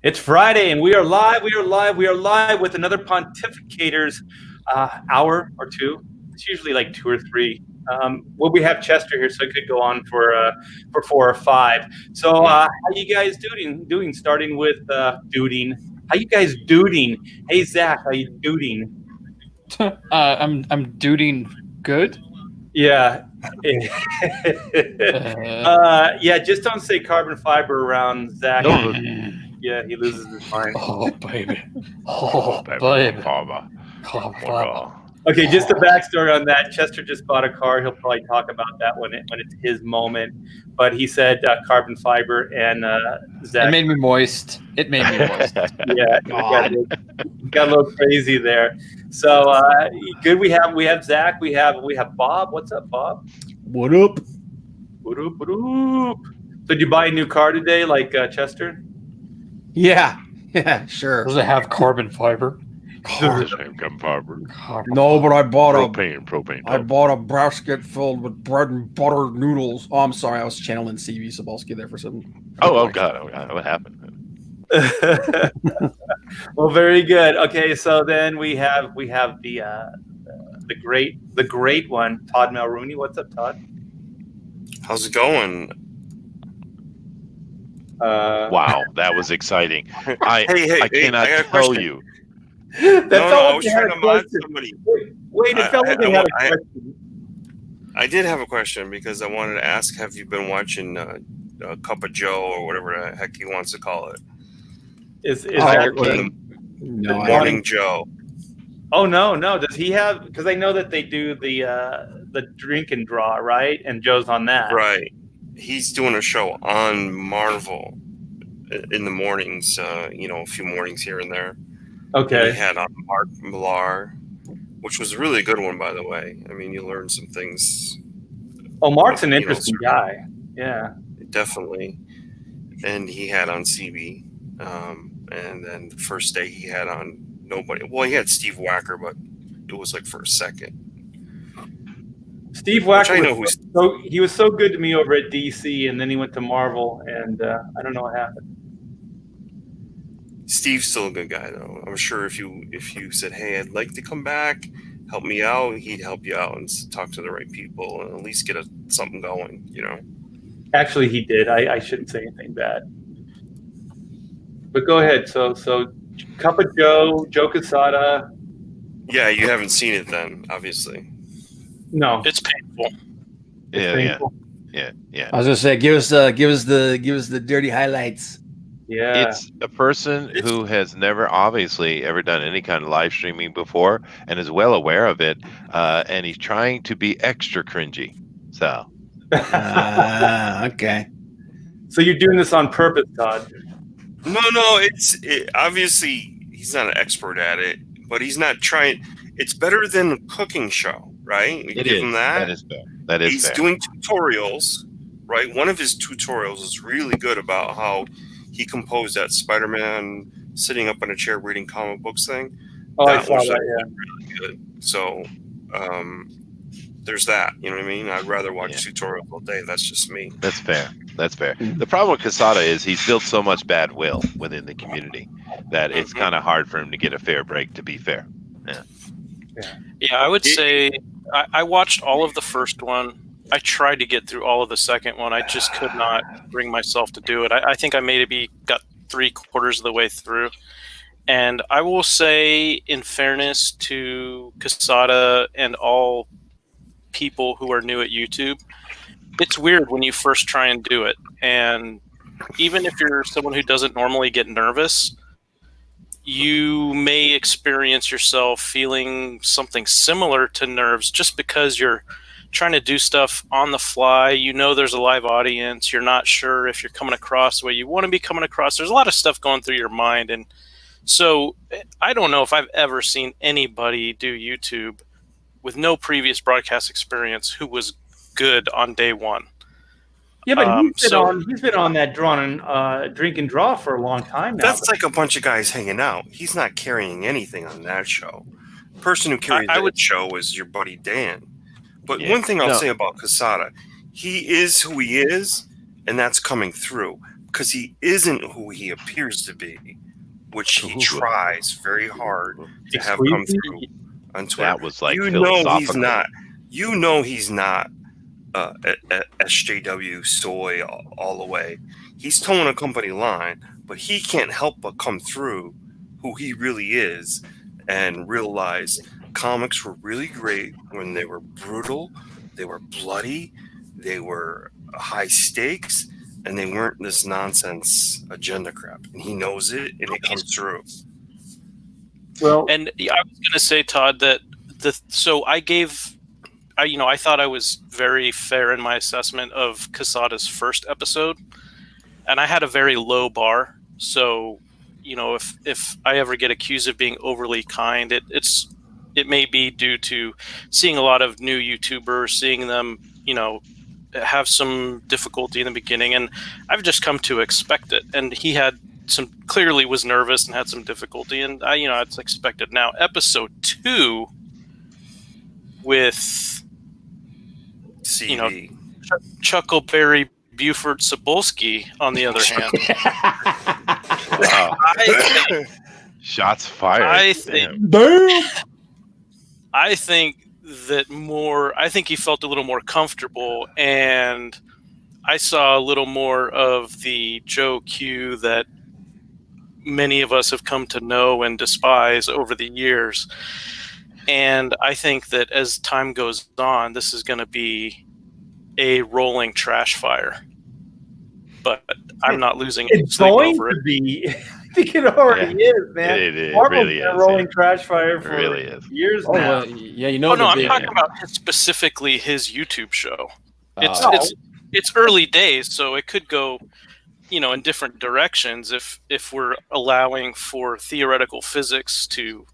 It's Friday, and we are live. We are live. We are live with another Pontificators hour or two. It's usually like 2 or 3. Well, we have Chester here, so it could go on for 4 or 5. So, how you guys doing? Starting with duding. How you guys duding? Hey, Zach, how you duding? I'm duding good. Yeah. Yeah. Just don't say carbon fiber around Zach. No. Yeah, he loses his mind. Oh baby, oh baby. Okay, just a backstory on that. Chester just bought a car. He'll probably talk about that when it's his moment. But he said carbon fiber and Zach. It made me moist. Yeah, got a little crazy there. So good. We have Zach. We have Bob. What's up, Bob? What up? What up? What up? So did you buy a new car today, like Chester? Yeah, sure. Does it have carbon fiber? Carbon fiber. No, but I bought propane. I bought a basket filled with bread and butter noodles. Oh, I'm sorry, I was channeling CV Sobolski there for some. Oh God! What happened? Well, very good. Okay, so then we have the great one, Todd Mulrooney. What's up, Todd? How's it going? Wow, that was exciting. I cannot tell you. I was trying to mod somebody. Wait, it felt like they had a question. I did have a question because I wanted to ask: have you been watching a Cup of Joe or whatever the heck he wants to call it? Is that Morning Joe? Oh no! Does he have? Because I know that they do the drink and draw, right? And Joe's on that, right? He's doing a show on Marvel in the mornings. A few mornings here and there. Okay. And he had on Mark Millar, which was a really good one, by the way. I mean, you learn some things. Oh, Mark's an interesting guy. Yeah, definitely. And he had on CB, and then the first day he had on nobody. Well, he had Steve Wacker, but it was like for a second. Steve Wacker, he was so good to me over at DC, and then he went to Marvel, and I don't know what happened. Steve's still a good guy, though. I'm sure if you said, "Hey, I'd like to come back, help me out," he'd help you out and talk to the right people and at least get something going. Actually, he did. I shouldn't say anything bad. But go ahead. So Cup of Joe Quesada. Yeah, you haven't seen it then, obviously. No, it's painful. Yeah. I was gonna say, give us the dirty highlights. Yeah, it's a person who has never obviously ever done any kind of live streaming before and is well aware of it, and he's trying to be extra cringy. So, okay. So you're doing this on purpose, Todd? No. Obviously he's not an expert at it, but he's not trying. It's better than a cooking show, right? We give him that. That is fair. That is He's doing tutorials, right? One of his tutorials is really good about how he composed that Spider-Man sitting up in a chair reading comic books thing. Oh, I saw that, yeah. Really good. So, there's that. You know what I mean? I'd rather watch tutorials all day. That's just me. That's fair. The problem with Quesada is he's built so much bad will within the community that it's kind of hard for him to get a fair break, to be fair. Yeah, I would say I watched all of the first one. I tried to get through all of the second one. I just could not bring myself to do it. I think I maybe got 3/4 of the way through. And I will say, in fairness to Quesada and all people who are new at YouTube, it's weird when you first try and do it. And even if you're someone who doesn't normally get nervous, you may experience yourself feeling something similar to nerves just because you're trying to do stuff on the fly. There's a live audience. You're not sure if you're coming across the way you want to be coming across. There's a lot of stuff going through your mind. And so I don't know if I've ever seen anybody do YouTube with no previous broadcast experience who was good on day one. Yeah, but he's been on that drink and draw for a long time now. That's like a bunch of guys hanging out. He's not carrying anything on that show. The person who carries that show is your buddy Dan. But one thing I'll say about Quesada, he is who he is, and that's coming through. because he isn't who he appears to be, which he tries very hard to have come through on Twitter. That was like he's philosophical. not. He's not SJW soy all the way. He's towing a company line, but he can't help but come through who he really is and realize comics were really great when they were brutal, they were bloody, they were high stakes, and they weren't this nonsense agenda crap. And he knows it, and it comes through. Well, And I was going to say, Todd, that I thought I was very fair in my assessment of Quesada's first episode, and I had a very low bar. So, if I ever get accused of being overly kind, it may be due to seeing a lot of new YouTubers, seeing them, have some difficulty in the beginning, and I've just come to expect it. And he clearly was nervous and had some difficulty, and it's expected. Now, episode 2 with CV. Chuckleberry Buford Cebulski, on the other hand, Wow. Shots fired. I think he felt a little more comfortable, and I saw a little more of the Joe Q that many of us have come to know and despise over the years. And I think that as time goes on, this is going to be a rolling trash fire. But I'm not losing it's sleep going over to it. be. I think it already is, man. It Marvel's really been is, rolling yeah. trash fire for really is. years Oh, now. yeah, Oh no, I'm talking about specifically his YouTube show. It's early days, so it could go, in different directions if we're allowing for theoretical physics to,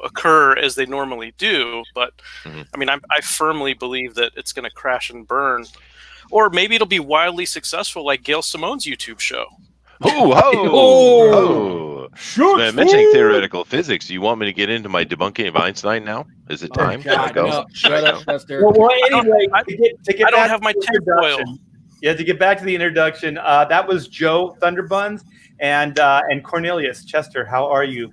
occur as they normally do. But I mean, I firmly believe that it's going to crash and burn, or maybe it'll be wildly successful, like Gail Simone's YouTube show. Mentioning theoretical physics, do you want me to get into my debunking of Einstein now? Is it time? God, Go? no, shut up, Chester. Well, anyway, to get I don't back have my to the tinfoil. introduction- Yeah, to get back to the introduction, that was Joe Thunderbuns and Cornelius. Chester, how are you?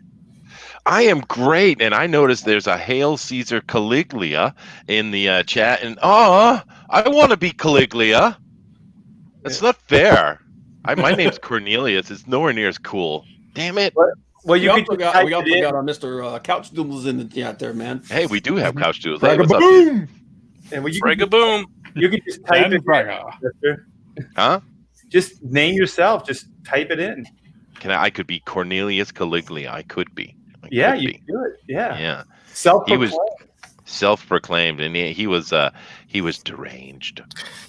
I am great, and I noticed there's a Hail Caesar Caligula in the chat, and I want to be Caligula. That's not fair. My name's Cornelius. It's nowhere near as cool. Damn it. Well, We you also could got type it in. Mr. Couch Doodles in the chat there, man. Hey, we do have couch dudes. Hey, what's up, dude? And you Frag-a-boom. can just type And it Braga. in. Chester. Huh? Just name yourself. Just type it in. I could be Cornelius Caligula. I could be. Yeah, could you be. can do it. Yeah. Yeah. Self-proclaimed. He was self-proclaimed, and he was deranged.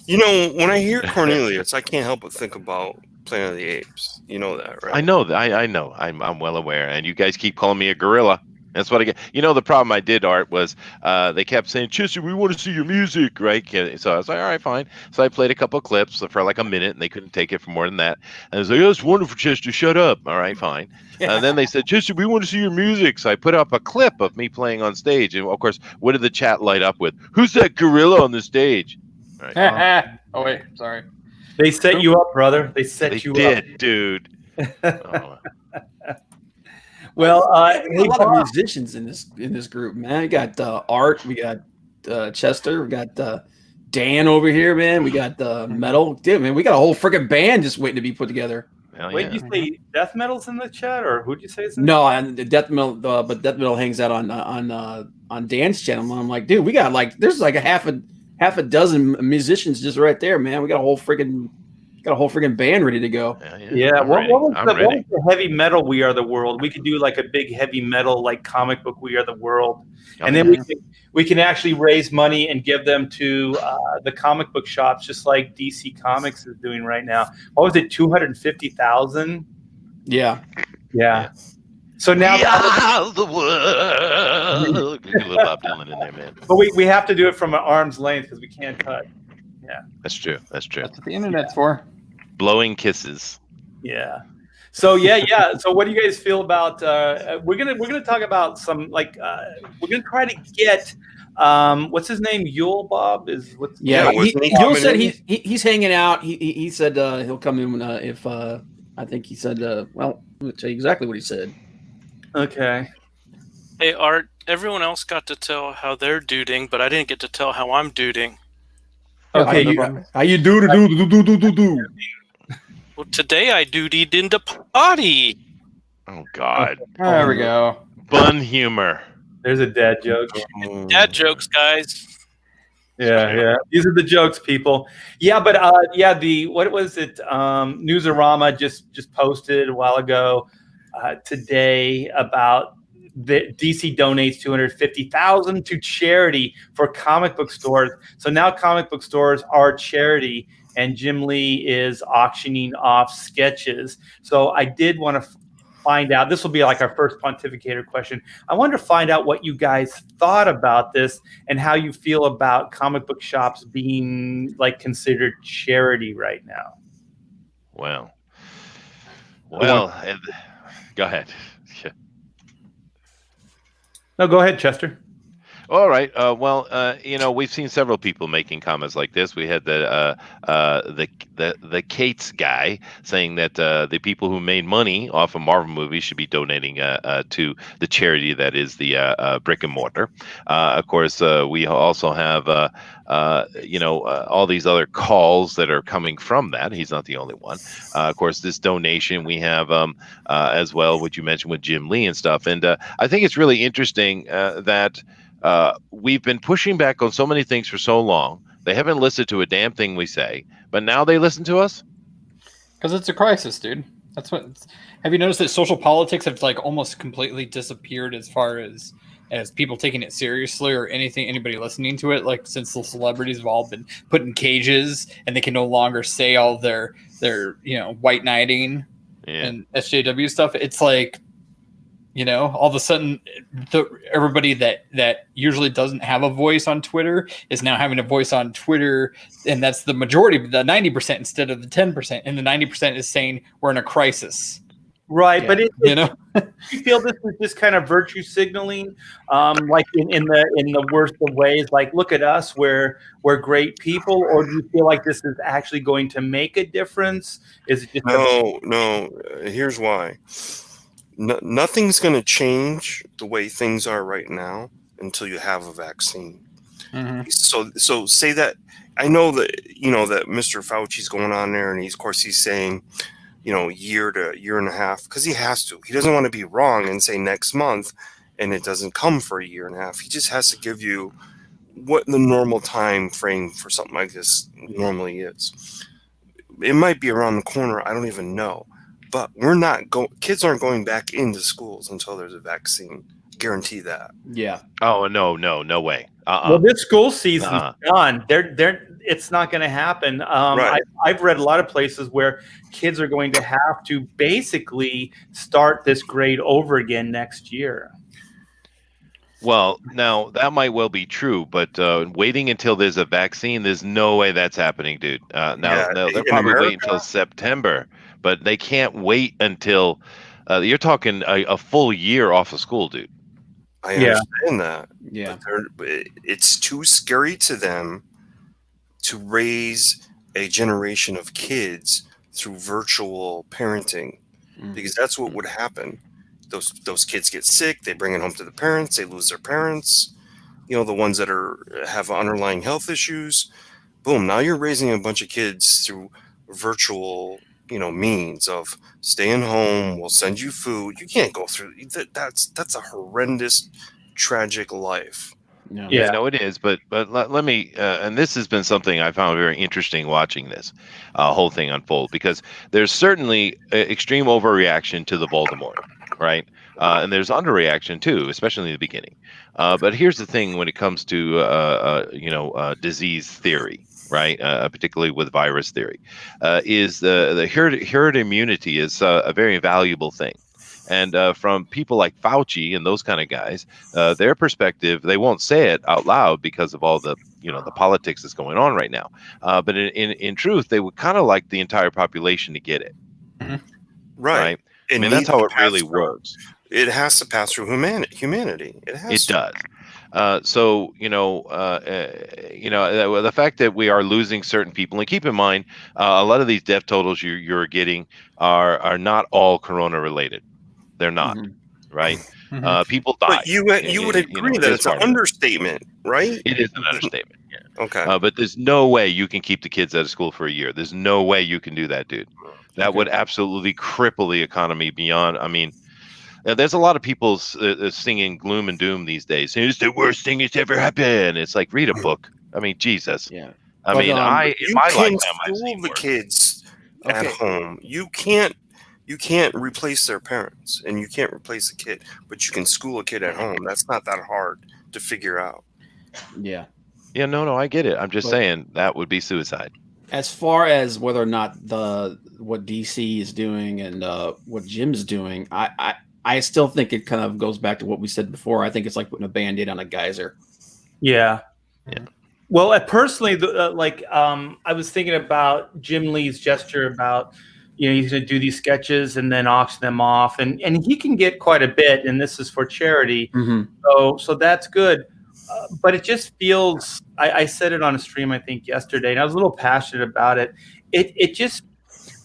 When I hear Cornelius, I can't help but think about Planet of the Apes. You know that, right? I know that. I know. I'm well aware. And you guys keep calling me a gorilla. That's what I get. The problem I did, Art, was they kept saying, Chester, we want to see your music, right? So I was like, all right, fine. So I played a couple of clips for like a minute, and they couldn't take it for more than that. And I was like, oh, it's wonderful, Chester, shut up. All right, fine. And then they said, Chester, we want to see your music. So I put up a clip of me playing on stage. And, of course, what did the chat light up with? Who's that gorilla on the stage? All right. Oh, wait, sorry. They set you up, brother. They set They you did, up. dude. Oh. Well, a hey, lot of Bob, musicians in this group, man. We got Art, we got Chester, we got Dan over here, man. We got Metal, dude, man. We got a whole freaking band just waiting to be put together. Hell wait, yeah. you say death metal's in the chat, or who'd you say is in No, and the Death Metal, but Death Metal hangs out on Dan's channel. And I'm like, dude, we got there's like a half a dozen musicians just right there, man. We got a whole freaking band ready to go. Yeah, I'm what ready. was I'm the ready. heavy metal We Are the World? We could do like a big heavy metal like comic book We Are the World, and then we can actually raise money and give them to the comic book shops, just like DC Comics is doing right now. What was it, 250,000? Yeah. So now, We are the world. Get a little Bob Dylan in there, man. but we have to do it from an arm's length because we can't cut. That's true. That's true. That's what the internet's for. Blowing kisses. Yeah. So So what do you guys feel about? We're gonna talk about some we're gonna try to get What's his name? Yule Bob is what's Yeah, wasn't he Yul coming said in? he's hanging out. He said he'll come in if I think he said well, let me tell you exactly what he said. okay. Hey, Art, everyone else got to tell how they're duding, but I didn't get to tell how I'm duding. Okay, no you, problem. How you do? Well, today I duded into potty. Oh God, There we go. bun humor. there's a dad joke. Dad jokes, guys. Yeah. These are the jokes, people. Yeah, but the what was it? Newsarama just posted a while ago today about the DC donates $250,000 to charity for comic book stores. So now comic book stores are charity, and Jim Lee is auctioning off sketches. So I did want to find out. This will be like our first pontificator question. I wanted to find out what you guys thought about this and how you feel about comic book shops being like considered charity right now. Well, want- go ahead. No, go ahead, Chester. All right. We've seen several people making comments like this. We had the Cates guy saying that the people who made money off of Marvel movies should be donating to the charity that is the brick and mortar. Of course, we also have all these other calls that are coming from that. He's not the only one. Of course, this donation we have as well, what you mentioned with Jim Lee and stuff. And I think it's really interesting that. We've been pushing back on so many things for so long. They haven't listened to a damn thing we say, but now they listen to us. Because it's a crisis, dude. That's what. Have you noticed that social politics have like almost completely disappeared as far as people taking it seriously or anybody listening to it? Like since the celebrities have all been put in cages and they can no longer say all their white knighting and SJW stuff. It's like. All of a sudden, everybody that usually doesn't have a voice on Twitter is now having a voice on Twitter, and that's the majority, the 90% instead of the 10%, and the 90% is saying we're in a crisis. Right, Yeah. but you feel this is just kind of virtue signaling, like in the worst of ways. Like, look at us, we're great people, or do you feel like this is actually going to make a difference? Is it just No. Here's why. Nothing's going to change the way things are right now until you have a vaccine. Mm-hmm. So say that I know that that Mr. Fauci's going on there, and he's saying year to year and a half because he has to. He doesn't want to be wrong and say next month, and it doesn't come for a year and a half. He just has to give you what the normal time frame for something like this normally is. It might be around the corner. I don't even know. But kids aren't going back into schools until there's a vaccine. Guarantee that. Yeah. Oh, no way. Well, this school season's done. It's not going to happen. Right. I've read a lot of places where kids are going to have to basically start this grade over again next year. Well, now that might well be true, but waiting until there's a vaccine, there's no way that's happening, dude. They'll probably wait until September, but they can't wait until you're talking a full year off of school, dude. I understand that. Yeah. But it's too scary to them to raise a generation of kids through virtual parenting, because that's what would happen. Those kids get sick, they bring it home to the parents, they lose their parents, the ones that have underlying health issues. Boom, now you're raising a bunch of kids through virtual means of staying home, we'll send you food. You can't go through that's a horrendous, tragic life. Yeah, no, it is. But let me, and this has been something I found very interesting watching this whole thing unfold, because there's certainly extreme overreaction to the Voldemort, right? And there's underreaction too, especially in the beginning. But here's the thing: when it comes to disease theory, right? Particularly with virus theory, is the herd immunity is a very valuable thing. And from people like Fauci and those kind of guys, their perspective, they won't say it out loud because of all the the politics that's going on right now. But in truth, they would kind of like the entire population to get it. Mm-hmm. Right. I mean, that's how it really works. It has to pass through humanity. It does. So the fact that we are losing certain people, and keep in mind, a lot of these death totals you're getting are not all corona related. They're not, right? People die. But you would agree that it is it's an part of it. understatement, right? It is an understatement. Yeah. Okay. But there's no way you can keep the kids out of school for a year. There's no way you can do that, dude. That would absolutely cripple the economy beyond. I mean, there's a lot of people singing gloom and doom these days. It's the worst thing that's ever happened. It's like, read a book. I mean, Jesus. Yeah. I But, mean, in You my can lifetime, I've school seen the worse. kids at home. You can't replace their parents, and you can't replace a kid, but you can school a kid at home. That's not that hard to figure out. Yeah. Yeah, no, I get it. I'm just But- saying that would be suicide. As far as whether or not what DC is doing and what Jim's doing, I still think it kind of goes back to what we said before. I think it's like putting a Band-Aid on a geyser. Yeah. Yeah. Well, personally, I was thinking about Jim Lee's gesture about, he's going to do these sketches and then auction them off, and he can get quite a bit, and this is for charity. So that's good. But it just feels, I said it on a stream, I think yesterday, and I was a little passionate about it. It just,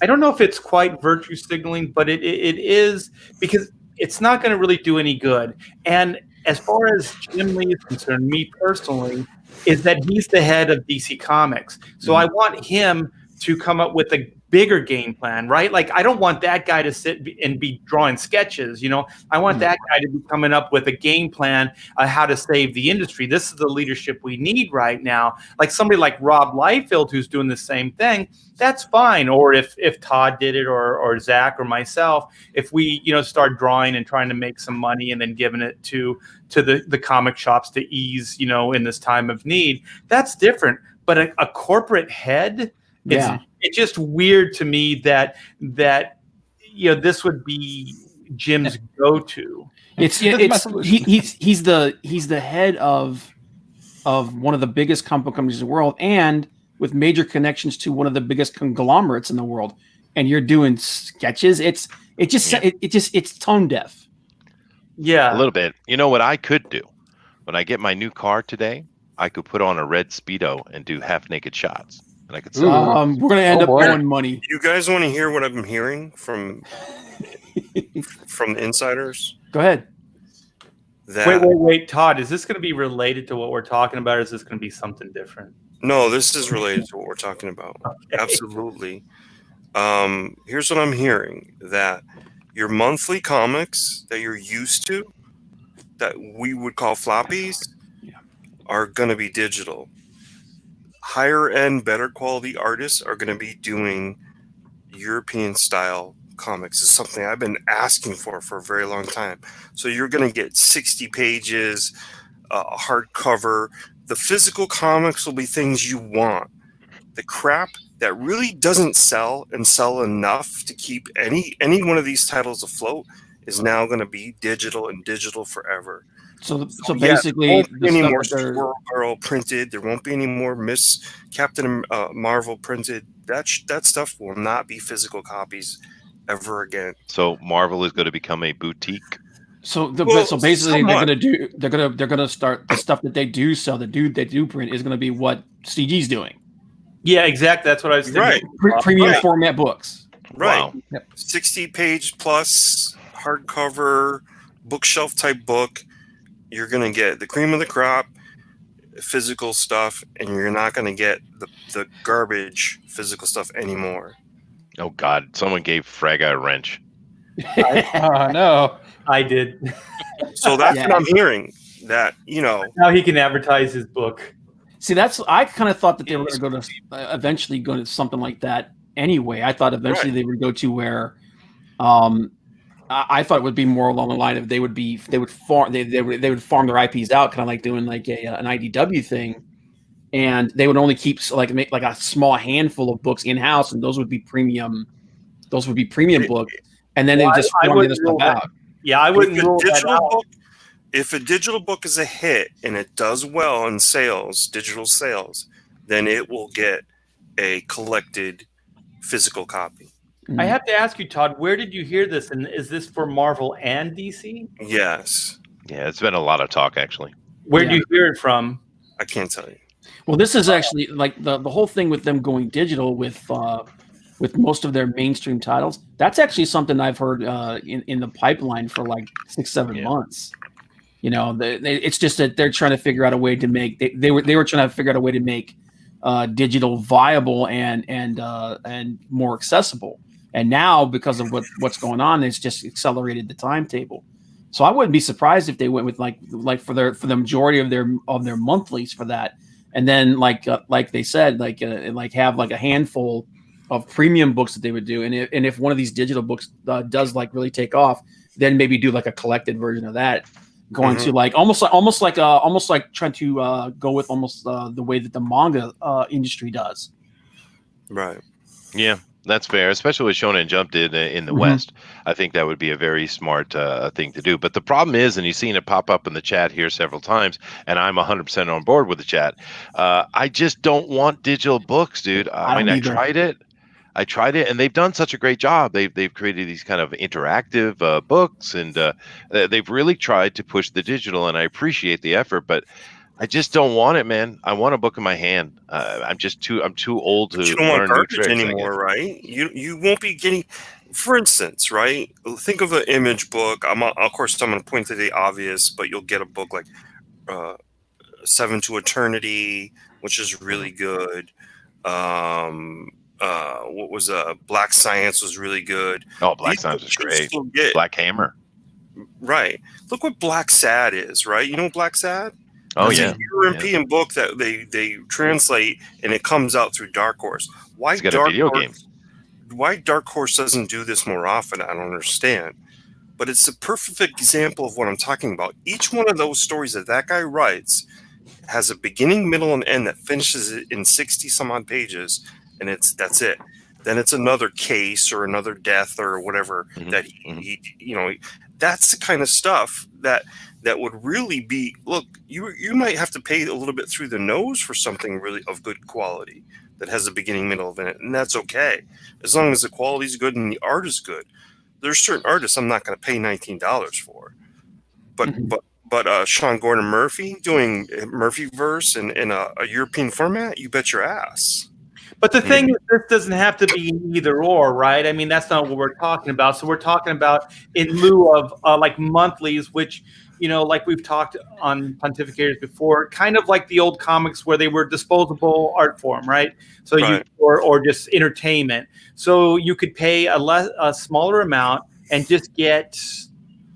I don't know if it's quite virtue signaling, but it is, because it's not going to really do any good. And as far as Jim Lee is concerned, me personally, is that he's the head of DC Comics. So I want him to come up with a bigger game plan, right? Like, I don't want that guy to sit and be drawing sketches, I want that guy to be coming up with a game plan on how to save the industry. This is the leadership we need right now. Like somebody like Rob Liefeld, who's doing the same thing, that's fine. Or if Todd did it, or Zach or myself, if we, start drawing and trying to make some money and then giving it to the comic shops to ease, in this time of need, that's different. But a corporate head, it's just weird to me that this would be Jim's go-to. He's the head of one of the biggest comic book companies in the world, and with major connections to one of the biggest conglomerates in the world. And you're doing sketches. It's tone deaf. Yeah, a little bit. You know what I could do? When I get my new car today, I could put on a red Speedo and do half-naked shots. And I could sell we're going to end up owing money. You guys want to hear what I've been hearing from the insiders? Go ahead. Wait, Todd, is this going to be related to what we're talking about, or is this going to be something different? No, this is related to what we're talking about. Okay. Absolutely. Here's what I'm hearing, that your monthly comics that you're used to, that we would call floppies, are going to be digital. Higher end, better quality artists are going to be doing European style comics. It's something I've been asking for a very long time. So you're going to get 60 pages, hardcover. The physical comics will be things you want. The crap that really doesn't sell and sell enough to keep any one of these titles afloat is now going to be digital, and digital forever. So basically, there won't be any more Squirrel Girl printed. There won't be any more Miss Captain Marvel printed. That stuff will not be physical copies ever again. So Marvel is going to become a boutique. So basically, they're gonna start the stuff that they do sell. They do print is going to be what CG's doing. Yeah, exactly. That's what I was thinking. Right. Premium format books. Right. Wow. Yep. 60-page plus hardcover bookshelf type book. You're going to get the cream of the crop physical stuff, and you're not going to get the garbage physical stuff anymore. Oh, God. Someone gave Fraga a wrench. No. I did. So that's what I'm hearing, that, Now he can advertise his book. See, I kind of thought that they were going to eventually go to something like that anyway. I thought eventually they would go to where I thought it would be more along the line of they would farm their IPs out, kind of like doing like an IDW thing, and they would only keep make like a small handful of books in house, and those would be premium. Those would be premium books, and then they would just farm the other stuff out. Yeah, I wouldn't rule that out. If a digital book is a hit and it does well in sales, digital sales, then it will get a collected physical copy. I have to ask you, Todd, where did you hear this? And is this for Marvel and DC? Yes. Yeah, it's been a lot of talk, actually. Where do you hear it from? I can't tell you. Well, this is actually like the whole thing with them going digital with most of their mainstream titles. That's actually something I've heard in the pipeline for like 6-7 months. You know, it's just that they're trying to figure out a way to make they were trying to figure out a way to make digital viable and more accessible. And now, because of what's going on, it's just accelerated the timetable. So I wouldn't be surprised if they went with like for the majority of their monthlies for that, and then like they said, like have like a handful of premium books that they would do, and if one of these digital books does like really take off, then maybe do like a collected version of that, going to like almost like trying to go with almost the way that the manga industry does. Right. Yeah, that's fair, especially what Shonen Jump did in the West. I think that would be a very smart thing to do. But the problem is, and you've seen it pop up in the chat here several times, and I'm 100% on board with the chat. I just don't want digital books, dude. I tried it, and they've done such a great job. They've created these kind of interactive books, and they've really tried to push the digital, and I appreciate the effort, but I just don't want it, man. I want a book in my hand. I'm too old to you don't want learn new garbage tricks anymore, right? You won't be getting, for instance, right? Think of an image book. Of course, I'm going to point to the obvious, but you'll get a book like Seven to Eternity, which is really good. What was Black Science was really good. Oh, Black Science is great. Black Hammer. Right. Look what Black Sad is, right? You know Black Sad? Oh, it's yeah. a European book that they translate, and it comes out through Dark Horse. Why it's got a video game. Why Dark Horse doesn't do this more often, I don't understand. But it's a perfect example of what I'm talking about. Each one of those stories that guy writes has a beginning, middle, and end that finishes it in 60 some odd pages, and that's it. Then it's another case or another death or whatever that he that's the kind of stuff that would really be, look, you might have to pay a little bit through the nose for something really of good quality that has a beginning, middle, and end, and that's okay, as long as the quality is good and the art is good. There's certain artists I'm not going to pay $19 for, but Sean Gordon Murphy doing Murphy verse in a European format, you bet your ass. But the thing is, this doesn't have to be either or, right? I mean, that's not what we're talking about. So we're talking about in lieu of like monthlies, which, like we've talked on Pontificators before, kind of like the old comics where they were disposable art form, right? So or just entertainment. So you could pay a smaller amount and just get,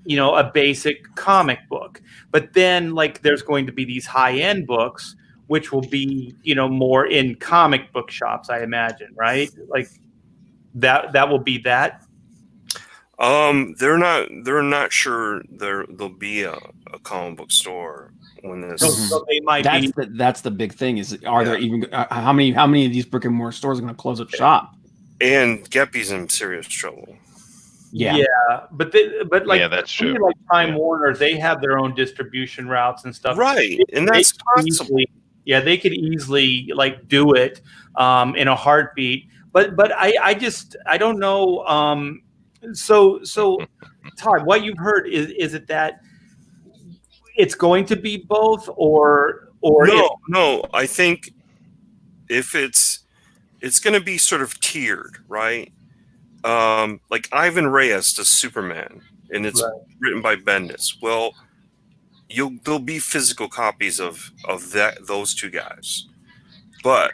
a basic comic book. But then like there's going to be these high-end books, which will be, more in comic book shops, I imagine, right? Like that will be that. They're not sure there'll be a comic book store when this. So they might that's the big thing is, there even how many of these brick and mortar stores are going to close up shop? And Geppy's in serious trouble. Yeah, but that's true. Like Time Warner, they have their own distribution routes and stuff, right? And that's possible. They could easily like do it in a heartbeat. But I don't know. So Todd, what you've heard is it that it's going to be both or no? I think if it's going to be sort of tiered, right? Like Ivan Reyes does Superman, and it's written by Bendis. Well, there'll be physical copies of those two guys. But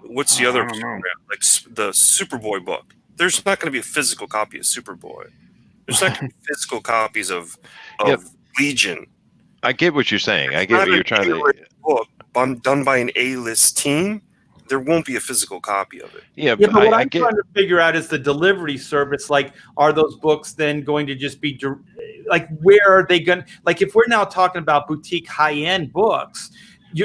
what's the other Superman? Like the Superboy book? There's not going to be a physical copy of Superboy. There's not going to be physical copies of Legion. I get what you're saying. I get what you're trying to. Book done by an A-list team. There won't be a physical copy of it. Yeah, but what I'm trying to figure out is the delivery service. Like, are those books then going to just be like, where are they going? Like, if we're now talking about boutique high-end books,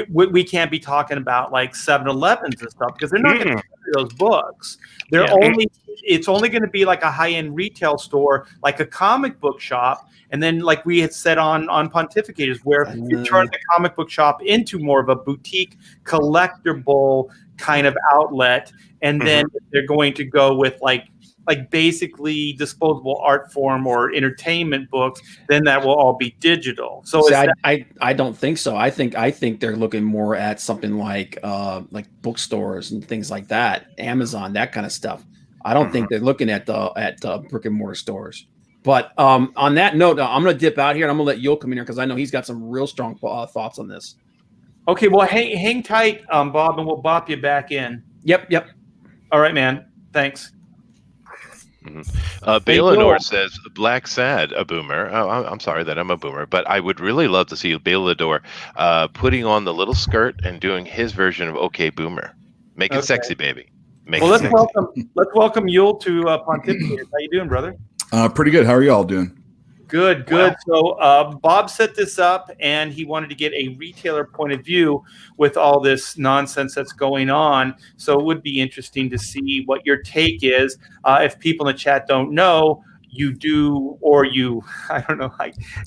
we can't be talking about like 7-Elevens and stuff because they're not going to carry those books. It's only going to be like a high-end retail store, like a comic book shop. And then, like we had said on Pontificators, where you turn the comic book shop into more of a boutique collectible kind of outlet, and then they're going to go with like like basically disposable art form or entertainment books, then that will all be digital. So See, is that, I don't think so. I think they're looking more at something like bookstores and things like that, Amazon, that kind of stuff. I don't think they're looking at the brick and mortar stores. But on that note, I'm going to dip out here and I'm going to let Yul come in here because I know he's got some real strong thoughts on this. okay? Well, hang tight, Bob, and we'll bop you back in. Yep. All right, man. Thanks. Balinor says, Black Sad, a boomer. Oh, I'm sorry that I'm a boomer, but I would really love to see Balinor putting on the little skirt and doing his version of OK Boomer. Make it sexy, baby. Let's welcome Yul to Pontificators. How you doing, brother? Pretty good. How are you all doing? Good. So Bob set this up, and he wanted to get a retailer point of view with all this nonsense that's going on. So it would be interesting to see what your take is. If people in the chat don't know, you do, or you, I don't know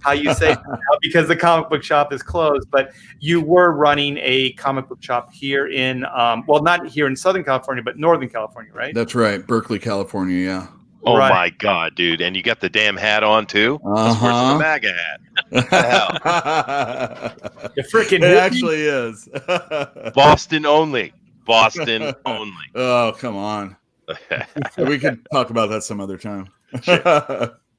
how you say it now because the comic book shop is closed, but you were running a comic book shop here in, well, not here in Southern California, but Northern California, right? That's right. Berkeley, California. Yeah. Oh my God, dude! And you got the damn hat on too. That's worse than the MAGA hat. You freaking it actually is. Boston only. Boston only. Oh, come on. We could talk about that some other time.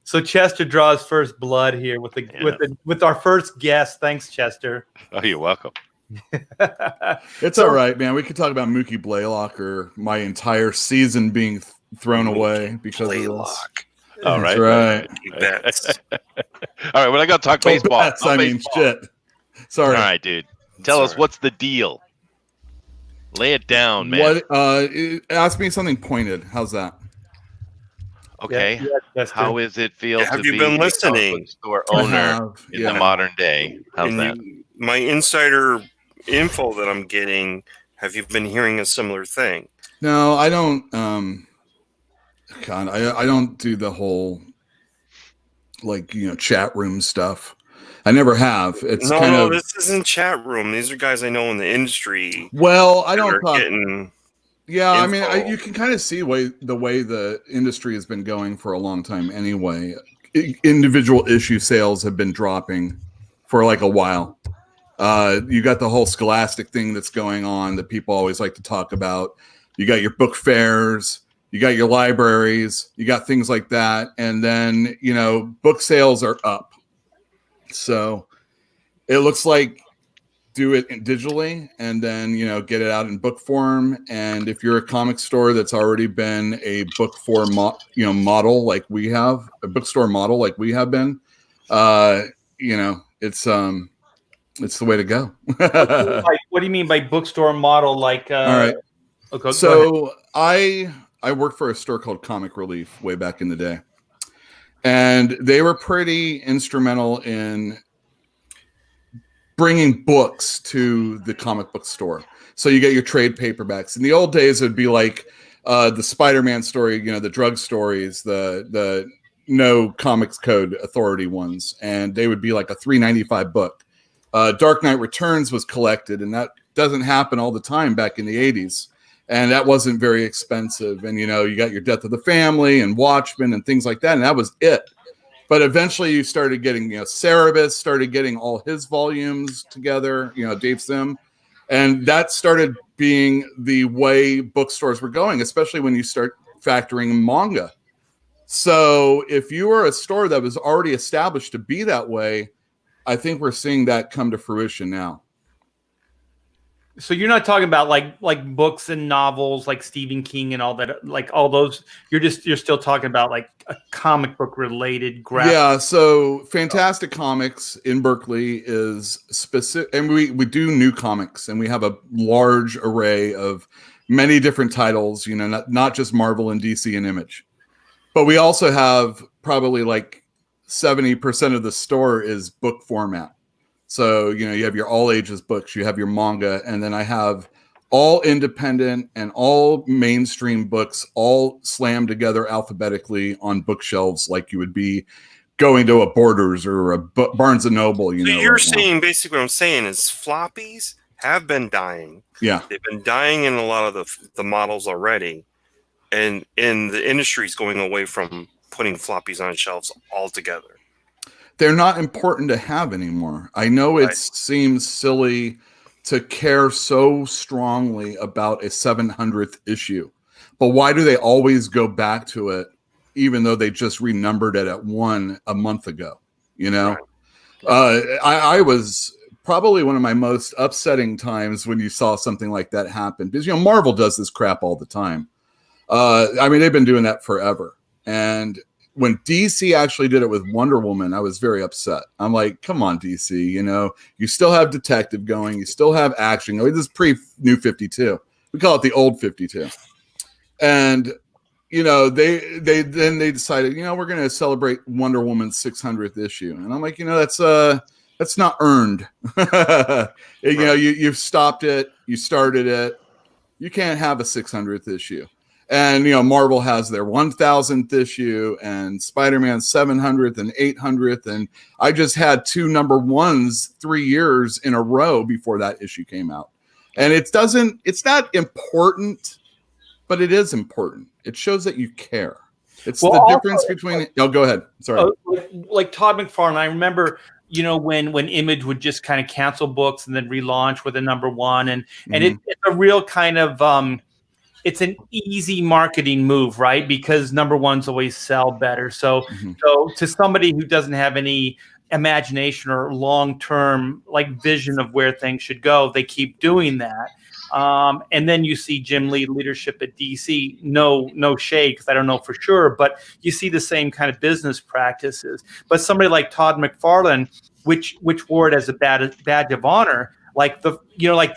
So Chester draws first blood here with our first guest. Thanks, Chester. Oh, you're welcome. It's all right, man. We could talk about Mookie Blaylock or my entire season being thrown away because Blaylock. of this. All right. Right. All right. Well, I got to talk baseball. Bets, I mean, shit. Sorry. All right, dude. Tell us what's the deal. Lay it down, man. Ask me something pointed. How's that? Okay. Yeah, how is it feel have to you be been a listening? store owner in the modern day? How's that? My insider info that I'm getting, have you been hearing a similar thing? No, I don't. God, I don't do the whole chat room stuff. I never have. It's this isn't chat room. These are guys I know in the industry. Well, I don't talk. Yeah, I mean, you can kind of see the way the industry has been going for a long time. Anyway, individual issue sales have been dropping for like a while. You got the whole Scholastic thing that's going on that people always like to talk about. You got your book fairs, you got your libraries, you got things like that. And then, book sales are up. So it looks like do it digitally and then, get it out in book form. And if you're a comic store that's already been a book form, model like we have, a bookstore model like we have been, it's the way to go. What do you mean by bookstore model? Like, all right. Okay, so I worked for a store called Comic Relief way back in the day, and they were pretty instrumental in bringing books to the comic book store. So you get your trade paperbacks. In the old days, it would be like the Spider-Man story, the drug stories, the no comics code authority ones, and they would be like a $3.95 book. Dark Knight Returns was collected, and that doesn't happen all the time back in the 80s. And that wasn't very expensive. And, you got your Death of the Family and Watchmen and things like that. And that was it. But eventually you started getting, Cerebus started getting all his volumes together, Dave Sim. And that started being the way bookstores were going, especially when you start factoring manga. So if you were a store that was already established to be that way, I think we're seeing that come to fruition now. So you're not talking about like books and novels like Stephen King and all that, like all those. You're still talking about like a comic book related graphic. Yeah. So Fantastic Comics in Berkeley is specific, and we do new comics, and we have a large array of many different titles. Not just Marvel and DC and Image, but we also have probably like 70% of the store is book format. So, you have your all ages books, you have your manga, and then I have all independent and all mainstream books all slammed together alphabetically on bookshelves like you would be going to a Borders or a Barnes & Noble. So you're saying, basically what I'm saying is floppies have been dying. Yeah. They've been dying in a lot of the models already. and the industry is going away from putting floppies on shelves altogether. They're not important to have anymore. I know it seems silly to care so strongly about a 700th issue, but why do they always go back to it, even though they just renumbered it at 1 a month ago? You know, I was probably one of my most upsetting times when you saw something like that happen, because, you know, Marvel does this crap all the time. I mean, they've been doing that forever. And when DC actually did it with Wonder Woman, I was very upset. I'm like, come on, DC, you know, you still have Detective going, you still have Action. This is pre-New 52. We call it the old 52. And, you know, they decided, you know, we're going to celebrate Wonder Woman's 600th issue. And I'm like, you know, that's not earned. You know, you've stopped it, you started it. You can't have a 600th issue. And, you know, Marvel has their 1000th issue and Spider-Man 700th and 800th. And I just had 2 number ones 3 years in a row before that issue came out. And it's not important, but it is important. It shows that you care. It's the difference between, go ahead. Sorry. Like Todd McFarlane, I remember, you know, when Image would just kind of cancel books and then relaunch with a number one. And it's a real kind of, it's an easy marketing move, right? Because number ones always sell better. So to somebody who doesn't have any imagination or long-term like vision of where things should go, they keep doing that. And then you see Jim Lee leadership at DC, no shade, because I don't know for sure, but you see the same kind of business practices. But somebody like Todd McFarlane, which wore it as a badge of honor, like the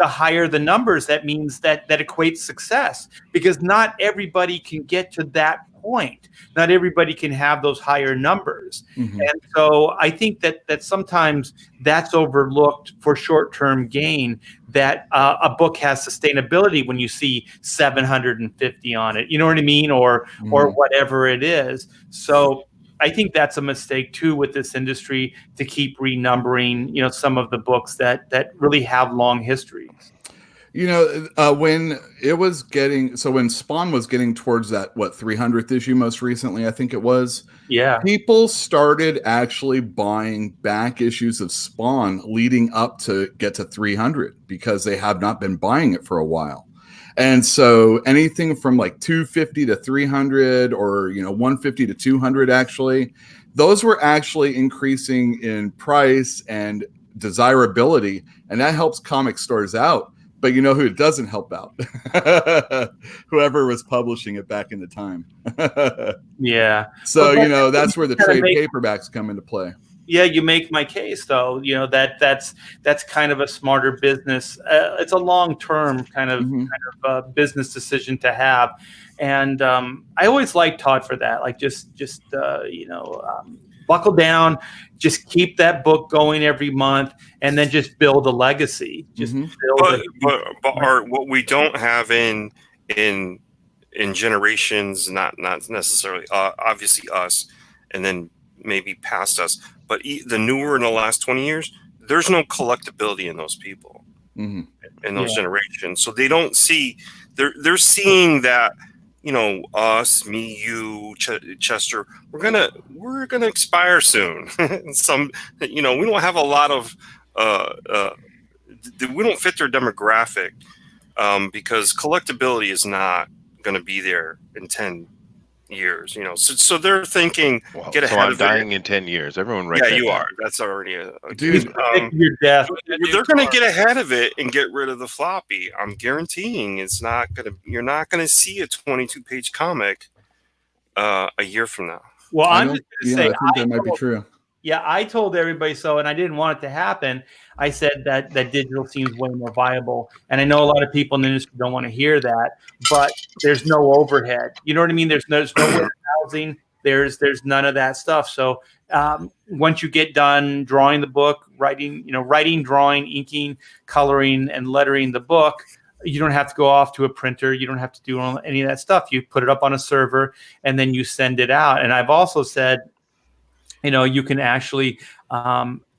higher the numbers, that means that equates success, because not everybody can get to that point. Not everybody can have those higher numbers. And so I think that sometimes that's overlooked for short-term gain, that a book has sustainability when you see 750 on it, you know what I mean? Or whatever it is. So I think that's a mistake too with this industry, to keep renumbering, you know, some of the books that really have long histories. You know, when Spawn was getting towards that 300th issue most recently, I think it was. Yeah. People started actually buying back issues of Spawn leading up to get to 300, because they have not been buying it for a while. And so anything from like 250 to 300, or, you know, 150 to 200, actually, those were actually increasing in price and desirability. And that helps comic stores out. But you know who it doesn't help out? Whoever was publishing it back in the time. Yeah. So, you know, that's where the trade paperbacks come into play. Yeah, you make my case, though. You know, that's kind of a smarter business. It's a long-term kind of business decision to have, and I always liked Todd for that. Like, just buckle down, just keep that book going every month, and then just build a legacy. Just build. But Art, what we don't have in generations, not necessarily obviously us, and then maybe past us, but the newer in the last 20 years, there's no collectability in those people, in those generations. So they don't see, they're seeing that, you know, us, me, you, Chester, we're gonna expire soon. Some, you know, we don't have a lot of, we don't fit their demographic, because collectability is not going to be there in 10 years, you know, so they're thinking, get ahead I'm of dying it. in 10 years. Everyone, right? Yeah, you are. That's already a dude. Your death. They're going to get ahead of it and get rid of the floppy. I'm guaranteeing you're not going to see a 22-page comic a year from now. Well, I'm just going to say, I think that might be true. Yeah, I told everybody so, and I didn't want it to happen. I said that digital seems way more viable, and I know a lot of people in the industry don't want to hear that, but there's no overhead. You know what I mean? There's no warehousing. There's none of that stuff. So once you get done drawing the book, writing, drawing, inking, coloring, and lettering the book, you don't have to go off to a printer. You don't have to do any of that stuff. You put it up on a server, and then you send it out. And I've also said, you know, you can actually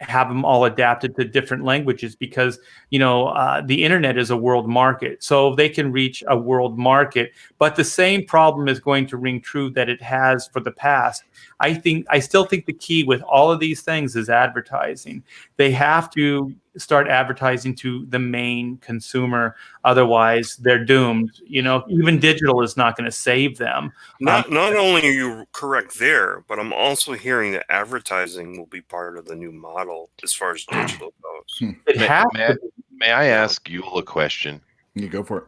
have them all adapted to different languages because, the internet is a world market. So they can reach a world market, but the same problem is going to ring true that it has for the past. I still think the key with all of these things is advertising. They have to start advertising to the main consumer. Otherwise, they're doomed. Even digital is not going to save them. Not only are you correct there, but I'm also hearing that advertising will be part of the new model as far as digital goes. It has to be. May I ask you a question? You go for it.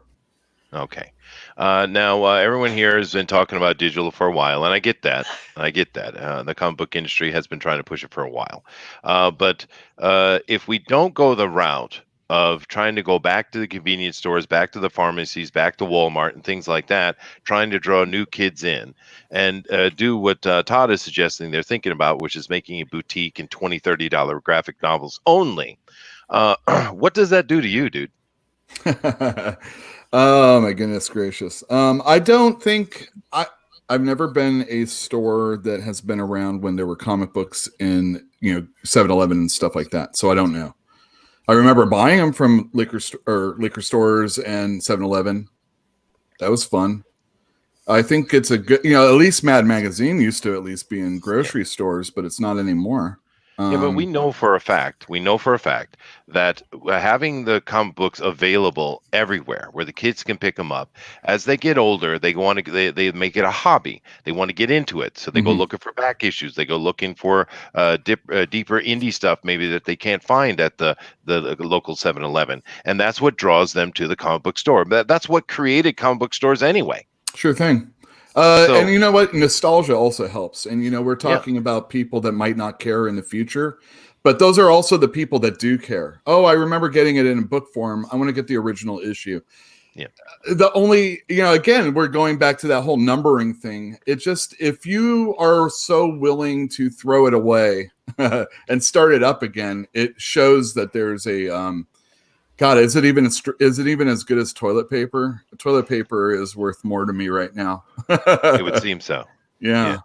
Okay. Now, everyone here has been talking about digital for a while, and I get that. The comic book industry has been trying to push it for a while. But if we don't go the route of trying to go back to the convenience stores, back to the pharmacies, back to Walmart and things like that, trying to draw new kids in and do what Todd is suggesting they're thinking about, which is making a boutique and $20, $30 graphic novels only. What does that do to you, dude? Oh my goodness gracious. I don't think I've never been a store that has been around when there were comic books in 7-Eleven and stuff like that. So I don't know. I remember buying them from liquor stores and 7-Eleven. That was fun. I think it's a good, at least Mad Magazine used to at least be in grocery stores, but it's not anymore. Yeah, but we know for a fact that having the comic books available everywhere where the kids can pick them up, as they get older, they they make it a hobby. They want to get into it. So they go looking for back issues. They go looking for deeper indie stuff maybe that they can't find at the local 7-Eleven. And that's what draws them to the comic book store. That's what created comic book stores anyway. Sure thing. And you know what? Nostalgia also helps. And, we're talking about people that might not care in the future, but those are also the people that do care. Oh, I remember getting it in book form. I want to get the original issue. Yeah. The only, again, we're going back to that whole numbering thing. It just, if you are so willing to throw it away and start it up again, it shows that there's a, God, is it even as good as toilet paper? Toilet paper is worth more to me right now. It would seem so. Yeah.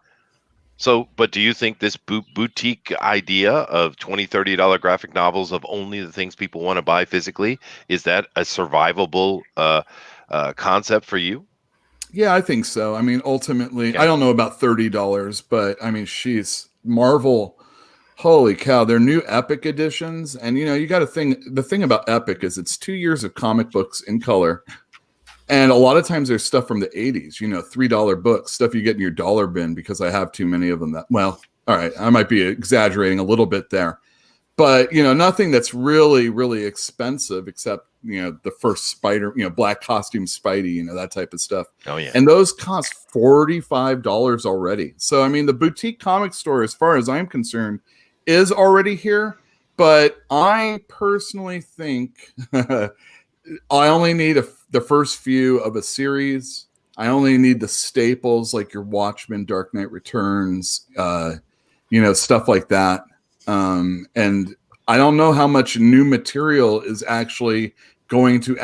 So, but do you think this boutique idea of $20, $30 graphic novels of only the things people want to buy physically, is that a survivable concept for you? Yeah, I think so. I mean, ultimately, I don't know about $30, but I mean, Marvel. Holy cow, they're new Epic editions. And, you got to think, the thing about Epic is it's 2 years of comic books in color. And a lot of times there's stuff from the 80s, $3 books, stuff you get in your dollar bin because I have too many of them all right, I might be exaggerating a little bit there. But, nothing that's really, really expensive except, the first Spider, black costume Spidey, that type of stuff. Oh, yeah. And those cost $45 already. So, I mean, the boutique comic store, as far as I'm concerned, is already here, but I personally think I only need the first few of a series. I only need the staples like your Watchmen, Dark Knight Returns, stuff like that. And I don't know how much new material is actually going to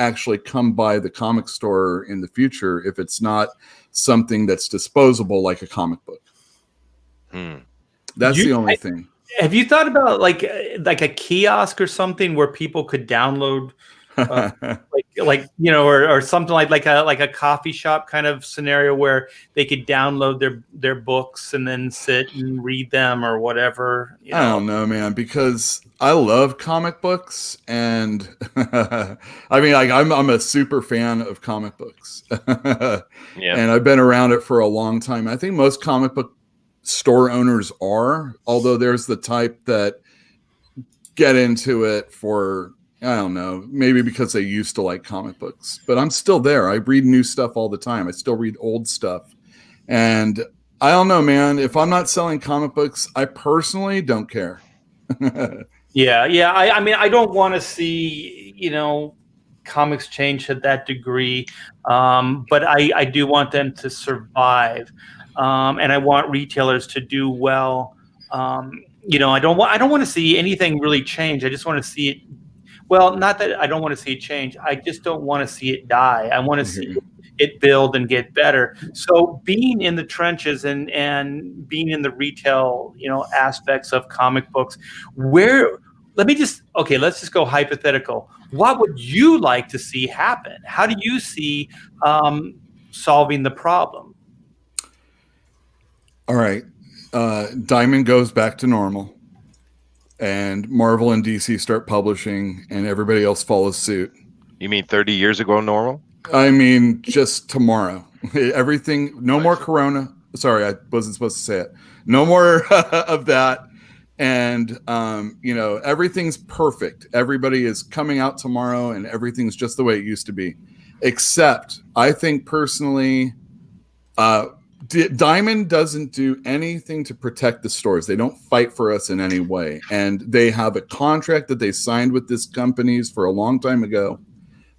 come by the comic store in the future if it's not something that's disposable like a comic book. That's the only thing. Have you thought about like a kiosk or something where people could download, or something like a coffee shop kind of scenario where they could download their books and then sit and read them or whatever? I don't know, man, because I love comic books, and I mean, I'm a super fan of comic books, and I've been around it for a long time. I think most comic book store owners are, although there's the type that get into it for, I don't know, maybe because they used to like comic books, but I'm still there. I read new stuff all the time. I still read old stuff. And I don't know, man, if I'm not selling comic books, I personally don't care. Yeah. I mean, I don't want to see, comics change to that degree. But I do want them to survive. And I want retailers to do well. I don't want to see anything really change. I just want to see it. Well, not that I don't want to see it change. I just don't want to see it die. I want to see it build and get better. So being in the trenches and being in the retail, aspects of comic books, let's just go hypothetical. What would you like to see happen? How do you see solving the problem? All right. Diamond goes back to normal, and Marvel and DC start publishing, and everybody else follows suit. You mean 30 years ago normal? I mean, just tomorrow. Everything, no more Corona. Sorry, I wasn't supposed to say it. No more of that. And, everything's perfect. Everybody is coming out tomorrow, and everything's just the way it used to be. Except, I think personally, Diamond doesn't do anything to protect the stores. They don't fight for us in any way. And they have a contract that they signed with these companies for a long time ago.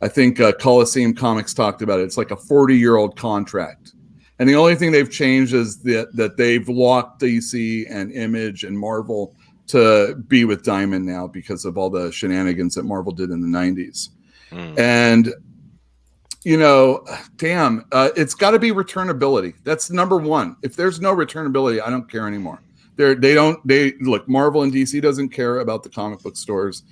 I think Coliseum Comics talked about it. It's like a 40-year-old contract. And the only thing they've changed is that they've locked DC and Image and Marvel to be with Diamond now because of all the shenanigans that Marvel did in the 90s. And, it's got to be returnability. That's number one. If there's no returnability, I don't care anymore. Look, Marvel and DC doesn't care about the comic book stores.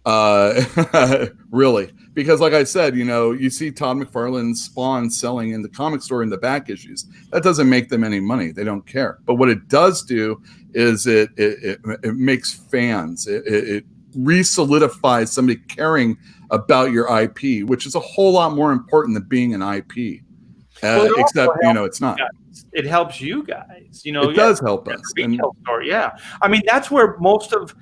Really, because like I said, you see Todd McFarlane's Spawn selling in the comic store in the back issues. That doesn't make them any money. They don't care. But what it does do is it makes fans. It re-solidifies somebody caring about your IP, which is a whole lot more important than being an IP. Except, it's not. It helps you guys. It does help us. Retail store, yeah. I mean, that's where most of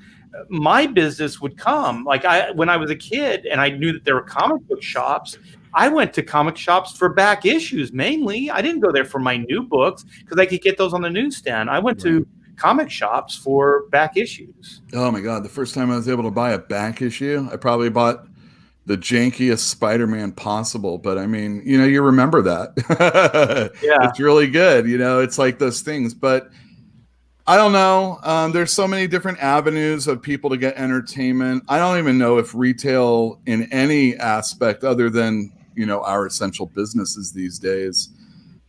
my business would come. Like when I was a kid and I knew that there were comic book shops, I went to comic shops for back issues mainly. I didn't go there for my new books because I could get those on the newsstand. I went to comic shops for back issues. Oh my God. The first time I was able to buy a back issue, I probably bought the jankiest Spider-Man possible. But I mean, you remember that. Yeah. It's really good. It's like those things, but I don't know. There's so many different avenues of people to get entertainment. I don't even know if retail in any aspect other than, our essential businesses these days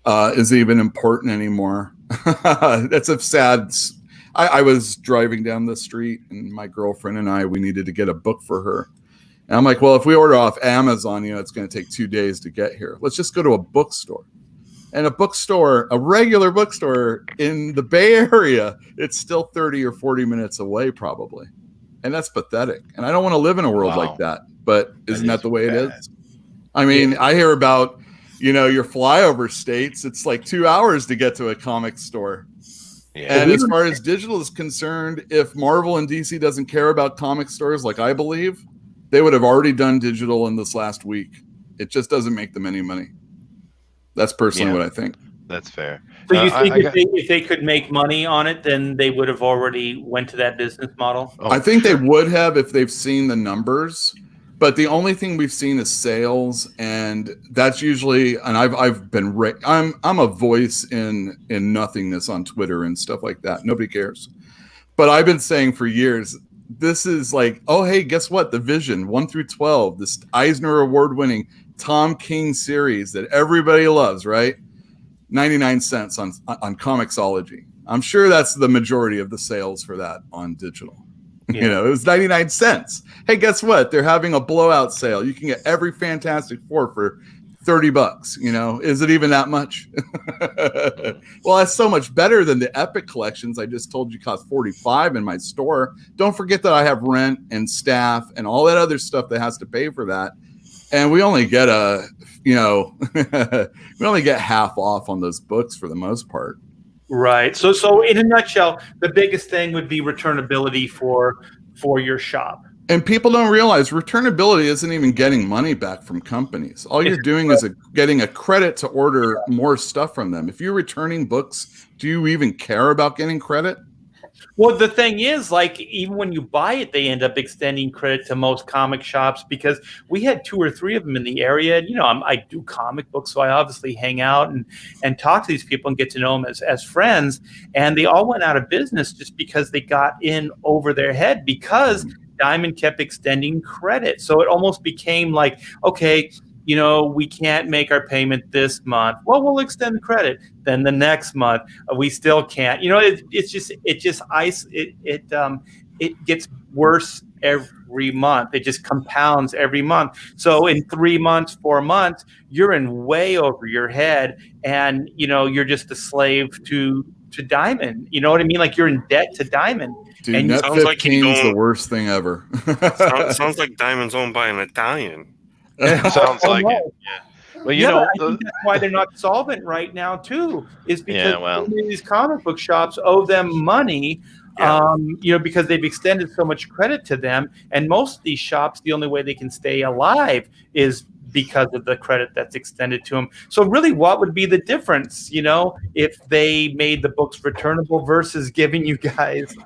is even important anymore. That's a sad. I was driving down the street and my girlfriend and we needed to get a book for her. And I'm like, well, if we order off Amazon, it's going to take 2 days to get here. Let's just go to a bookstore. And a regular bookstore in the Bay Area, it's still 30 or 40 minutes away probably. And that's pathetic. And I don't want to live in a world like that. But isn't that the way it is? I mean, I hear about, your flyover states. It's like 2 hours to get to a comic store. Yeah. And as far as digital is concerned, if Marvel and DC doesn't care about comic stores like I believe, they would have already done digital in this last week. It just doesn't make them any money. That's personally what I think. That's fair. So you think if they could make money on it, then they would have already went to that business model? I think they would have if they've seen the numbers. But the only thing we've seen is sales, and that's usually. And I've been. I'm a voice in nothingness on Twitter and stuff like that. Nobody cares. But I've been saying for years, this is like, oh hey, guess what? The Vision 1 through 12, this Eisner Award-winning Tom King series that everybody loves, right? 99 cents on Comixology. I'm sure that's the majority of the sales for that on digital. Yeah. It was 99 cents. Hey, guess what? They're having a blowout sale. You can get every Fantastic Four for $30. Is it even that much? Well, that's so much better than the Epic collections I just told you cost $45 in my store. Don't forget that I have rent and staff and all that other stuff that has to pay for that. And we only get we only get half off on those books for the most part. Right. So in a nutshell, the biggest thing would be returnability for your shop. And people don't realize returnability isn't even getting money back from companies. All you're doing is getting a credit to order more stuff from them. If you're returning books, do you even care about getting credit? Well, the thing is, like, even when you buy it, they end up extending credit to most comic shops because we had 2 or 3 of them in the area. I do comic books, so I obviously hang out and talk to these people and get to know them as friends. And they all went out of business just because they got in over their head because Diamond kept extending credit. So it almost became like, okay, we can't make our payment this month. Well, we'll extend the credit. Then the next month, we still can't. It gets worse every month. It just compounds every month. So in 3 months, 4 months, you're in way over your head, and you're just a slave to Diamond. You know what I mean? Like, you're in debt to Diamond. Dude, And Net sounds like 15's the worst thing ever. sounds like Diamond's owned by an Italian. Sounds like no. it. Yeah. Well, But I think that's why they're not solvent right now too. Is because these comic book shops owe them money. Because they've extended so much credit to them, and most of these shops, the only way they can stay alive is because of the credit that's extended to them. So really, what would be the difference, if they made the books returnable versus giving you guys,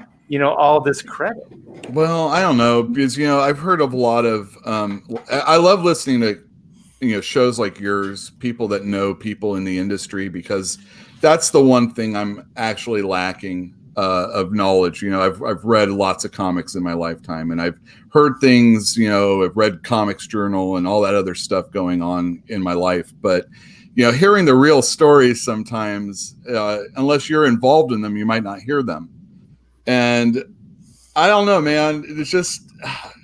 all this credit? Well, I don't know, because I've heard of a lot of I love listening to shows like yours, people that know people in the industry, because that's the one thing I'm actually lacking of knowledge. I've read lots of comics in my lifetime, and I've heard things, I've read Comics Journal and all that other stuff going on in my life. But, hearing the real stories sometimes, unless you're involved in them, you might not hear them. And I don't know, man. It's just,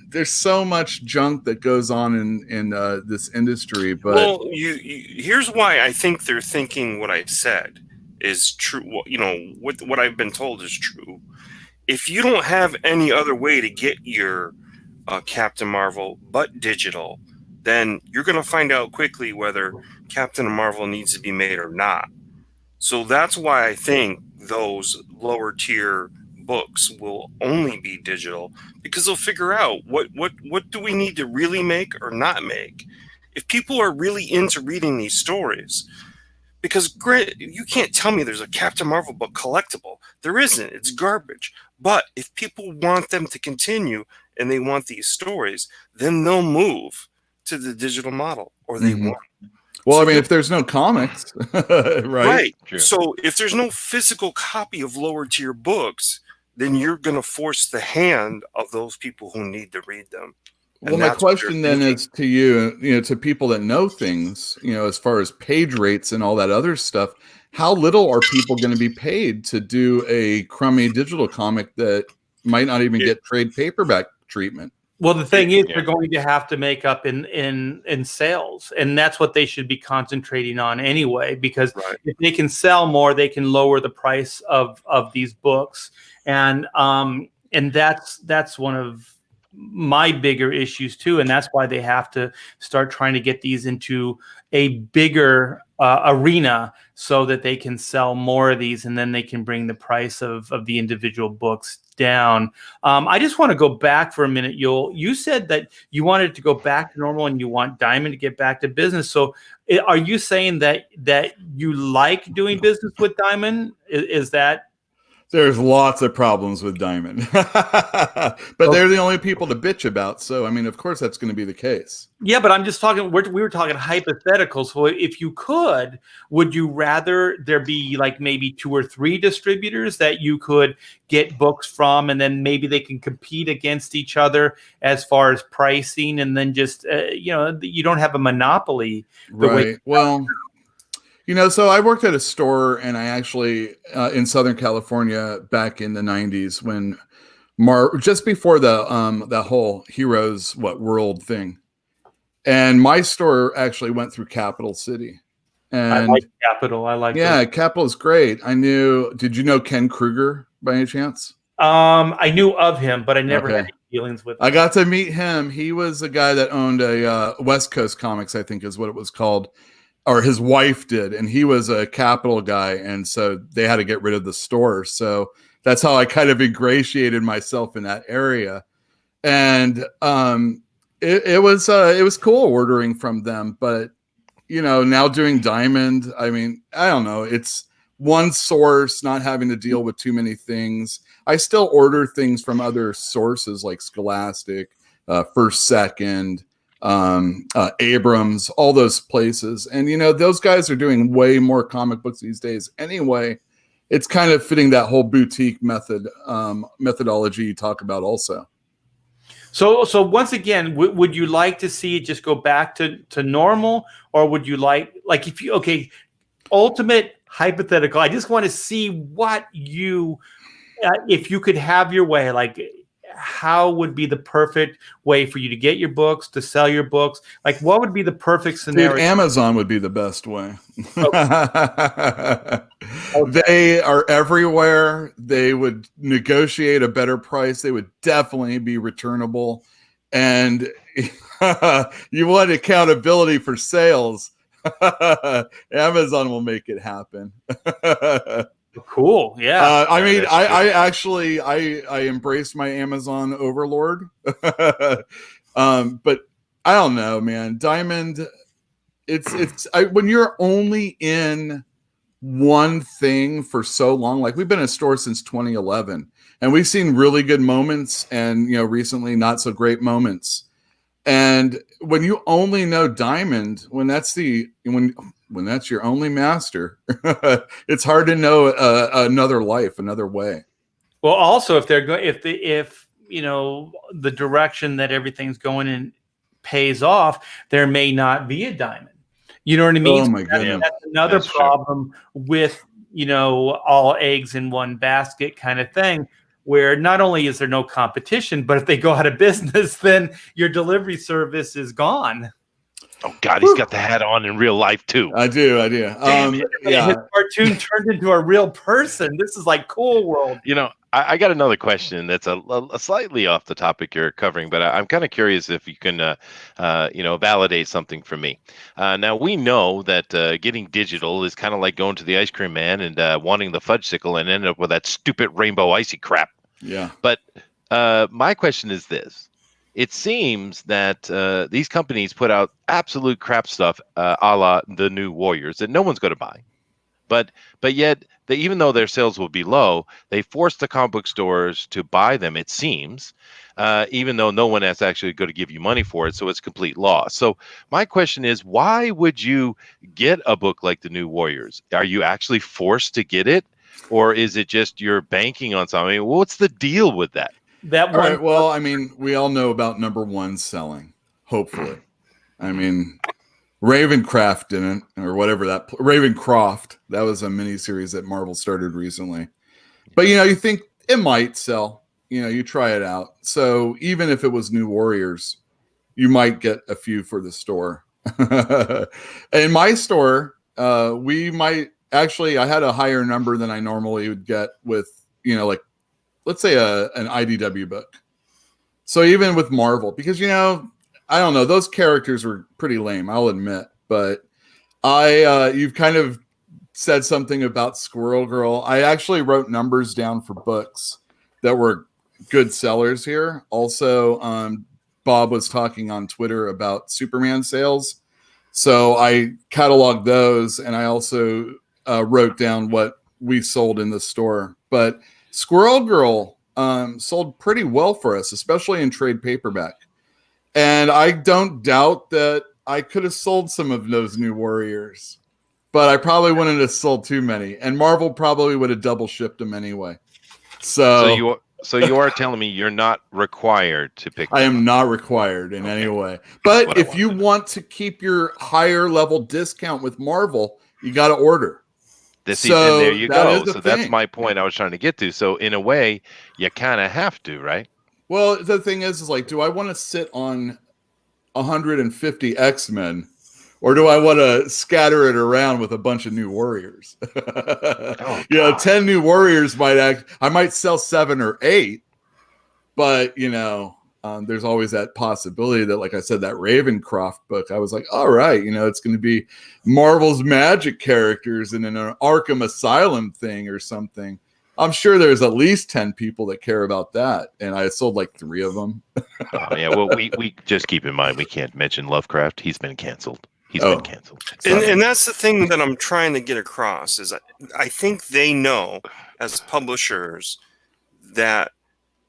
there's so much junk that goes on in this industry. But well, here's why I think they're thinking what I said is true. What I've been told is true. If you don't have any other way to get your Captain Marvel but digital, then you're going to find out quickly whether Captain Marvel needs to be made or not. So that's why I think those lower tier books will only be digital, because they'll figure out what do we need to really make or not make. If people are really into reading these stories, because you can't tell me there's a Captain Marvel book collectible. There isn't. It's garbage. But if people want them to continue and they want these stories, then they'll move to the digital model, or they won't. Well, I mean, if there's no comics, right? Right. True. So if there's no physical copy of lower tier books, then you're going to force the hand of those people who need to read them. Well, my question then is to you, to people that know things, as far as page rates and all that other stuff, how little are people going to be paid to do a crummy digital comic that might not even get trade paperback treatment? Well, the thing is, they're going to have to make up in sales, and that's what they should be concentrating on anyway. Because if they can sell more, they can lower the price of these books, and that's one of my bigger issues too, and that's why they have to start trying to get these into a bigger arena so that they can sell more of these, and then they can bring the price of the individual books down. I just want to go back for a minute. You said that you wanted to go back to normal and you want Diamond to get back to business. So are you saying that you like doing business with Diamond? Is that? There's lots of problems with Diamond, but they're the only people to bitch about. So, I mean, of course, that's going to be the case. Yeah, but I'm just talking. We were talking hypothetical. So, if you could, would you rather there be like maybe 2 or 3 distributors that you could get books from, and then maybe they can compete against each other as far as pricing, and then just you don't have a monopoly. Right. Well. So I worked at a store, and I actually in Southern California back in the 90s when just before the that whole Heroes World thing, and my store actually went through Capital City. And I like Capital. Capital is great. Did you know Ken Kruger by any chance? I knew of him, but I never had any dealings with him. I got to meet him. He was a guy that owned a West Coast Comics, I think is what it was called. Or his wife did, and he was a Capital guy, and so they had to get rid of the store. So that's how I kind of ingratiated myself in that area, and it was cool ordering from them. But now doing Diamond, I mean, I don't know. It's one source, not having to deal with too many things. I still order things from other sources like Scholastic, First Second. Abrams, all those places, and those guys are doing way more comic books these days anyway. It's kind of fitting that whole boutique methodology you talk about also. So once again, would you like to see it just go back to normal, or would you like if you ultimate hypothetical? I just want to see what you if you could have your way, like how would be the perfect way for you to get your books, to sell your books? Like what would be the perfect scenario? Dude, Amazon would be the best way. Okay. They are everywhere. They would negotiate a better price. They would definitely be returnable. And you want accountability for sales. Amazon will make it happen. Cool. Yeah. I mean, that's I actually embraced my Amazon overlord. But I don't know, man. Diamond, when you're only in one thing for so long, like we've been in a store since 2011, and we've seen really good moments and recently not so great moments. And when you only know Diamond, when that's your only master, it's hard to know another life, another way. Well, also if they're going, if the direction that everything's going in pays off, there may not be a Diamond. You know what I mean? Oh my goodness. That's another problem with all eggs in one basket kind of thing, where not only is there no competition, but if they go out of business, then your delivery service is gone. Oh God, he's got the hat on in real life too. I do. Yeah. His cartoon turned into a real person. This is like Cool World. I got another question that's a slightly off the topic you're covering, but I'm kind of curious if you can, validate something for me. Now we know that getting digital is kind of like going to the ice cream man and wanting the fudgesicle and end up with that stupid rainbow icy crap. Yeah. But my question is this. It seems that these companies put out absolute crap stuff a la the New Warriors that no one's going to buy. But yet, even though their sales will be low, they force the comic book stores to buy them, it seems, even though no one is actually going to give you money for it. So it's complete loss. So my question is, why would you get a book like the New Warriors? Are you actually forced to get it? Or is it just you're banking on something? I mean, what's the deal with that? That All one. right, well, I mean, we all know about #1 selling, hopefully. I mean, Ravencraft didn't, or whatever Ravencroft, that was a miniseries that Marvel started recently. But, you think it might sell. You try it out. So even if it was New Warriors, you might get a few for the store. In my store, we might actually, I had a higher number than I normally would get with, let's say an IDW book. So even with Marvel, because, I don't know, those characters were pretty lame, I'll admit. But you've kind of said something about Squirrel Girl. I actually wrote numbers down for books that were good sellers here. Also, Bob was talking on Twitter about Superman sales. So I cataloged those, and I also wrote down what we sold in the store. But Squirrel Girl sold pretty well for us, especially in trade paperback. And I don't doubt that I could have sold some of those New Warriors, but I probably wouldn't have sold too many. And Marvel probably would have double shipped them anyway. So you are telling me you're not required to pick them I am up. not required in any way. But if you want to keep your higher level discount with Marvel, you got to order. And there you go. So that's thing. my point I was trying to get to. So in a way, you kind of have to, right? Well, the thing is like, do I want to sit on 150 X-Men, or do I want to scatter it around with a bunch of New Warriors? 10 New Warriors I might sell 7 or 8, but there's always that possibility that, like I said, that Ravencroft book, I was like, all right, it's going to be Marvel's magic characters in an Arkham Asylum thing or something. I'm sure there's at least 10 people that care about that, and I sold like 3 of them. Oh, yeah, well, we just keep in mind we can't mention Lovecraft. He's been canceled. Been canceled. And that's the thing that I'm trying to get across is I think they know as publishers that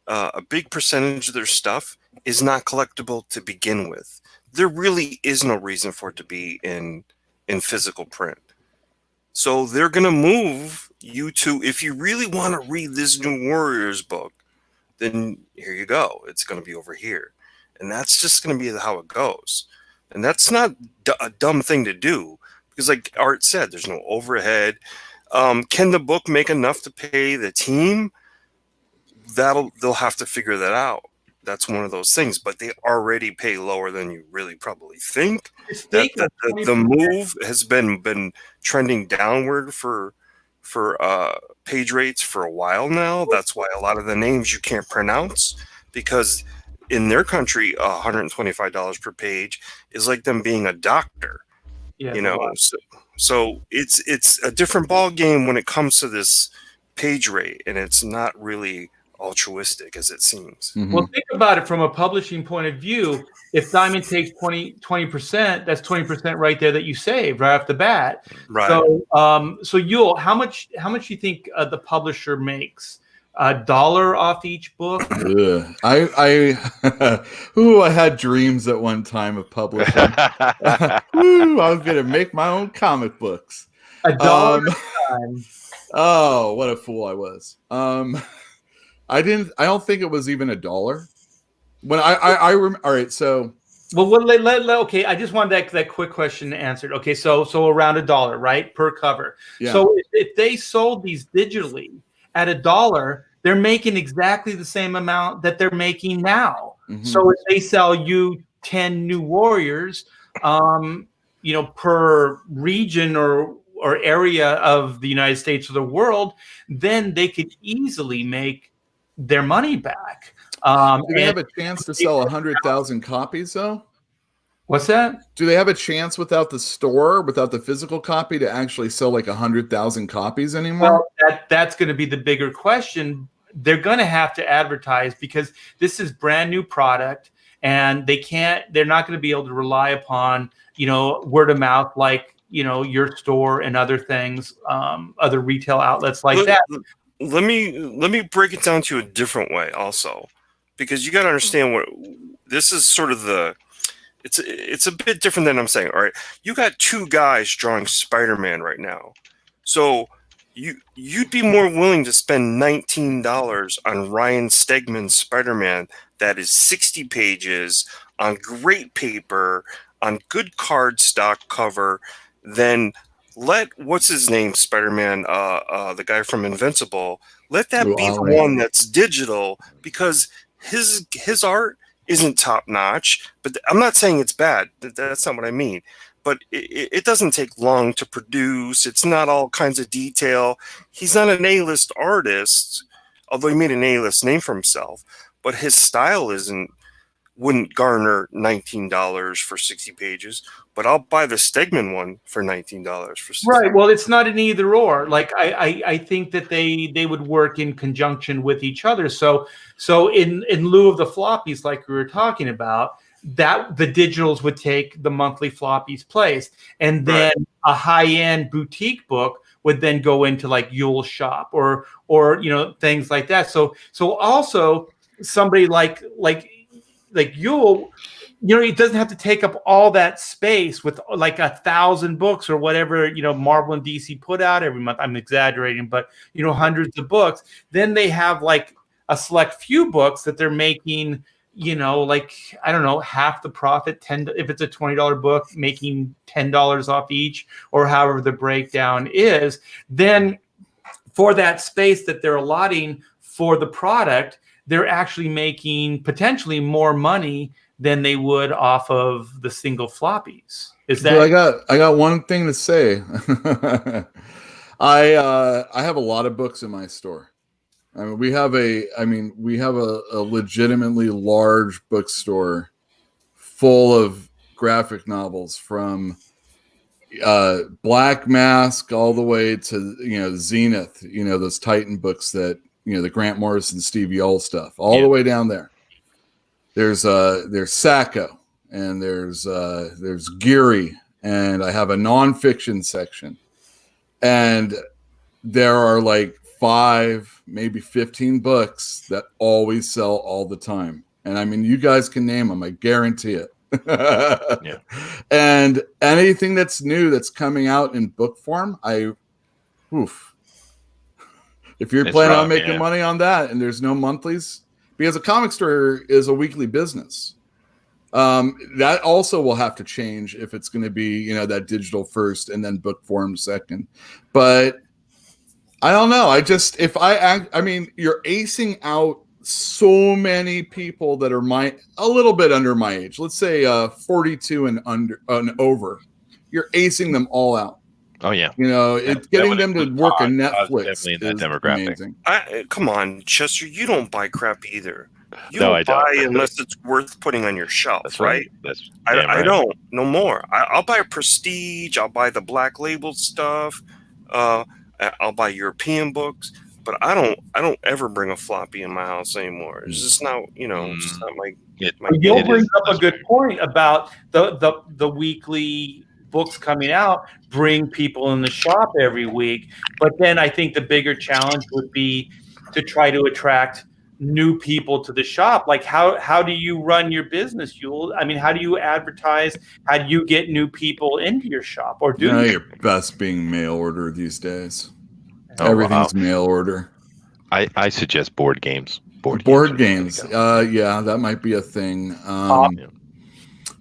a big percentage of their stuff is not collectible to begin with. There really is no reason for it to be in physical print. So they're going to move you to, if you really want to read this New Warriors book, then here you go. It's going to be over here. And that's just going to be how it goes. And that's not a dumb thing to do because, like Art said, there's no overhead. Can the book make enough to pay the team? They'll have to figure that out. That's one of those things, but they already pay lower than you really probably think. The move has been trending downward for page rates for a while now. That's why a lot of the names you can't pronounce, because in their country, $125 per page is like them being a doctor. Yeah, you know, so it's a different ball game when it comes to this page rate, and it's not really altruistic as it seems. Mhm. Well, think about it from a publishing point of view. If Diamond takes 20%, that's 20% right there that you save right off the bat. Right. So Yule, how much do you think the publisher makes? $1 off each book? Ugh. I had dreams at one time of publishing. Ooh, I was gonna make my own comic books. $1 at a time. Oh, what a fool I was. I don't think it was even $1. When I remember, all right, so Well, okay. I just wanted that quick question answered. Okay, so around $1, right, per cover. Yeah. So if they sold these digitally at $1, they're making exactly the same amount that they're making now. Mhm. So if they sell you 10 new warriors, per region or area of the United States or the world, then they could easily make their money back. do they have a chance to sell 100,000 copies though? What's that? Do they have a chance without the store, without the physical copy, to actually sell like 100,000 copies anymore? Well, that's going to be the bigger question. They're going to have to advertise because this is brand new product, and they're not going to be able to rely upon, word of mouth like, your store and other things, other retail outlets like that. Let me break it down to a different way also, because you got to understand what this is sort of it's a bit different than I'm saying. All right, you got two guys drawing Spider-Man right now, so you'd be more willing to spend $19 on Ryan Stegman's Spider-Man that is 60 pages on great paper on good cardstock cover than let what's his name Spider-Man, the guy from Invincible, let that be the one that's digital, because his art isn't top notch. But I'm not saying it's bad. That's not what I mean. But it doesn't take long to produce. It's not all kinds of detail. He's not an A-list artist, although he made an A-list name for himself. But his style wouldn't garner $19 for 60 pages. But I'll buy the Stegman one for $19 for 60 Right. Well, it's not an either or. Like I think that they would work in conjunction with each other. So in lieu of the floppies, like we were talking about, that the digitals would take the monthly floppies place, and then a high-end boutique book would then go into like Yule's shop or things like that. So also somebody like Yule, it doesn't have to take up all that space with like 1,000 books or whatever, Marvel and DC put out every month. I'm exaggerating, but hundreds of books. Then they have like a select few books that they're making, like, I don't know, half the profit, if it's a $20 book, making $10 off each, or however the breakdown is. Then for that space that they're allotting for the product, they're actually making potentially more money than they would off of the single floppies. Is that? So I got one thing to say. I have a lot of books in my store. I mean, we have a legitimately large bookstore full of graphic novels, from Black Mask all the way to Zenith, those Titan books that the Grant Morrison, Steve Yoll stuff, all the way down there. There's Sacco, and there's Geary, and I have a nonfiction section, and there are like 5, maybe 15 books that always sell all the time. And I mean, you guys can name them, I guarantee it. Yeah. And anything that's new that's coming out in book form, if you're planning on making money on that and there's no monthlies, because a comic store is a weekly business. That also will have to change if it's going to be, that digital first and then book form second. But I don't know. I mean, you're acing out so many people that are a little bit under my age. Let's say 42 and over. You're acing them all out. Oh yeah. Getting them to work a Netflix definitely in that is demographic. amazing. Come on, Chester, you don't buy crap either. You No, don't I don't. buy unless it's worth putting on your shelf, That's right? That's I right. don't. No more. I'll buy Prestige. I'll buy the black labeled stuff. I'll buy European books, but I don't ever bring a floppy in my house anymore. It's just not, it's just not my. You'll bring up a good point about the weekly books coming out, bring people in the shop every week. But then I think the bigger challenge would be to try to attract new people to the shop. Like how do you run your business, Yule? I mean, how do you advertise? How do you get new people into your shop? Or do you? You're best being mail order these days. Oh, Everything's mail order. I suggest board games. Board games. Yeah, that might be a thing.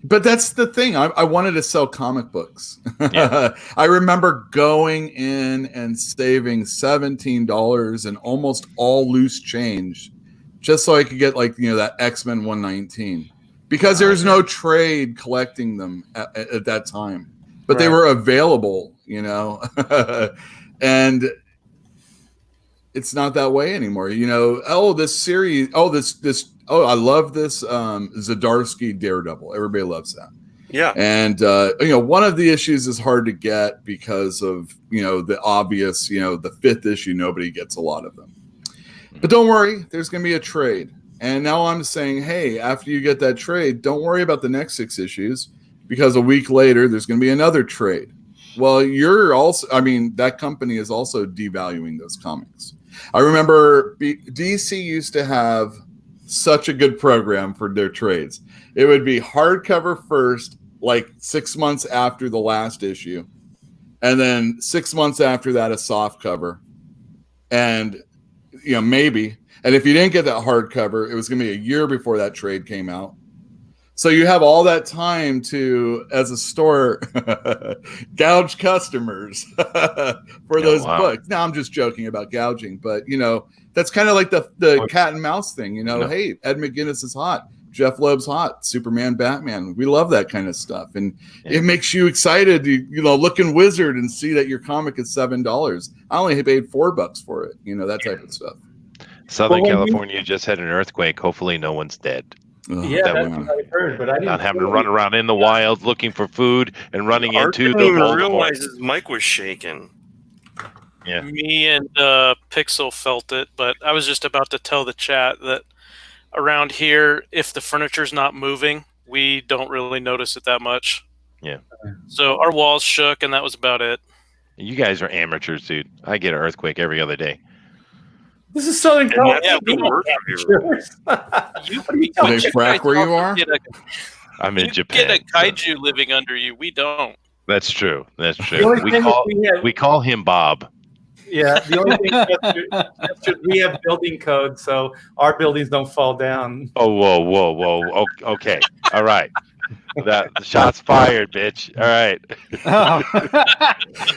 But that's the thing. I wanted to sell comic books. Yeah. I remember going in and saving $17 and almost all loose change just so I could get that X-Men 119 because there's no trade collecting them at that time, but they were available, and it's not that way anymore. This series. I love this Zdarsky Daredevil. Everybody loves that. Yeah. And one of the issues is hard to get because of the obvious, the 5th issue, nobody gets a lot of them. But don't worry, there's going to be a trade. And now I'm saying, hey, after you get that trade, don't worry about the next 6 issues because a week later there's going to be another trade. Well, that company is also devaluing those comics. I remember DC used to have such a good program for their trades. It would be hardcover first, like 6 months after the last issue, and then 6 months after that, a soft cover. And, maybe. And if you didn't get that hardcover, it was going to be a year before that trade came out. So you have all that time to, as a store, gouge customers for those books. Now, I'm just joking about gouging, but, that's kind of like the cat and mouse thing. Hey, Ed McGuinness is hot. Jeff Loeb's hot. Superman, Batman. We love that kind of stuff. And it makes you excited to, look in Wizard and see that your comic is $7. I only paid $4 for it. That type of stuff. Southern California just had an earthquake. Hopefully no one's dead. That's what I heard, but I didn't. Not having to run around in the wild looking for food and running into the didn't even Voldemort. realize his mic was shaking. Yeah. Me and Pixel felt it, but I was just about to tell the chat that around here, if the furniture's not moving, we don't really notice it that much. Yeah. So our walls shook, and that was about it. You guys are amateurs, dude. I get an earthquake every other day. This is Southern California. Do they frack where you are? I'm in Japan. Get a kaiju living under you. We don't. That's true. That's true. We call him Bob. Yeah, the only thing we have building code, so our buildings don't fall down. Oh, whoa. Okay. All right. The shots fired, bitch. All right.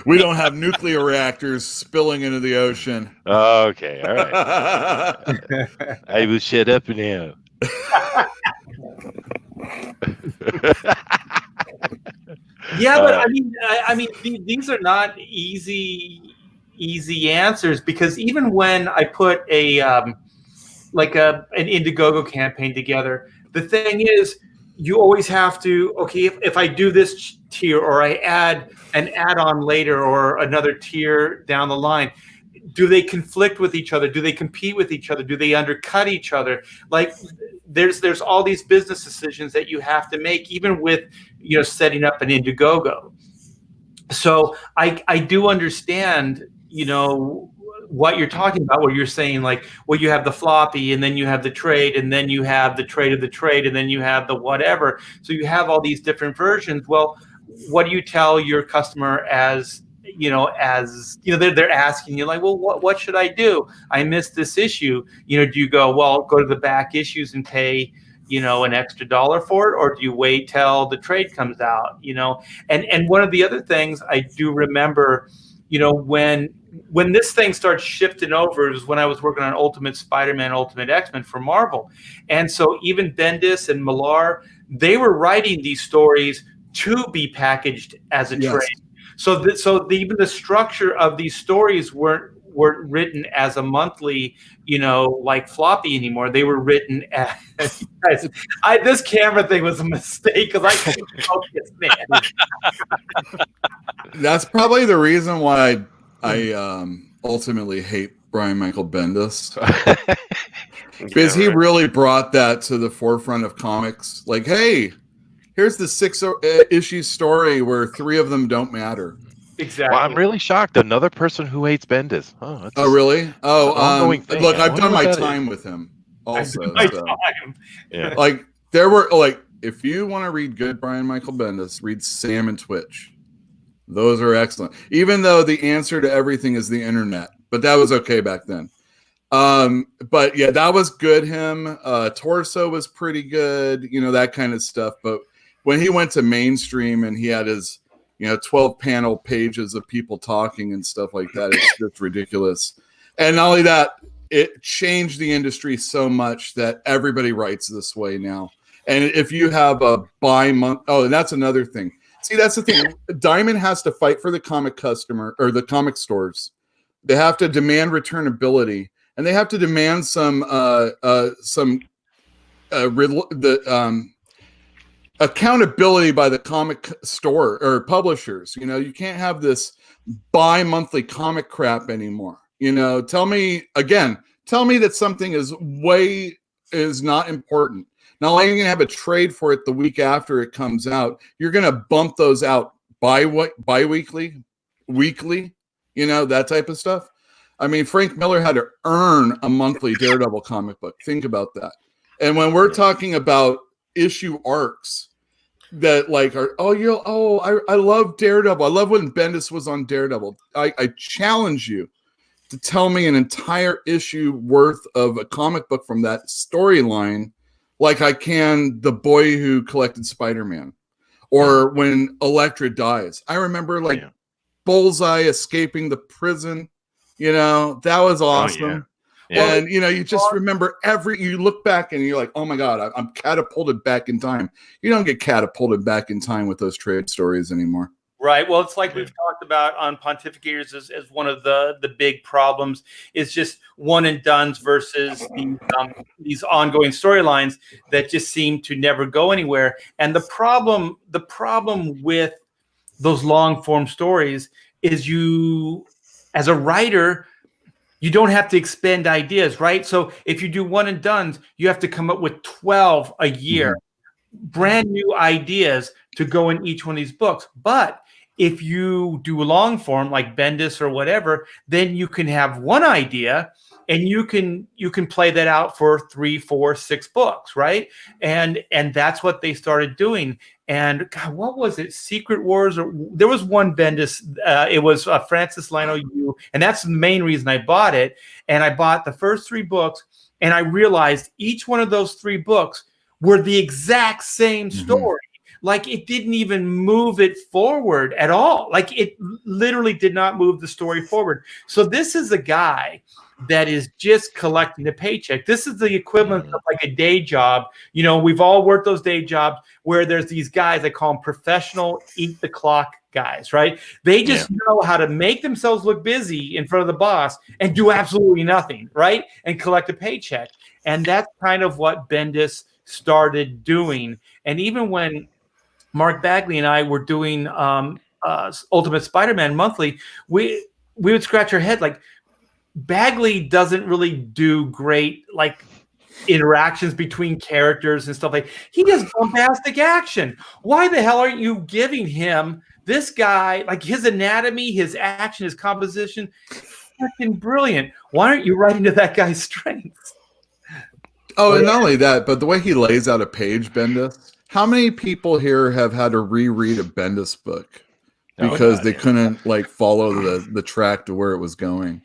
We don't have nuclear reactors spilling into the ocean. Okay. All right. I will shut up now. Yeah, but I mean, these are not easy answers because even when I put an Indiegogo campaign together, the thing is, you always have to, if I do this tier or I add an add-on later or another tier down the line, do they conflict with each other? Do they compete with each other? Do they undercut each other? Like there's all these business decisions that you have to make, even with, setting up an Indiegogo. So I do understand, what you're talking about, where you're saying you have the floppy and then you have the trade and then you have the trade of the trade and then you have the whatever. So you have all these different versions. Well, what do you tell your customer as, as they're asking you like, well, what should I do? I missed this issue. Do you go, well, go to the back issues and pay an extra $1 for it, or do you wait till the trade comes out? And one of the other things I do remember, when this thing starts shifting over, is when I was working on Ultimate Spider-Man, Ultimate X-Men for Marvel. And so even Bendis and Millar, they were writing these stories to be packaged as a trade. So even the structure of these stories weren't written as a monthly, like floppy anymore. They were written as this camera thing was a mistake because I couldn't focus, man. That's probably the reason why I ultimately hate Brian Michael Bendis. Because he really brought that to the forefront of comics. Like, hey, here's the 6 issue story where 3 of them don't matter. Exactly. Well, I'm really shocked. Another person who hates Bendis. Oh, really? Oh, look, I've done my time is. with him also. Yeah. Like, there were, like, if you want to read good Brian Michael Bendis, read Sam and Twitch. Those are excellent. Even though the answer to everything is the internet. But that was okay back then. But yeah, that was good. Him. Torso was pretty good. That kind of stuff. But when he went to mainstream and he had his 12 panel pages of people talking and stuff like that, it's just ridiculous. And not only that, it changed the industry so much that everybody writes this way now. And if you have a bi-month, and that's another thing. See, that's the thing. Diamond has to fight for the comic customer or the comic stores. They have to demand returnability, and they have to demand some accountability by the comic store or publishers. You can't have this bi-monthly comic crap anymore. Tell me that something is not important. Not only are you going to have a trade for it the week after it comes out, you're going to bump those out bi-weekly, weekly, that type of stuff. I mean, Frank Miller had to earn a monthly Daredevil comic book. Think about that. And when we're talking about issue arcs that I love Daredevil. I love when Bendis was on Daredevil. I challenge you to tell me an entire issue worth of a comic book from that storyline, like I can The Boy Who Collected Spider-Man, or when Elektra dies. I remember Bullseye escaping the prison. That was awesome. Oh, yeah. And you just remember you look back and you're like, oh my God, I'm catapulted back in time. You don't get catapulted back in time with those trade stories anymore. Right. Well, it's like we've talked about on Pontificators as one of the big problems is just one and dones versus these ongoing storylines that just seem to never go anywhere. And the problem with those long form stories is you, as a writer, you don't have to expend ideas, right? So if you do one and dones, you have to come up with 12 a year, brand new ideas to go in each one of these books. But if you do a long form like Bendis or whatever, then you can have one idea and you can play that out for 3, 4, 6 books, right? And that's what they started doing. And God, what was it? Secret Wars? Or there was one Bendis. It was Francis Lino Yu, and that's the main reason I bought it. And I bought the first 3 books, and I realized each one of those 3 books were the exact same story. Like it didn't even move it forward at all. Like it literally did not move the story forward. So this is a guy that is just collecting a paycheck. This is the equivalent of like a day job. We've all worked those day jobs where there's these guys, I call them professional eat the clock guys, right? They just know how to make themselves look busy in front of the boss and do absolutely nothing, right? And collect a paycheck. And that's kind of what Bendis started doing. And even when Mark Bagley and I were doing Ultimate Spider-Man monthly, we would scratch our head like Bagley doesn't really do great like interactions between characters and stuff like. He does bombastic action. Why the hell aren't you giving him this guy like his anatomy, his action, his composition, freaking brilliant? Why aren't you writing to that guy's strengths? Oh, and not only that, but the way he lays out a page, Bendis. How many people here have had to reread a Bendis book? because they couldn't like follow the track to where it was going.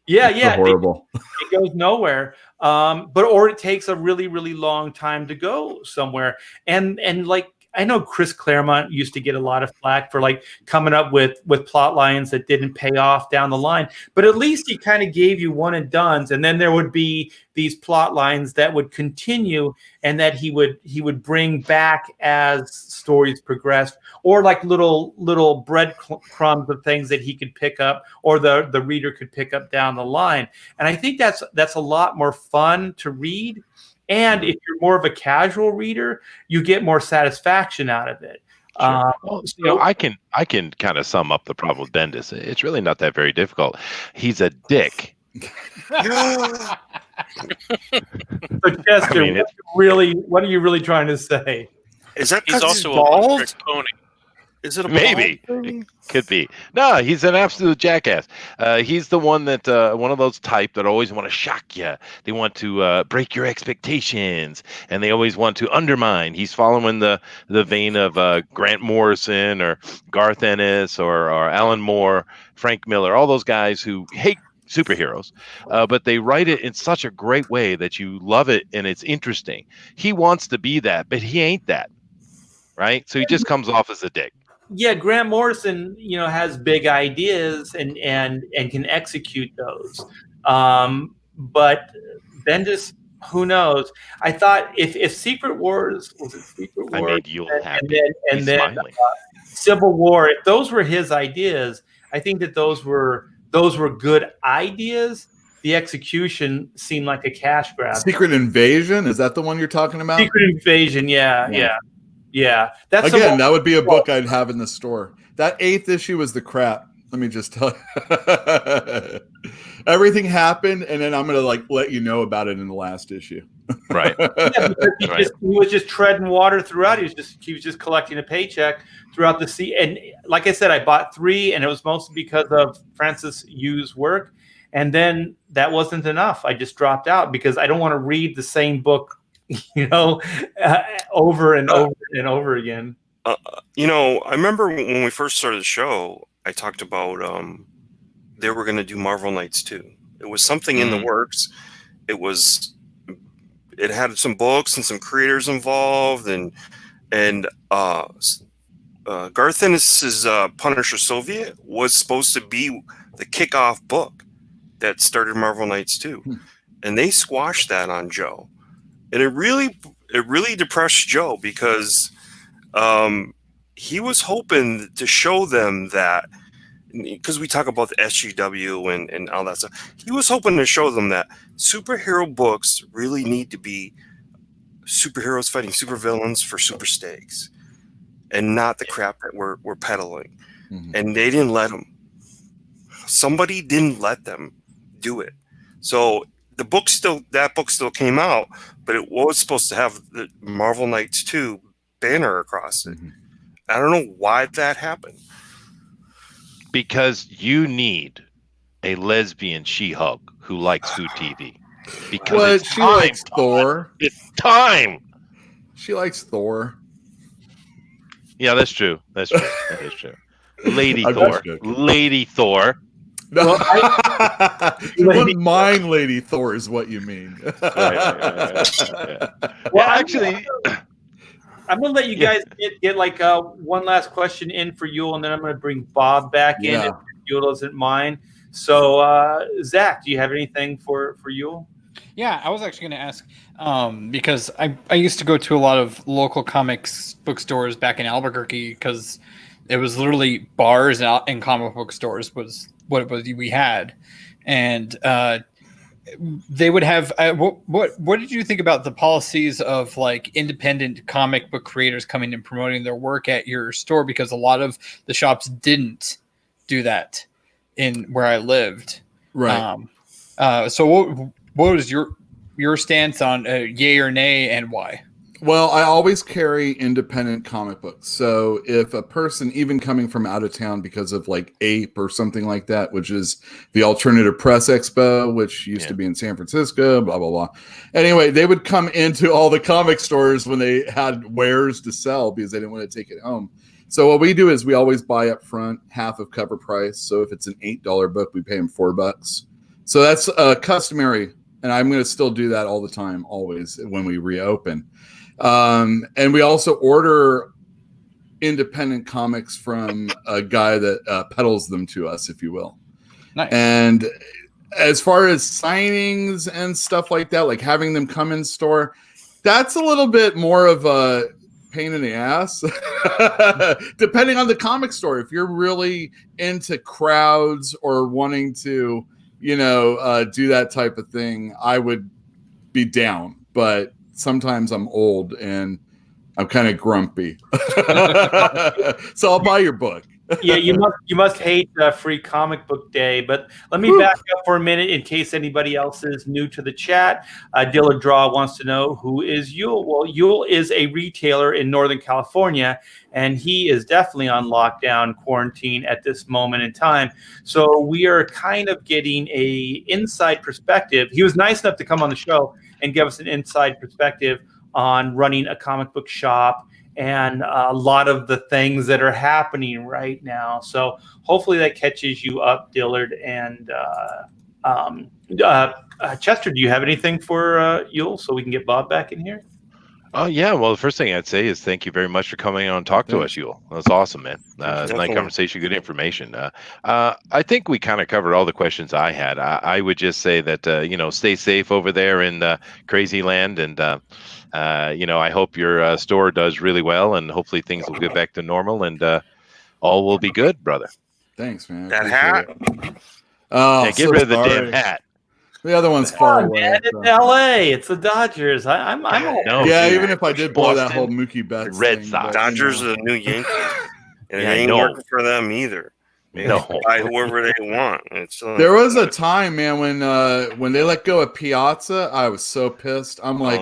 Yeah, It's so horrible. It goes nowhere. Or it takes a really, really long time to go somewhere. And like I know Chris Claremont used to get a lot of flack for like coming up with plot lines that didn't pay off down the line. But at least he kind of gave you one and dones, and then there would be these plot lines that would continue and that he would bring back as stories progressed, or like little breadcrumbs of things that he could pick up or the reader could pick up down the line. And I think that's a lot more fun to read. And if you're more of a casual reader, you get more satisfaction out of it. Sure. I can kind of sum up the problem with Bendis. It's really not that very difficult. He's a dick. So Chester, what are you really trying to say? Is that He's also a bald? pony. Is it a Maybe it could be. No, he's an absolute jackass. He's the one that one of those type that always want to shock you. They want to break your expectations, and they always want to undermine. He's following the vein of Grant Morrison or Garth Ennis or Alan Moore, Frank Miller, all those guys who hate superheroes, but they write it in such a great way that you love it and it's interesting. He wants to be that, but he ain't that, right? So he just comes off as a dick. Yeah, Grant Morrison, has big ideas and can execute those. But Bendis, who knows? I thought if Secret Wars was it Secret Wars, I made you happy. And then Civil War, if those were his ideas, I think that those were good ideas. The execution seemed like a cash grab. Secret Invasion, is that the one you're talking about? Secret Invasion, yeah. That's again, that would be a book I'd have in the store. That 8th issue was the crap. Let me just tell you. Everything happened, and then I'm gonna let you know about it in the last issue. Right. Yeah, because he was just treading water throughout. He was just collecting a paycheck throughout the sea. And like I said, I bought 3, and it was mostly because of Francis Yu's work. And then that wasn't enough. I just dropped out because I don't want to read the same book, over and over and over again. I remember when we first started the show, I talked about they were going to do Marvel Knights 2. It was something in the works. It had some books and some creators involved, and Garth Ennis's Punisher Soviet was supposed to be the kickoff book that started Marvel Knights 2, and they squashed that on Joe, and it really depressed Joe because he was hoping to show them that, because we talk about the SGW and all that stuff, he was hoping to show them that superhero books really need to be superheroes fighting supervillains for super stakes, and not the crap that we're peddling. And they didn't let him. Somebody didn't let them do it. So that book still came out, but it was supposed to have the Marvel Knights 2 banner across it. I don't know why that happened. Because you need a lesbian She-Hulk who likes food TV. Because she likes Thor. It's time. She likes Thor. Yeah, that's true. That is true. Lady Thor. No, you wouldn't mind Lady Thor is what you mean. Right. Well, actually, I'm going to let you guys get one last question in for Yule, and then I'm going to bring Bob back in if Yule doesn't mind. So, Zach, do you have anything for Yule? Yeah, I was actually going to ask because I used to go to a lot of local comics bookstores back in Albuquerque because it was literally bars and comic book stores was what it was we had, and they would have what did you think about the policies of independent comic book creators coming and promoting their work at your store, because a lot of the shops didn't do that in where I lived, right? So what was your stance on yay or nay, and why? Well, I always carry independent comic books. So if a person, even coming from out of town because of APE or something like that, which is the Alternative Press Expo, which used to be in San Francisco, blah, blah, blah. Anyway, they would come into all the comic stores when they had wares to sell because they didn't want to take it home. So what we do is we always buy up front half of cover price. So if it's an $8 book, we pay them $4. So that's customary, and I'm going to still do that all the time, always when we reopen. And we also order independent comics from a guy that peddles them to us, if you will. Nice. And as far as signings and stuff like that, like having them come in store, that's a little bit more of a pain in the ass, depending on the comic store. If you're really into crowds or wanting to, do that type of thing, I would be down. But sometimes I'm old and I'm kind of grumpy, so I'll buy your book. Yeah, you must hate Free Comic Book Day. But let me back up for a minute in case anybody else is new to the chat. Dilla Draw wants to know, who is Yule? Well, Yule is a retailer in Northern California, and he is definitely on lockdown quarantine at this moment in time. So we are kind of getting a inside perspective. He was nice enough to come on the show and give us an inside perspective on running a comic book shop and a lot of the things that are happening right now. So hopefully that catches you up, Dillard. And Chester, do you have anything for Yule so we can get Bob back in here? Oh, yeah. Well, the first thing I'd say is thank you very much for coming on and talk to us, Yule. That's awesome, man. Nice conversation, good information. I think we kind of covered all the questions I had. I would just say that, stay safe over there in crazy land. And, I hope your store does really well, and hopefully things will get back to normal, and all will be good, brother. Thanks, man. That hat. Oh, yeah, get rid of the damn hat. The other one's far away. Man, it's LA. It's the Dodgers. I'm No, yeah, dude. even if I did blow that Boston, whole Mookie Betts Red thing, Sox. but, Dodgers are the new Yankees, and it Yeah, I ain't know. working for them either. They No. buy whoever they want. It's there was a time, man, when they let go of Piazza, I was so pissed. I'm like,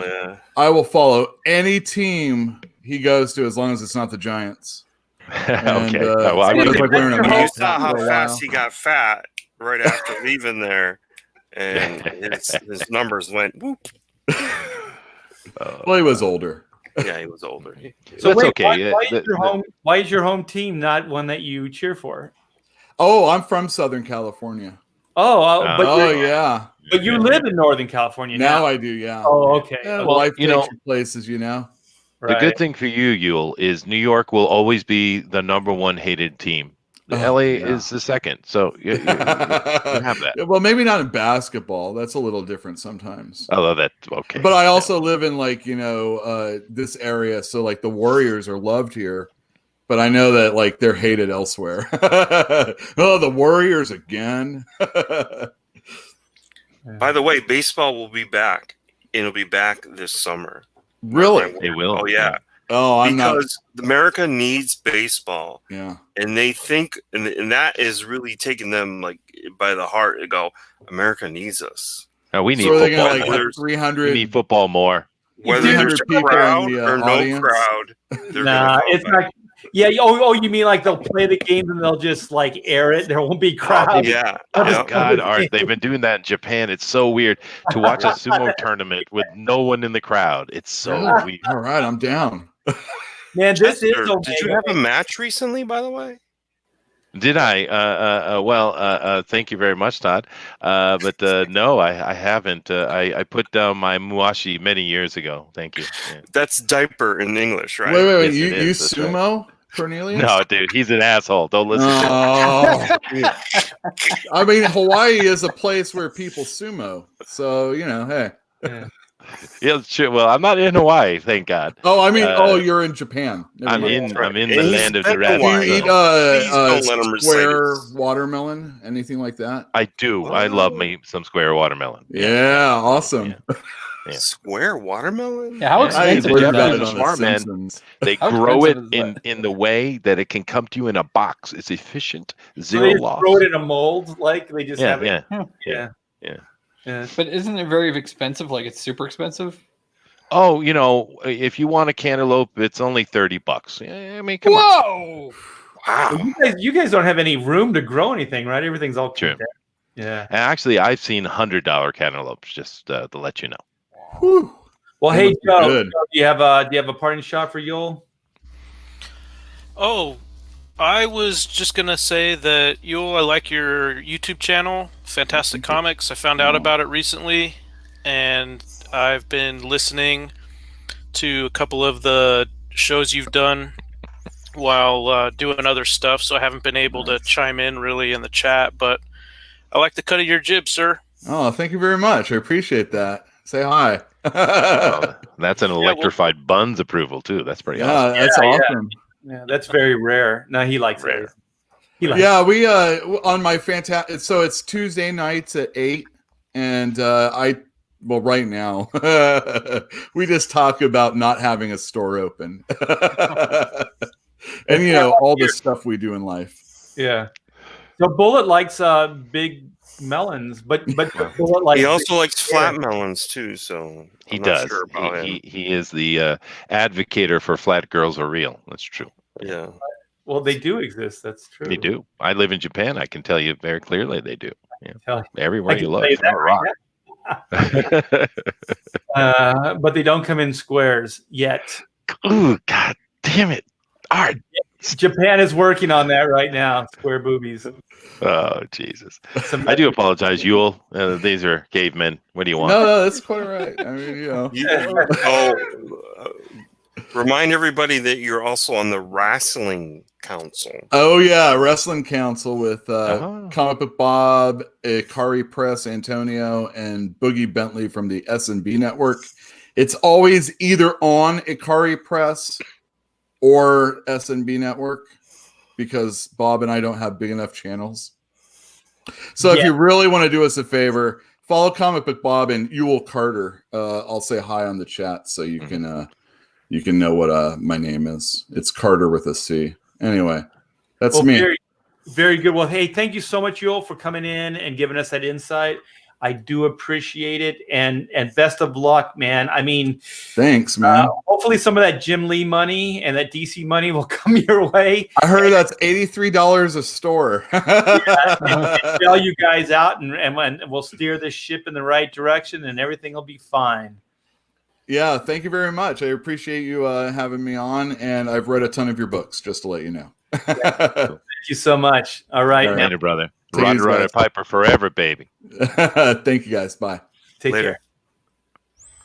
I will follow any team he goes to as long as it's not the Giants. And, okay. Well, I it was really like wearing a you mouth saw how for a fast while. he got fat right after leaving there, and his numbers went whoop. Well, he was older. Yeah, he was older. So That's wait, okay. why is your home team not one that you cheer for? Oh, I'm from Southern California. But you live in Northern California now. Now I do, yeah. Oh, okay. Yeah, Well, life takes you places, The Right. good thing for you, Yule, is New York will always be the number one hated team. LA is the second. So you have that. Well, maybe not in basketball. That's a little different sometimes. I love that. Okay. But I also live in this area, so like the Warriors are loved here, but I know that they're hated elsewhere. Oh, the Warriors again. By the way, baseball will be back. It'll be back this summer. Really? They will. Oh yeah. Oh, because America needs baseball. Yeah. And they think, and that is really taking them by the heart to go, America needs us. No, we need So football. they're gonna have 300. We need football more. Whether there's a people crowd in the, or no audience. crowd, they're Nah, gonna it's not. Yeah. Oh, you mean like they'll play the games and they'll just air it? There won't be crowds. Yeah. Oh, God, Art, they've been doing that in Japan. It's so weird to watch a sumo tournament with no one in the crowd. It's so weird. All right, I'm down. Man, this is Chester, did you have a match recently, by the way? Did I? Well, thank you very much, Todd. But no, I haven't. I put down my muashi many years ago. Thank you. Yeah. That's diaper in English, right? Wait. Yes, You it is. That's sumo, Cornelius? No, dude, he's an asshole. Don't listen to him. Oh, I mean, Hawaii is a place where people sumo. So, hey. Yeah, sure. Well, I'm not in Hawaii, thank God. Oh, I mean, you're in Japan. I'm in the land of the Hawaii. Do rabbit. you eat don't let 'em recite square it. watermelon? Anything like that? I do. I love me some square watermelon. Yeah, awesome. Yeah. Square watermelon? Yeah, how Yeah, expensive read is about that? it on The Smart man. Simpsons. They How grow it expensive is in the way that it can come to you in a box. It's efficient, So zero they just loss. throw it in a mold, they just have it. Yeah. But isn't it very expensive? Like it's super expensive? Oh, if you want a cantaloupe, it's only $30. I mean, come on. Whoa! Wow. You guys don't have any room to grow anything, right? Everything's all True. condemned. Yeah. And actually, I've seen $100 cantaloupes. Just to let you know. Well, That hey must be Joe, good. do you have a parting shot for Yule? Oh, I was just gonna say that I like your YouTube channel, Fantastic Comics. I found out about it recently, and I've been listening to a couple of the shows you've done while doing other stuff, so I haven't been able to chime in really in the chat, but I like the cut of your jib, sir. Oh, thank you very much. I appreciate that. Say hi. Oh, that's an electrified buns approval too. That's pretty awesome. That's awesome. Yeah, that's very rare. No, he likes Rare. it. He likes Yeah, we on my fantastic. So it's Tuesday nights at 8, and right now we just talk about not having a store open, and all the stuff we do in life. Yeah. So Bullet likes big melons, but Bullet likes. He also likes flat melons too. So He I'm not does. Sure about him. He is the advocator for flat girls are real. That's true. Yeah. Well, they do exist. That's true. They do. I live in Japan. I can tell you very clearly they do. Yeah. Tell you. Everywhere I you can look. say that right but they don't come in squares yet. Ooh, God damn it. Art. Japan is working on that right now. Square boobies. Oh, Jesus. I do apologize, Yule. These are cavemen. What do you want? No, that's quite right. I mean, Remind everybody that you're also on the Wrestling Council. Oh yeah, Wrestling Council with Comic Book Bob, Ikari Press, Antonio, and Boogie Bentley from the S&B Network. It's always either on Ikari Press or S&B Network because Bob and I don't have big enough channels. So if you really want to do us a favor, follow Comic Book Bob and Ewell Carter. I'll say hi on the chat so you can know what my name is. It's Carter with a C. Anyway, that's me. Very, very good. Well, hey, thank you so much, Yul, for coming in and giving us that insight. I do appreciate it, and best of luck, man. I mean, thanks, man. Hopefully, some of that Jim Lee money and that DC money will come your way. I heard that's $83 a store. and bail you guys out, and we'll steer this ship in the right direction, and everything will be fine. Yeah, thank you very much. I appreciate you having me on, and I've read a ton of your books, just to let you know. Thank you so much. All right, All right, brother. Roddy Piper forever, baby. Thank you, guys. Bye. Take care.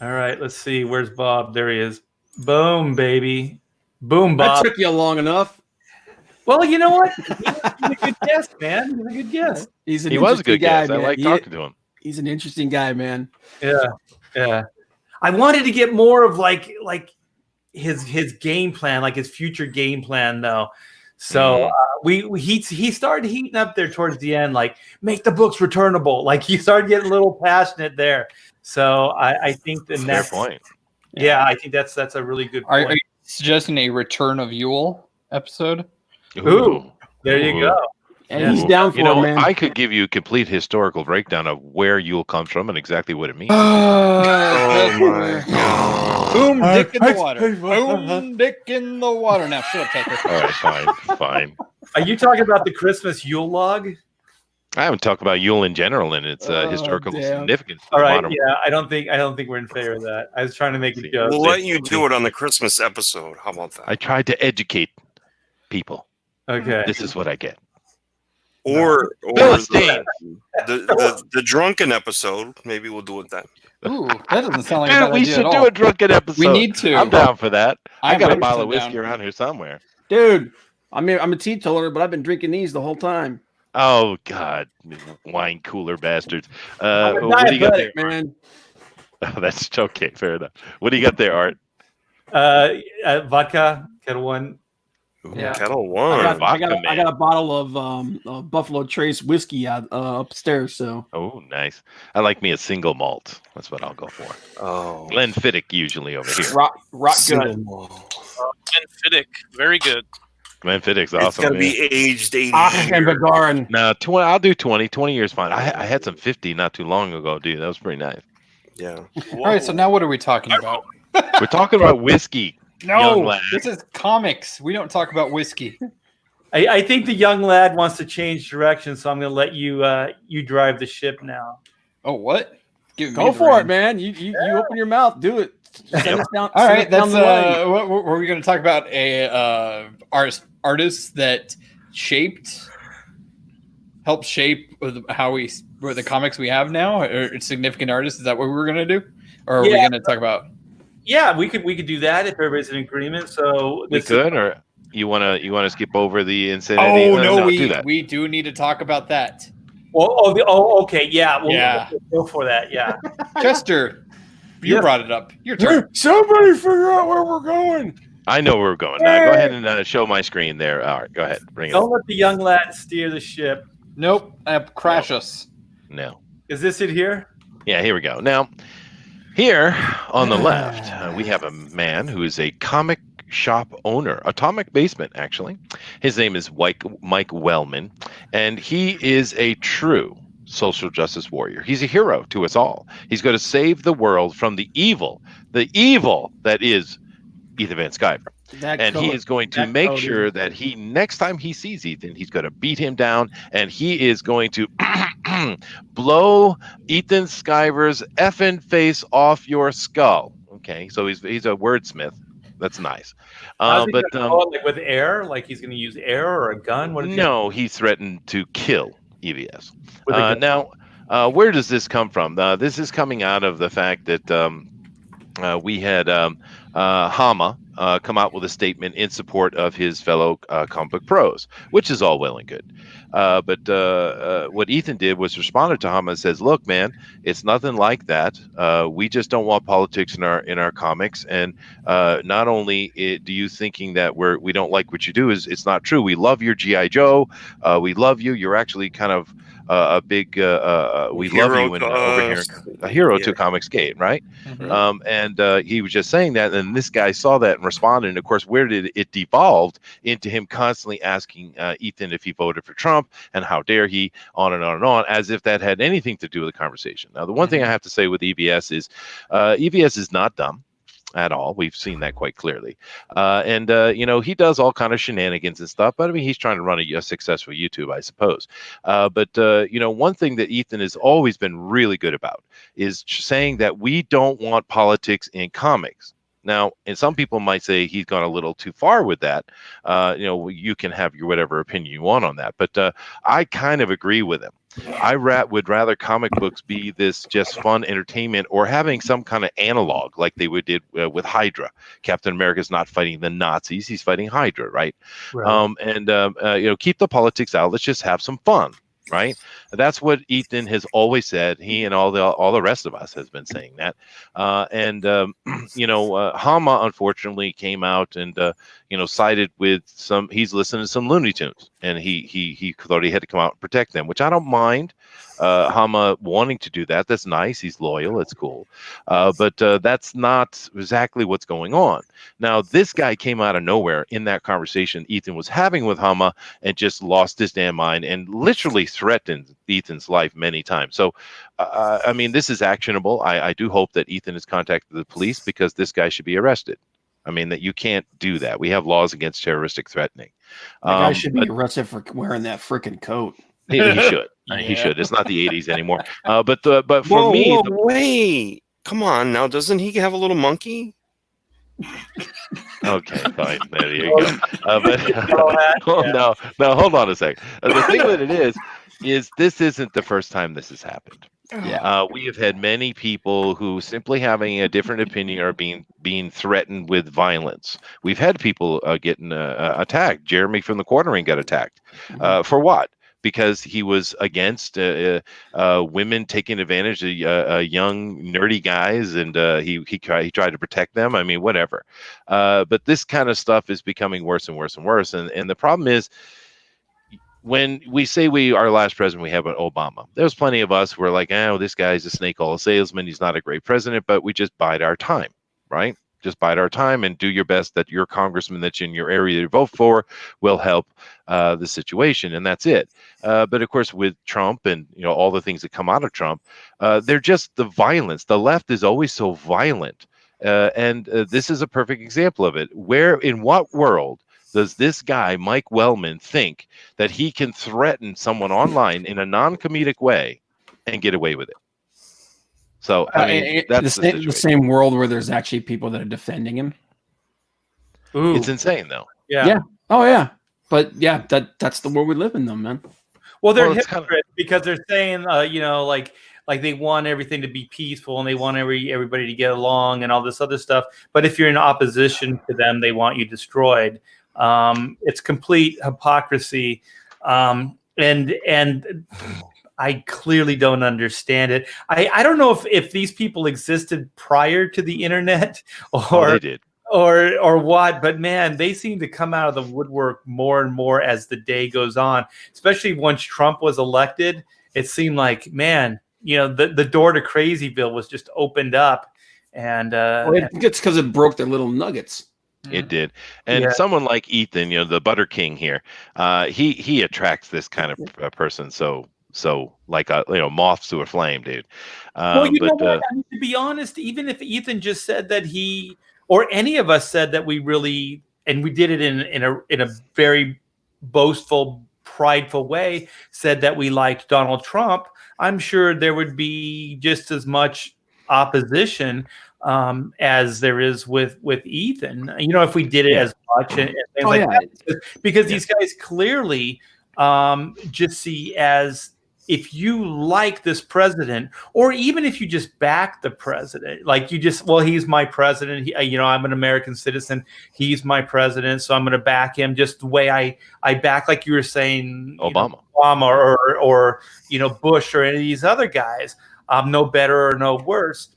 All right, let's see. Where's Bob? There he is. Boom, baby. Boom, Bob. That took you long enough. Well, you know what? He's a good guest, man. He's a good guest. He was a good guest. I like talking to him. He's an interesting guy, man. Yeah. I wanted to get more of like his game plan, like his future game plan, though. So he started heating up there towards the end, like make the books returnable. Like he started getting a little passionate there. So I think the next point. Yeah, I think that's a really good point. Are you suggesting a Return of Yule episode? Ooh, there you go. And he's down for it, man. I could give you a complete historical breakdown of where Yule comes from and exactly what it means. Oh my God. Boom, dick in the water. Boom, dick in the water. Now, shut up, Tucker. All right, fine. Are you talking about the Christmas Yule log? I haven't talked about Yule in general and its historical significance. All right, I don't think we're in favor of that. I was trying to make a joke. We'll let you do it on the Christmas episode. How about that? I tried to educate people. Okay. This is what I get. Or Philistine. the drunken episode. Maybe we'll do it then. Ooh, that doesn't sound like a bad we idea should at do all. a drunken episode. We need to. I'm down for that. I got a I'm bottle of 100% whiskey down. around here somewhere. Dude, I mean, I'm a teetotaler, but I've been drinking these the whole time. Oh God, wine cooler bastards! I'm what do you got there, man? Oh, that's okay. Fair enough. What do you got there, Art? Vodka, Kettle One. Yeah. Kettle One. I got a bottle of Buffalo Trace whiskey upstairs. So. Oh, nice. I like me a single malt. That's what I'll go for. Oh, Glenfiddich usually over here. Rock good. Glenfiddich, very good. Glenfiddich's it's awesome. gotta Man. be aged 80 And years. Bagarin. No, 20. I'll do 20. 20 years fine. I had some 50 not too long ago, dude. That was pretty nice. Yeah. All right, so now what are we talking about? We're talking about whiskey. Young No, lad. this is comics. We don't talk about whiskey. I think the young lad wants to change direction, so I'm going to let you drive the ship now. Oh, what? Go for it, man. You open your mouth. Do it. Send us down. All send right, us down that's the line. what were we going to talk about? Artists that helped shape how the comics we have now, or significant artists. Is that what we were going to do, or are we going to talk about? Yeah, we could do that if everybody's in agreement. So We this could, or you wanna skip over the insanity? Oh no, do that. we do need to talk about that. Okay, yeah, Yeah. we'll go for that. Yeah, Chester, you Yes. brought it up. Your turn. Somebody figure out where we're going. I know where we're going. Now go ahead and show my screen there. All right, go ahead. Bring it don't up. let the young lad steer the ship. Nope, crash us. No. Is this it here? Yeah, here we go. Now, here on the left, we have a man who is a comic shop owner, Atomic Basement, actually. His name is Mike Wellman, and he is a true social justice warrior. He's a hero to us all. He's going to save the world from the evil that is Ethan Van Sciver. He is going to make sure that next time he sees Ethan, he's going to beat him down, and he is going to blow Ethan Sciver's effing face off your skull. Okay, so he's a wordsmith. That's nice. How's he gonna blow it, like with air? Like he's going to use air or a gun? What is no, he threatened to kill EVS. Now, where does this come from? This is coming out of the fact that we had Hama come out with a statement in support of his fellow comic book pros, which is all well and good. But what Ethan did was responded to Hama and says, "Look, man, it's nothing like that. We just don't want politics in our comics. And not only do you thinking that we don't like what you do, it's not true. We love your G.I. Joe. We love you. You're actually kind of a big we love you and over here a hero to Comicsgate, right?" And he was just saying that, and this guy saw that and responded. And of course, where did it devolved into him constantly asking Ethan if he voted for Trump and how dare he, on and on and on, as if that had anything to do with the conversation. Now, the one thing I have to say with EBS is not dumb at all. We've seen that quite clearly. He does all kind of shenanigans and stuff, but I mean, he's trying to run a successful YouTube, I suppose. One thing that Ethan has always been really good about is saying that we don't want politics in comics. Now, and some people might say he's gone a little too far with that. You can have your whatever opinion you want on that, but I kind of agree with him. I would rather comic books be this just fun entertainment, or having some kind of analog like they did with Hydra. Captain America's not fighting the Nazis; he's fighting Hydra, right? Keep the politics out. Let's just have some fun. Right, that's what Ethan has always said. He and all the rest of us has been saying that. Hama unfortunately came out and sided with some. He's listened to some Looney Tunes, and he thought he had to come out and protect them, which I don't mind. Hama wanting to do that, that's nice. He's loyal, it's cool. But that's not exactly what's going on. Now, this guy came out of nowhere in that conversation Ethan was having with Hama and just lost his damn mind and literally threatened Ethan's life many times. So, this is actionable. I do hope that Ethan has contacted the police, because this guy should be arrested. I mean, that you can't do that. We have laws against terroristic threatening. That guy should be arrested for wearing that freaking coat. He should. Yeah. He should. It's not the 80s anymore. But for me, wait, come on now. Doesn't he have a little monkey? Okay, fine. There you go. No, hold on a sec. The thing that it is this isn't the first time this has happened. Yeah. We have had many people who simply having a different opinion are being threatened with violence. We've had people getting attacked. Jeremy from the Quartering got attacked. For what? Because he was against women taking advantage of young nerdy guys, and he tried to protect them. I mean, whatever. But this kind of stuff is becoming worse and worse and worse. And the problem is, when we say our last president, we have Obama. There's plenty of us who are like, oh, this guy's a snake oil salesman. He's not a great president, but we just bide our time, right? Just bide our time and do your best that your congressman that's in your area to vote for will help the situation, and that's it. But of course, with Trump and all the things that come out of Trump, they're just the violence. The left is always so violent, and this is a perfect example of it. In what world does this guy, Mike Wellman, think that he can threaten someone online in a non-comedic way and get away with it? So I mean, that's the same world where there's actually people that are defending him. Ooh. It's insane, though. Yeah. Oh yeah. But yeah, that's the world we live in, though, man. Well, they're Well, it's hypocrites because they're saying, like they want everything to be peaceful and they want everybody to get along and all this other stuff. But if you're in opposition to them, they want you destroyed. It's complete hypocrisy, and I clearly don't understand it. I don't know if these people existed prior to the internet or they did. or what, but man, they seem to come out of the woodwork more and more as the day goes on, especially once Trump was elected. It seemed like, man, the door to Crazyville was just opened up, and it's because it broke their little nuggets. It did. And someone like Ethan, the Butter King here, he attracts this kind of person. So like moths to a flame, dude. Well, know what? I mean, to be honest, even if Ethan just said that he, or any of us said that we really, and we did it in a very boastful, prideful way, said that we liked Donald Trump, I'm sure there would be just as much opposition as there is with Ethan. If we did it as much and things that, because these guys clearly just see as, if you like this president, or even if you just back the president, like he's my president. I'm an American citizen. He's my president, so I'm going to back him just the way I back, like you were saying, Obama or Bush or any of these other guys. No better or no worse.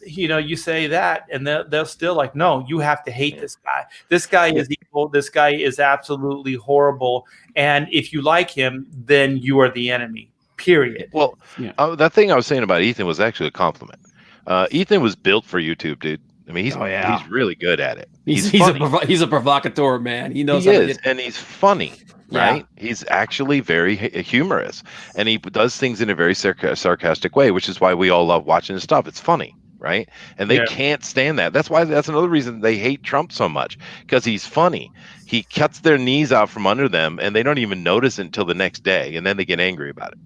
You say that, and they'll still like, no, you have to hate this guy. This guy is evil. This guy is absolutely horrible. And if you like him, then you are the enemy. Period. Well, that thing I was saying about Ethan was actually a compliment. Ethan was built for YouTube, dude. I mean, he's really good at it. He's a provocateur, man. He knows. And he's funny, right? He's actually very humorous, and he does things in a very sarcastic way, which is why we all love watching his stuff. It's funny, right? And they can't stand that. That's another reason they hate Trump so much, because he's funny. He cuts their knees out from under them, and they don't even notice it until the next day, and then they get angry about it.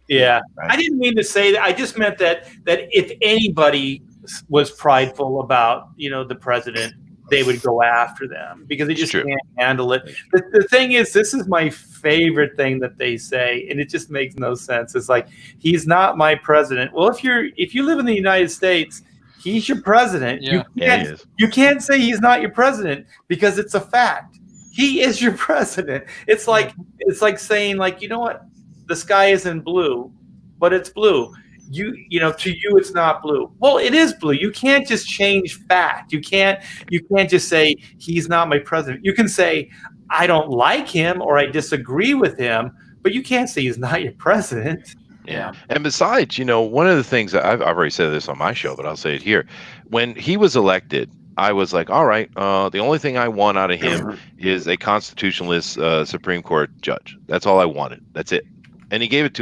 Yeah, right. I didn't mean to say that. I just meant that if anybody was prideful about the president, they would go after them because they just can't handle it. The thing is, this is my favorite thing that they say, and it just makes no sense. It's like, he's not my president. Well, if you live in the United States, he's your president. Yeah. You can't say he's not your president because it's a fact. He is your president. It's like saying, like, you know what? The sky isn't blue, but it's blue. To you, it's not blue. Well, it is blue. You can't just change fact. You can't just say he's not my president. You can say, I don't like him or I disagree with him, but you can't say he's not your president. Yeah. And besides, one of the things that I've already said this on my show, but I'll say it here. When he was elected, I was like, all right, the only thing I want out of him is a constitutionalist Supreme Court judge. That's all I wanted. That's it. And he gave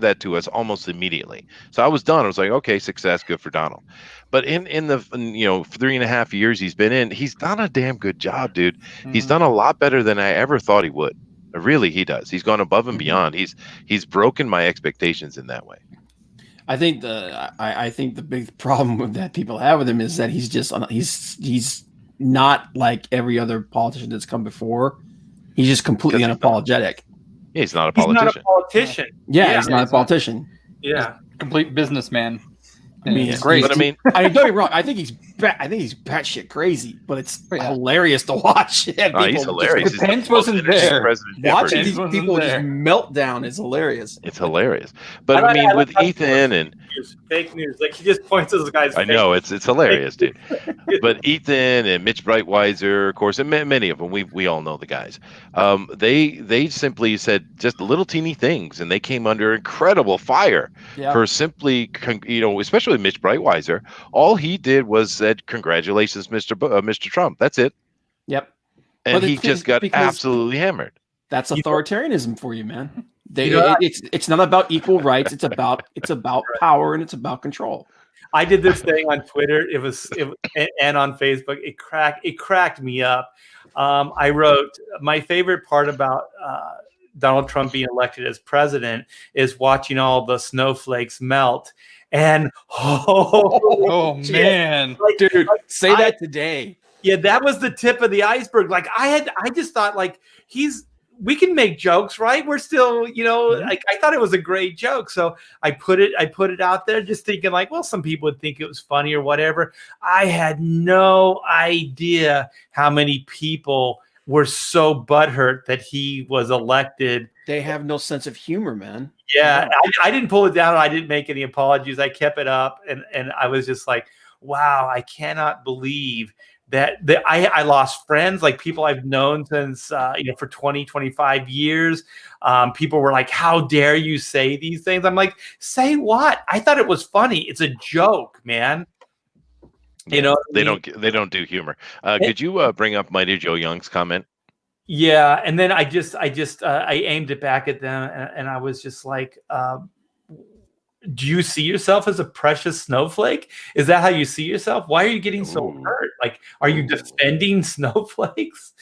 that to us almost immediately. So I was done. I was like, okay, success, good for Donald. But in the 3.5 years he's been in, he's done a damn good job, dude. Mm-hmm. He's done a lot better than I ever thought he would. Really, he does. He's gone above and beyond. He's broken my expectations in that way. I think the big problem with that people have with him is that he's not like every other politician that's come before. He's just completely unapologetic. Yeah, he's not a politician. He's not a politician. Yeah, he's not a politician. Yeah, complete businessman. I mean, it's great. But I mean, don't get me wrong. I think he's batshit crazy, but it's hilarious to watch. He's hilarious. Pence wasn't there. Watching these people just melt down is hilarious. It's hilarious. But I mean, with Ethan and fake news, like he just points to this guy's. I know it's hilarious, dude. But Ethan and Mitch Breitweiser, of course, and many of them, we all know the guys. They simply said just little teeny things, and they came under incredible fire for simply, especially Mitch Breitweiser. All he did was said, "Congratulations, Mr. Trump." That's it. Yep. And he just got absolutely hammered. That's authoritarianism for you, man. It's not about equal rights. It's about power and it's about control. I did this thing on Twitter. And on Facebook. It cracked me up. I wrote, my favorite part about Donald Trump being elected as president is watching all the snowflakes melt. And Oh shit. man, Like, Dude, say I- that today. yeah, that was the tip of the iceberg. Like I just thought like we can make jokes, right? We're still, like I thought it was a great joke. So I put it out there just thinking like, well, some people would think it was funny or whatever. I had no idea how many people were so butthurt that he was elected. They have no sense of humor, man. Yeah, I didn't pull it down. I didn't make any apologies. I kept it up, and I was just like, wow, I cannot believe that I lost friends, like people I've known since for 20, 25 years. People were like, how dare you say these things? I'm like, say what? I thought it was funny. It's a joke, man. You know, They don't do humor. Could you bring up Mighty Joe Young's comment? Yeah, and then I aimed it back at them, and I was just like, do you see yourself as a precious snowflake? Is that how you see yourself? Why are you getting so hurt? Like, are you defending snowflakes?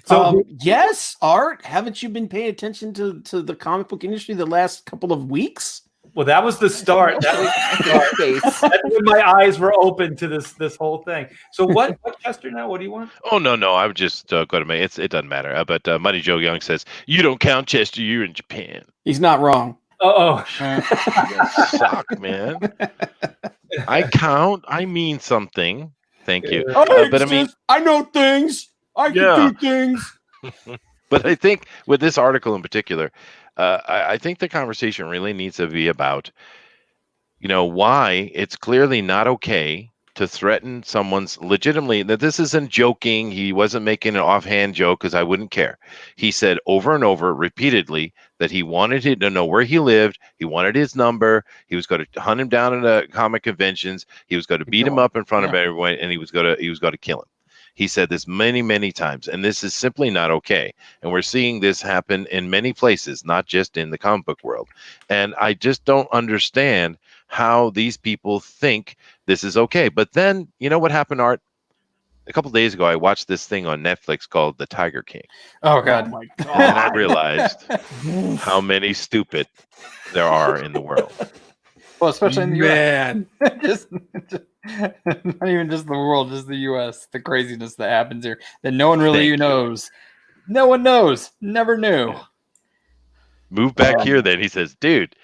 So yes, Art, haven't you been paying attention to the comic book industry the last couple of weeks? well, that was the start. That was the start. That's when my eyes were open to this whole thing. So what Chester now? What do you want? Oh no, I would just go to me. It doesn't matter. But Mighty Joe Young says, "You don't count, Chester. You're in Japan." He's not wrong. Oh, You guys suck, man. I count. I mean something. Thank you. But I mean, I know things. I can do things. But I think with this article in particular, I think the conversation really needs to be about, why it's clearly not okay to threaten someone's legitimately. That this isn't joking. He wasn't making an offhand joke because I wouldn't care. He said over and over repeatedly that he wanted him to know where he lived. He wanted his number. He was going to hunt him down at comic conventions. He was going to beat him up in front of everyone, and he was going to kill him. He said this many, many times, and this is simply not okay. And we're seeing this happen in many places, not just in the comic book world. And I just don't understand how these people think this is okay. But then, you know what happened, Art? A couple of days ago, I watched this thing on Netflix called The Tiger King. Oh God, my And I realized how many stupid there are in the world. well, especially in the Man. US. just not even just the world, just the US. The craziness that happens here that no one really Thank you. knows. No one knows. Never knew. Move back here, then. He says, dude.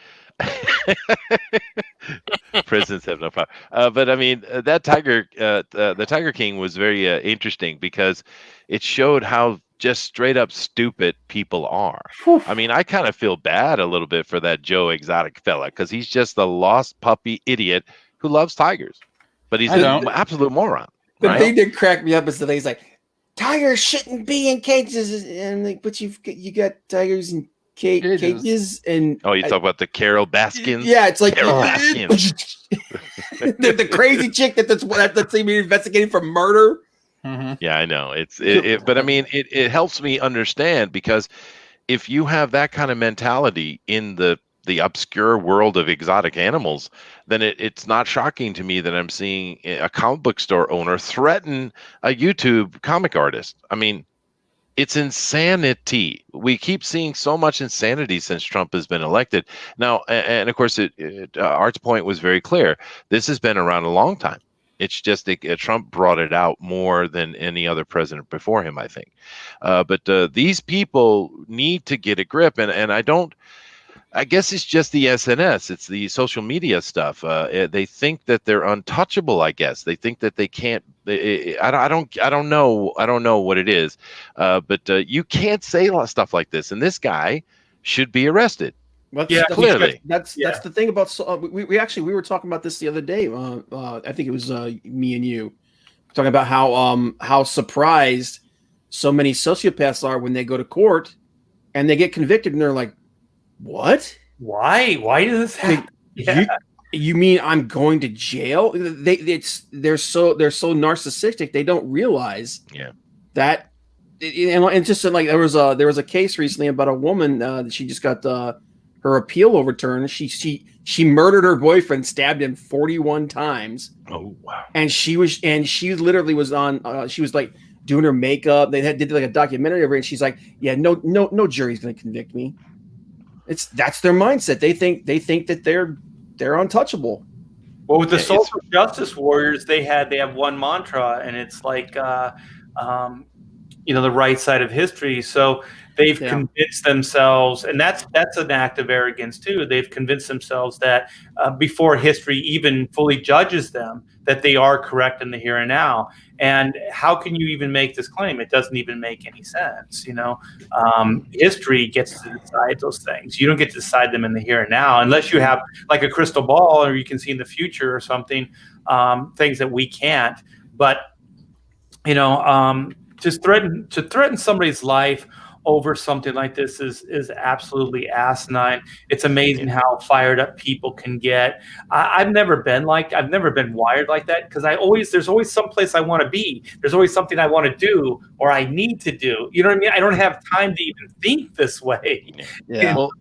Prisons have no problem. But I mean, that the Tiger King was very interesting because it showed how just straight up stupid people are. I mean, I kind of feel bad a little bit for that Joe Exotic fella because he's just a lost puppy idiot who loves tigers, but he's an absolute moron. The Right? thing that cracked me up is that he's like, tigers shouldn't be in cages, and like, but you got tigers in cages, and Oh, you talk about the Carol Baskins? yeah, it's like Carol Baskins. the crazy chick that's even investigating for murder. Mm-hmm. Yeah, I know. But I mean, it helps me understand because if you have that kind of mentality in the obscure world of exotic animals, then it's not shocking to me that I'm seeing a comic book store owner threaten a YouTube comic artist. I mean, it's insanity. We keep seeing so much insanity since Trump has been elected. Now, and of course, Art's point was very clear. This has been around a long time. It's just Trump brought it out more than any other president before him, I think. But these people need to get a grip, and I guess it's just the SNS. It's the social media stuff. They think that they're untouchable. I guess they think that they can't. I don't know. I don't know what it is. But you can't say stuff like this. And this guy should be arrested. Clearly. That's the thing about. We were talking about this the other day. I think it was me and you talking about how surprised so many sociopaths are when they go to court and they get convicted, and they're like, "What? Why does this happen?" You mean I'm going to jail? They're so narcissistic. They don't realize that. And just like there was a case recently about a woman that she just got her appeal overturned. She murdered her boyfriend, stabbed him 41 times. Oh wow! And she literally was on. She was like doing her makeup. They did like a documentary of her, and she's like, "Yeah, no jury's going to convict me." That's their mindset. They think that they're untouchable. Well, with the Yeah, social justice warriors, they have one mantra, and it's like, the right side of history. So they've convinced themselves, and that's an act of arrogance too. They've convinced themselves that before history even fully judges them, that they are correct in the here and now. And how can you even make this claim? It doesn't even make any sense. History gets to decide those things. You don't get to decide them in the here and now, unless you have like a crystal ball, or you can see in the future or something, things that we can't. But to threaten somebody's life over something like this is absolutely asinine. It's amazing how fired up people can get. I've never been wired like that, because there's always some place I want to be. There's always something I want to do or I need to do. You know what I mean? I don't have time to even think this way. Yeah. Well,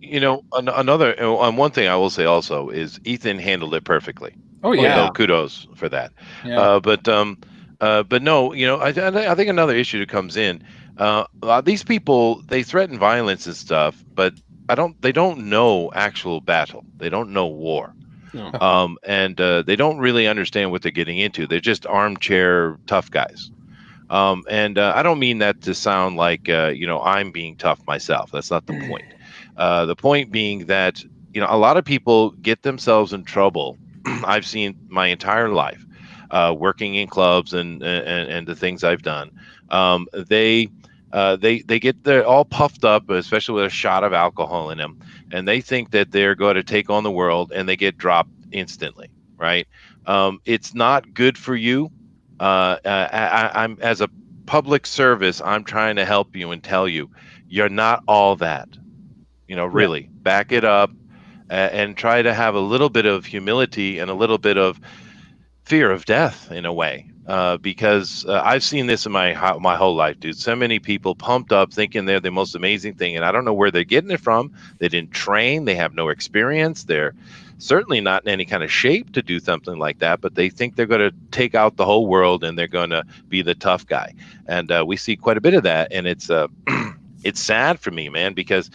one thing I will say also is Ethan handled it perfectly. Oh yeah. So kudos for that. Yeah. But no, I think another issue that comes in, these people, they threaten violence and stuff, but they don't know actual battle. They don't know war. No. And they don't really understand what they're getting into. They're just armchair tough guys. And I don't mean that to sound like, I'm being tough myself. That's not the point. The point being that, a lot of people get themselves in trouble. I've seen my entire life, working in clubs and the things I've done. They they're all puffed up, especially with a shot of alcohol in them, and they think that they're going to take on the world, and they get dropped instantly. Right? It's not good for you. I'm as a public service, I'm trying to help you and tell you, you're not all that. Really back it up, and try to have a little bit of humility and a little bit of fear of death in a way, because I've seen this in my whole life, dude. So many people pumped up thinking they're the most amazing thing, and I don't know where they're getting it from. They didn't train. They have no experience. They're certainly not in any kind of shape to do something like that, but they think they're going to take out the whole world and they're going to be the tough guy. And we see quite a bit of that, and it's it's sad for me, man, because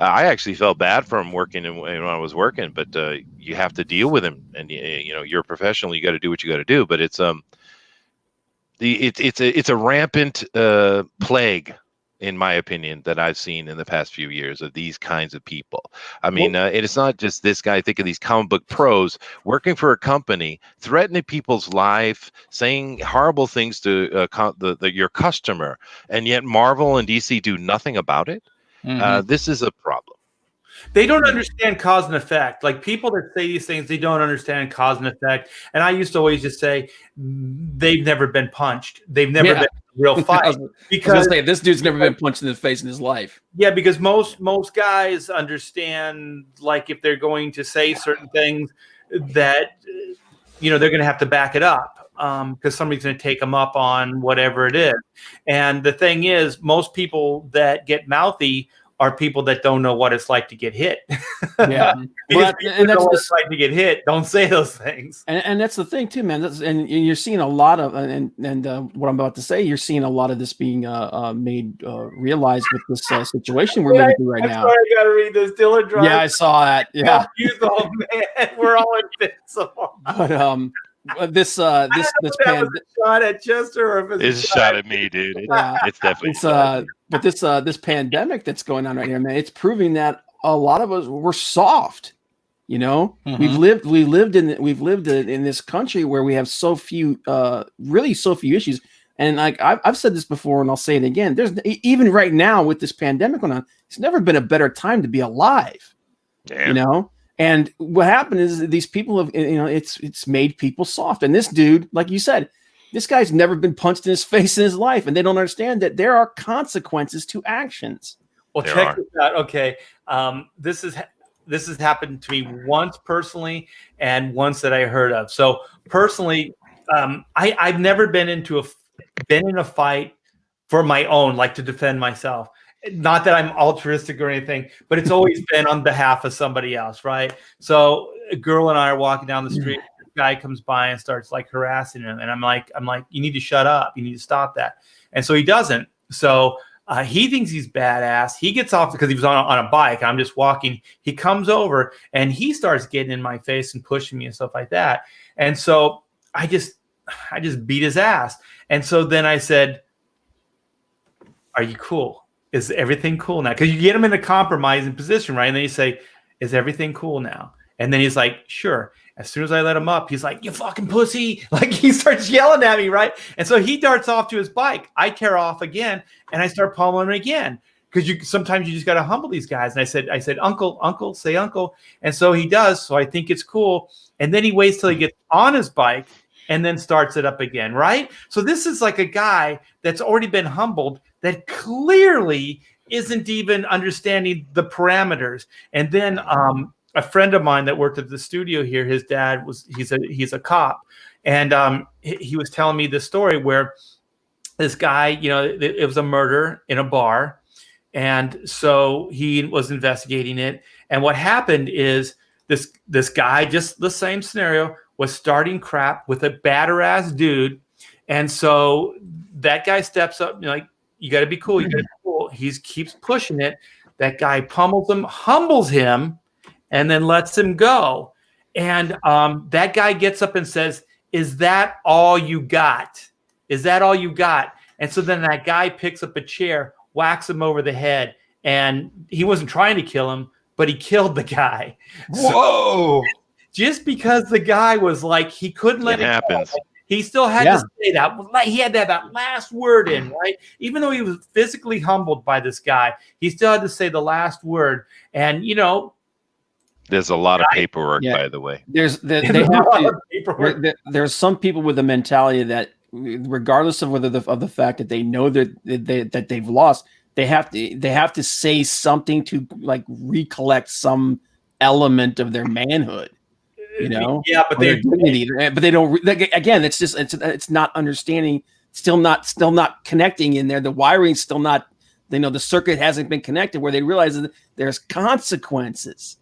I actually felt bad for him working when I was working, but you have to deal with him, and you're a professional. You got to do what you got to do. But it's a rampant plague, in my opinion, that I've seen in the past few years of these kinds of people. I mean, it's not just this guy. Think of these comic book pros working for a company, threatening people's life, saying horrible things to your customer, and yet Marvel and DC do nothing about it. This is a problem. They don't understand cause and effect. Like, people that say these things, they don't understand cause and effect. And I used to always just say, they've never been punched. They've never been in a real fight. Because this dude's never been punched in the face in his life. Yeah, because most guys understand, like, if they're going to say certain things, that they're going to have to back it up, because somebody's going to take them up on whatever it is. And the thing is, most people that get mouthy are people that don't know what it's like to get hit. Yeah. And that's what it's like to get hit. Don't say those things. And that's the thing too, man. And you're seeing a lot of, and what I'm about to say, you're seeing a lot of this being made realized with this situation we're living through right now. Sorry, I gotta read this. Dylan Drive. Yeah, I saw that. Yeah. Oh man, we're all invincible. But this shot at Chester, or if it's a shot at me, dude. It's definitely but this pandemic that's going on right now, man, it's proving that a lot of us were soft. We've lived in this country where we have so few issues. And like I've said this before, and I'll say it again. There's even right now with this pandemic going on, it's never been a better time to be alive. Damn. And what happened is these people have, it's made people soft. And this dude, like you said, this guy's never been punched in his face in his life, and they don't understand that there are consequences to actions. Well, check this out. Okay, this has happened to me once personally, and once that I heard of. So personally, I've never been in a fight for my own, like to defend myself. Not that I'm altruistic or anything, but it's always been on behalf of somebody else, right? So a girl and I are walking down the street. This guy comes by and starts like harassing him, and I'm like, you need to shut up. You need to stop that. And so he doesn't. So He thinks he's badass. He gets off because he was on a bike. I'm just walking. He comes over and he starts getting in my face and pushing me and stuff like that. And so I just beat his ass. And so then I said, "Are you cool? Is everything cool now?" Because you get him in a compromising position, right? And then you say, "Is everything cool now?" And then he's like, "Sure." As soon as I let him up, he's like, "You fucking pussy." Like he starts yelling at me, right? And so he darts off to his bike. I tear off again and I start pummeling him again. Because sometimes you just got to humble these guys. And I said, uncle, say uncle. And so he does. So I think it's cool. And then he waits till he gets on his bike and then starts it up again, right? So this is like a guy that's already been humbled that clearly isn't even understanding the parameters. And then a friend of mine that worked at the studio here, his dad he's a cop, and he was telling me this story where this guy, it was a murder in a bar, and so he was investigating it. And what happened is this guy, just the same scenario, was starting crap with a batter ass dude, and so that guy steps up, like, "You got to be cool, you got to be cool." He keeps pushing it. That guy pummels him, humbles him, and then lets him go. And that guy gets up and says, "Is that all you got? Is that all you got?" And so then that guy picks up a chair, whacks him over the head, and he wasn't trying to kill him, but he killed the guy. Whoa! So, just because the guy was like, he couldn't let it happens. go. He still had to say that. He had to have that last word in, right? Even though he was physically humbled by this guy, he still had to say the last word. And, there's a lot of paperwork, by the way. There's some people with a mentality that, regardless of of the fact that they know that they've lost, they have to say something to like recollect some element of their manhood. Yeah, but they don't. Again, it's not understanding. Still not connecting in there. The wiring's still not. The circuit hasn't been connected where they realize that there's consequences.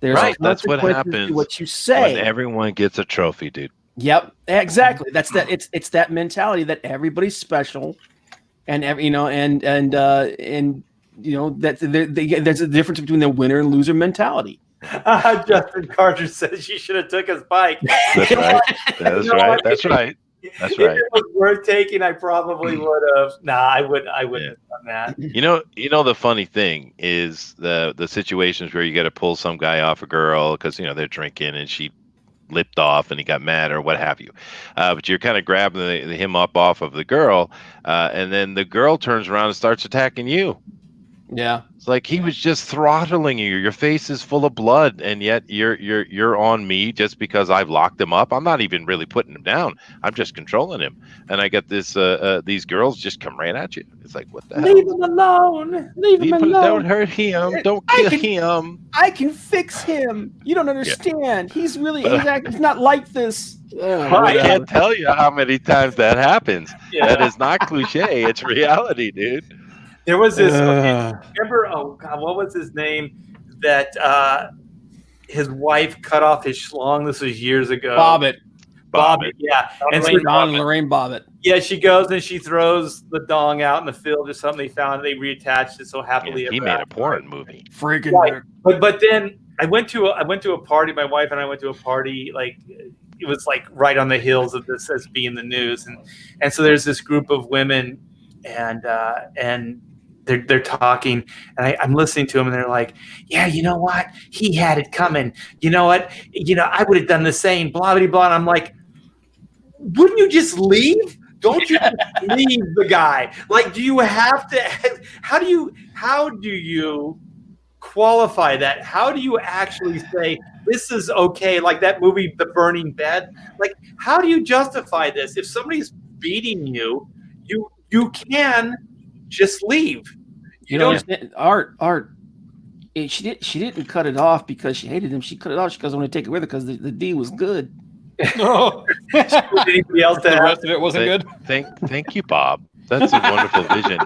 Right, that's what happens. To what you say when everyone gets a trophy, dude. Yep, exactly. That's that. It's that mentality that everybody's special, and that there's a difference between the winner and loser mentality. Justin Carter says you should have took his bike. That's right. That's right. That's right. That's right. If it was worth taking, I probably would have. Nah, I wouldn't have done that. The funny thing is the situations where you got to pull some guy off a girl because they're drinking and she lipped off and he got mad or what have you. But you're kind of grabbing him up off of the girl, and then the girl turns around and starts attacking you. Yeah, it's like he was just throttling you. Your face is full of blood, and yet you're on me just because I've locked him up. I'm not even really putting him down. I'm just controlling him, and I get this. These girls just come right at you. It's like, what the hell? Leave him alone. Leave him alone. Don't hurt him. Don't kill him. I can fix him. You don't understand. Yeah. He's not like this. I can't tell you how many times that happens. Yeah. That is not cliche. It's reality, dude. There was this. Remember? Oh God, what was his name? That his wife cut off his schlong. This was years ago. Bobbitt. Yeah. And Lorraine Bobbitt. Yeah, she goes and she throws the dong out in the field or something. They found it. They reattached it so happily. He made a porn movie. Freaking right. But then I went to a party. My wife and I went to a party. Like it was like right on the heels of this as being the news, and so there's this group of women, and they're talking, and I'm listening to them, and they're like, "Yeah, you know what? He had it coming. You know what? I would have done the same." Blah blah blah. And I'm like, wouldn't you just leave? Don't you just leave the guy? Like, do you have to? How do you qualify that? How do you actually say this is okay? Like that movie, The Burning Bed. Like, how do you justify this? If somebody's beating you, you can just leave. You know, Art. She didn't cut it off because she hated him. She cut it off because I want to take it with her because the D was good. No, anybody else? The rest of it wasn't good. Thank you, Bob. That's a wonderful vision.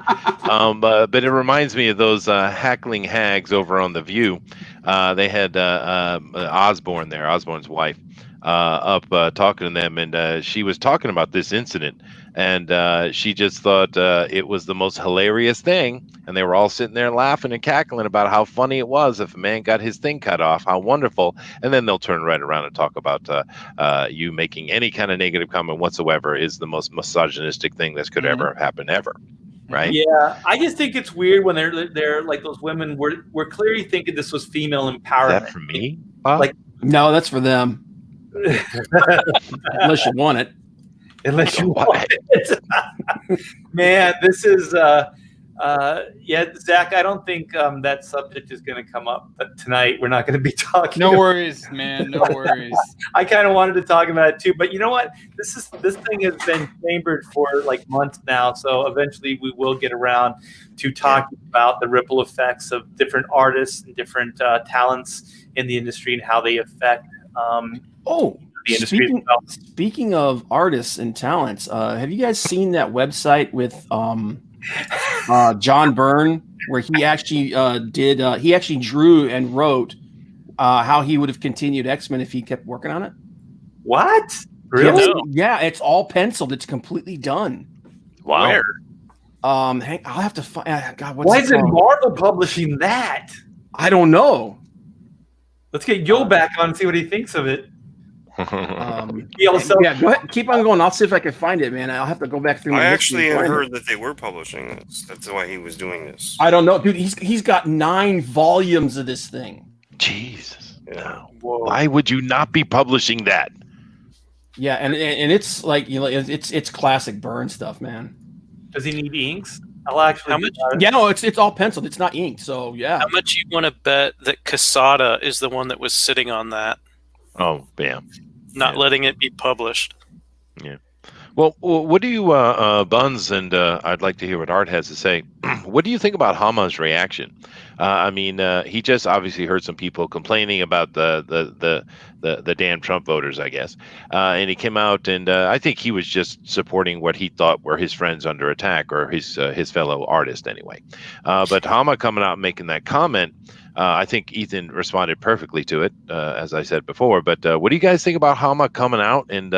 But it reminds me of those hackling hags over on The View. They had Osborne there, Osborne's wife, up talking to them, and she was talking about this incident. and she just thought it was the most hilarious thing, and they were all sitting there laughing and cackling about how funny it was if a man got his thing cut off, how wonderful, and then they'll turn right around and talk about you making any kind of negative comment whatsoever is the most misogynistic thing that could ever happen ever. Right? Yeah, I just think it's weird when they're like those women were clearly thinking this was female empowerment. Is that for me? Bob? Like, No, that's for them. Unless you want it. unless you want it. Man, this is Zach, I don't think that subject is going to come up tonight. We're not going to be talking. No worries, man. No worries. I kind of wanted to talk about it too, but you know what? This thing has been chambered for like months now, so eventually we will get around to talking about the ripple effects of different artists and different talents in the industry and how they affect the industry itself. Speaking of artists and talents, have you guys seen that website with John Byrne, where he actually he actually drew and wrote how he would have continued X-Men if he kept working on it? What? Really? Yeah, it's all penciled. It's completely done. Wow. Where? I'll have to find. God, what's Why it isn't called? Marvel publishing that? I don't know. Let's get Yo back on and see what he thinks of it. Yeah, go ahead. Keep on going. I'll see if I can find it, man. I'll have to go back through. I actually heard that they were publishing this. That's why he was doing this. I don't know, dude. He's got 9 volumes of this thing. Jesus. Yeah. No. Why would you not be publishing that? Yeah, and it's like, you know, it's classic Byrne stuff, man. Does he need inks? I'll actually. How much? Yeah, no, it's all penciled. It's not inked. So yeah. How much you want to bet that Quesada is the one that was sitting on that, Oh, bam. not letting it be published? Yeah. Well, what do you, Buns, and I'd like to hear what Art has to say. What do you think about Hama's reaction? I mean, he just obviously heard some people complaining about the damn Trump voters, I guess, and he came out, and I think he was just supporting what he thought were his friends under attack, or his fellow artist anyway. But Hama coming out and making that comment, I think Ethan responded perfectly to it, as I said before. But what do you guys think about Hama coming out and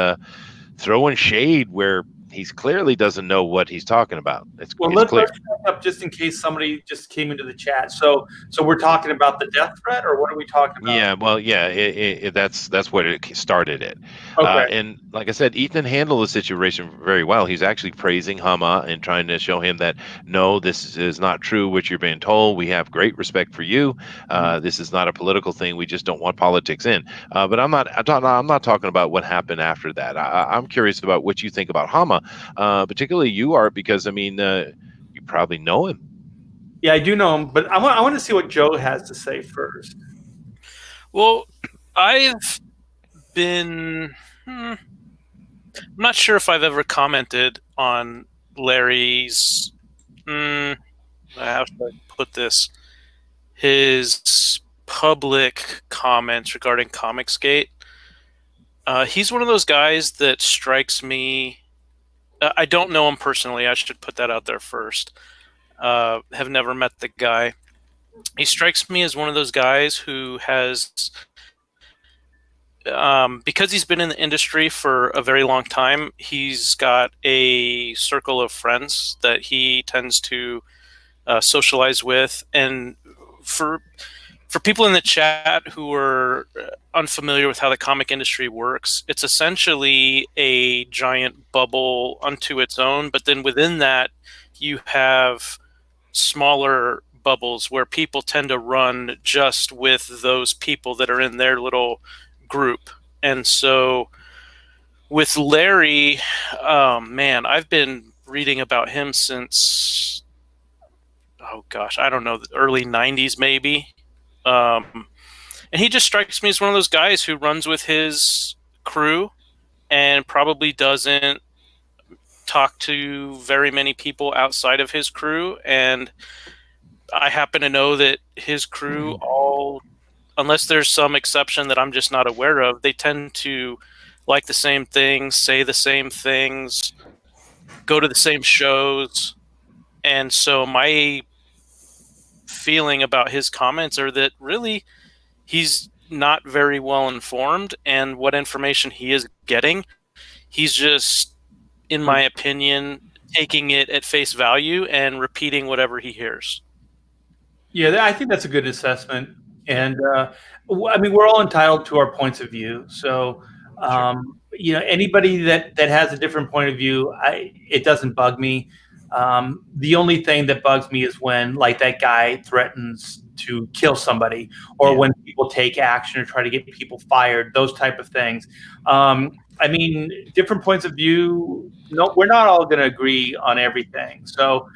throwing shade where he clearly doesn't know what he's talking about? It's clear. Let's back up just in case somebody just came into the chat. So we're talking about the death threat, or what are we talking about? Yeah, well, yeah, that's what it started it. Okay. And like I said, Ethan handled the situation very well. He's actually praising Hama and trying to show him that, no, this is not true what you're being told. We have great respect for you. This is not a political thing. We just don't want politics in. But I'm not talking about what happened after that. I'm curious about what you think about Hama, particularly you, Art, because I mean, you probably know him. Yeah, I do know him, but I want to see what Joe has to say first. Well, I've been. I'm not sure if I've ever commented on Larry's. How should I put this? His public comments regarding Comicsgate. He's one of those guys that strikes me. I don't know him personally. I should put that out there first. Have never met the guy. He strikes me as one of those guys who has, because he's been in the industry for a very long time, he's got a circle of friends that he tends to socialize with. And for people in the chat who are unfamiliar with how the comic industry works, it's essentially a giant bubble unto its own. But then within that, you have smaller bubbles where people tend to run just with those people that are in their little group. And so with Larry, man, I've been reading about him since, I don't know, the early 90s maybe. And he just strikes me as one of those guys who runs with his crew and probably doesn't talk to very many people outside of his crew. And I happen to know that his crew all, unless there's some exception that I'm just not aware of, they tend to like the same things, say the same things, go to the same shows. And so my feeling about his comments are that really he's not very well informed, and what information he is getting, he's just in my opinion, taking it at face value and repeating whatever he hears. Yeah, I think that's a good assessment. And I mean, we're all entitled to our points of view. So, anybody that has a different point of view, it doesn't bug me. The only thing that bugs me is when, like, that guy threatens to kill somebody, or when people take action or try to get people fired, those type of things. I mean, different points of view. No, we're not all going to agree on everything. So,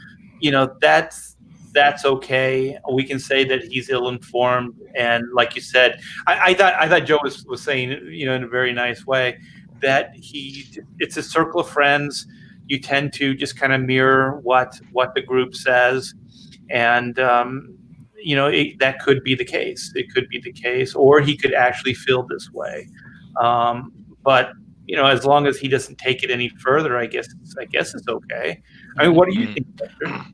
that's okay. We can say that he's ill-informed, and like you said, I thought Joe was saying, in a very nice way, that it's a circle of friends. You tend to just kind of mirror what the group says, and that could be the case. It could be the case, or he could actually feel this way. But as long as he doesn't take it any further, I guess it's okay. I mean, what do you think, Victor?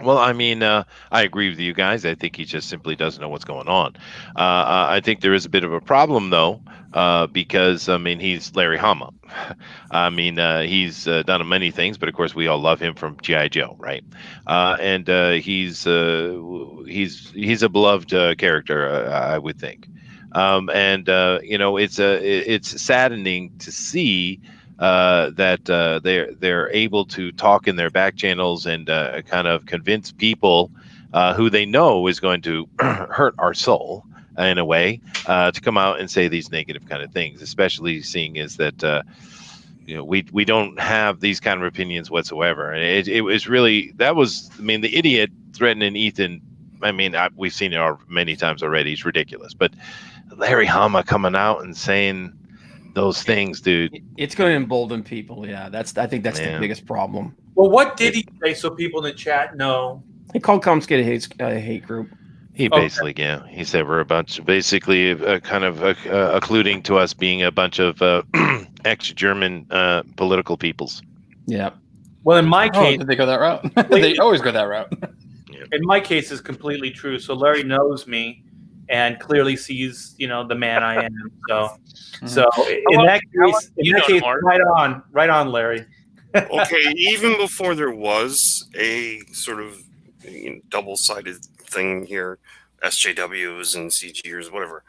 Well, I mean, I agree with you guys. I think he just simply doesn't know what's going on. I think there is a bit of a problem, though, because, I mean, he's Larry Hama. I mean, he's done many things, but of course, we all love him from G.I. Joe, right? And he's a beloved character, I would think. It's saddening to see that they're able to talk in their back channels and kind of convince people who they know is going to hurt our soul in a way to come out and say these negative kind of things, especially seeing is that we don't have these kind of opinions whatsoever. And it was really, the idiot threatening Ethan. I mean, we've seen it many times already. It's ridiculous. But Larry Hama coming out and saying those things, dude, it's going to embolden people. Yeah, I think that's the biggest problem. Well, what did he say so people in the chat know? He called Confiscated a hate group. He basically, he said we're a bunch, basically kind of alluding to us being a bunch of ex-German political peoples. Yeah. Well, in my case, did they go that route? They always go that route. In my case, is completely true. So Larry knows me and clearly sees, the man I am. So in that case, right on, Larry. Okay, even before there was a sort of double-sided thing here, SJWs and CGers, whatever.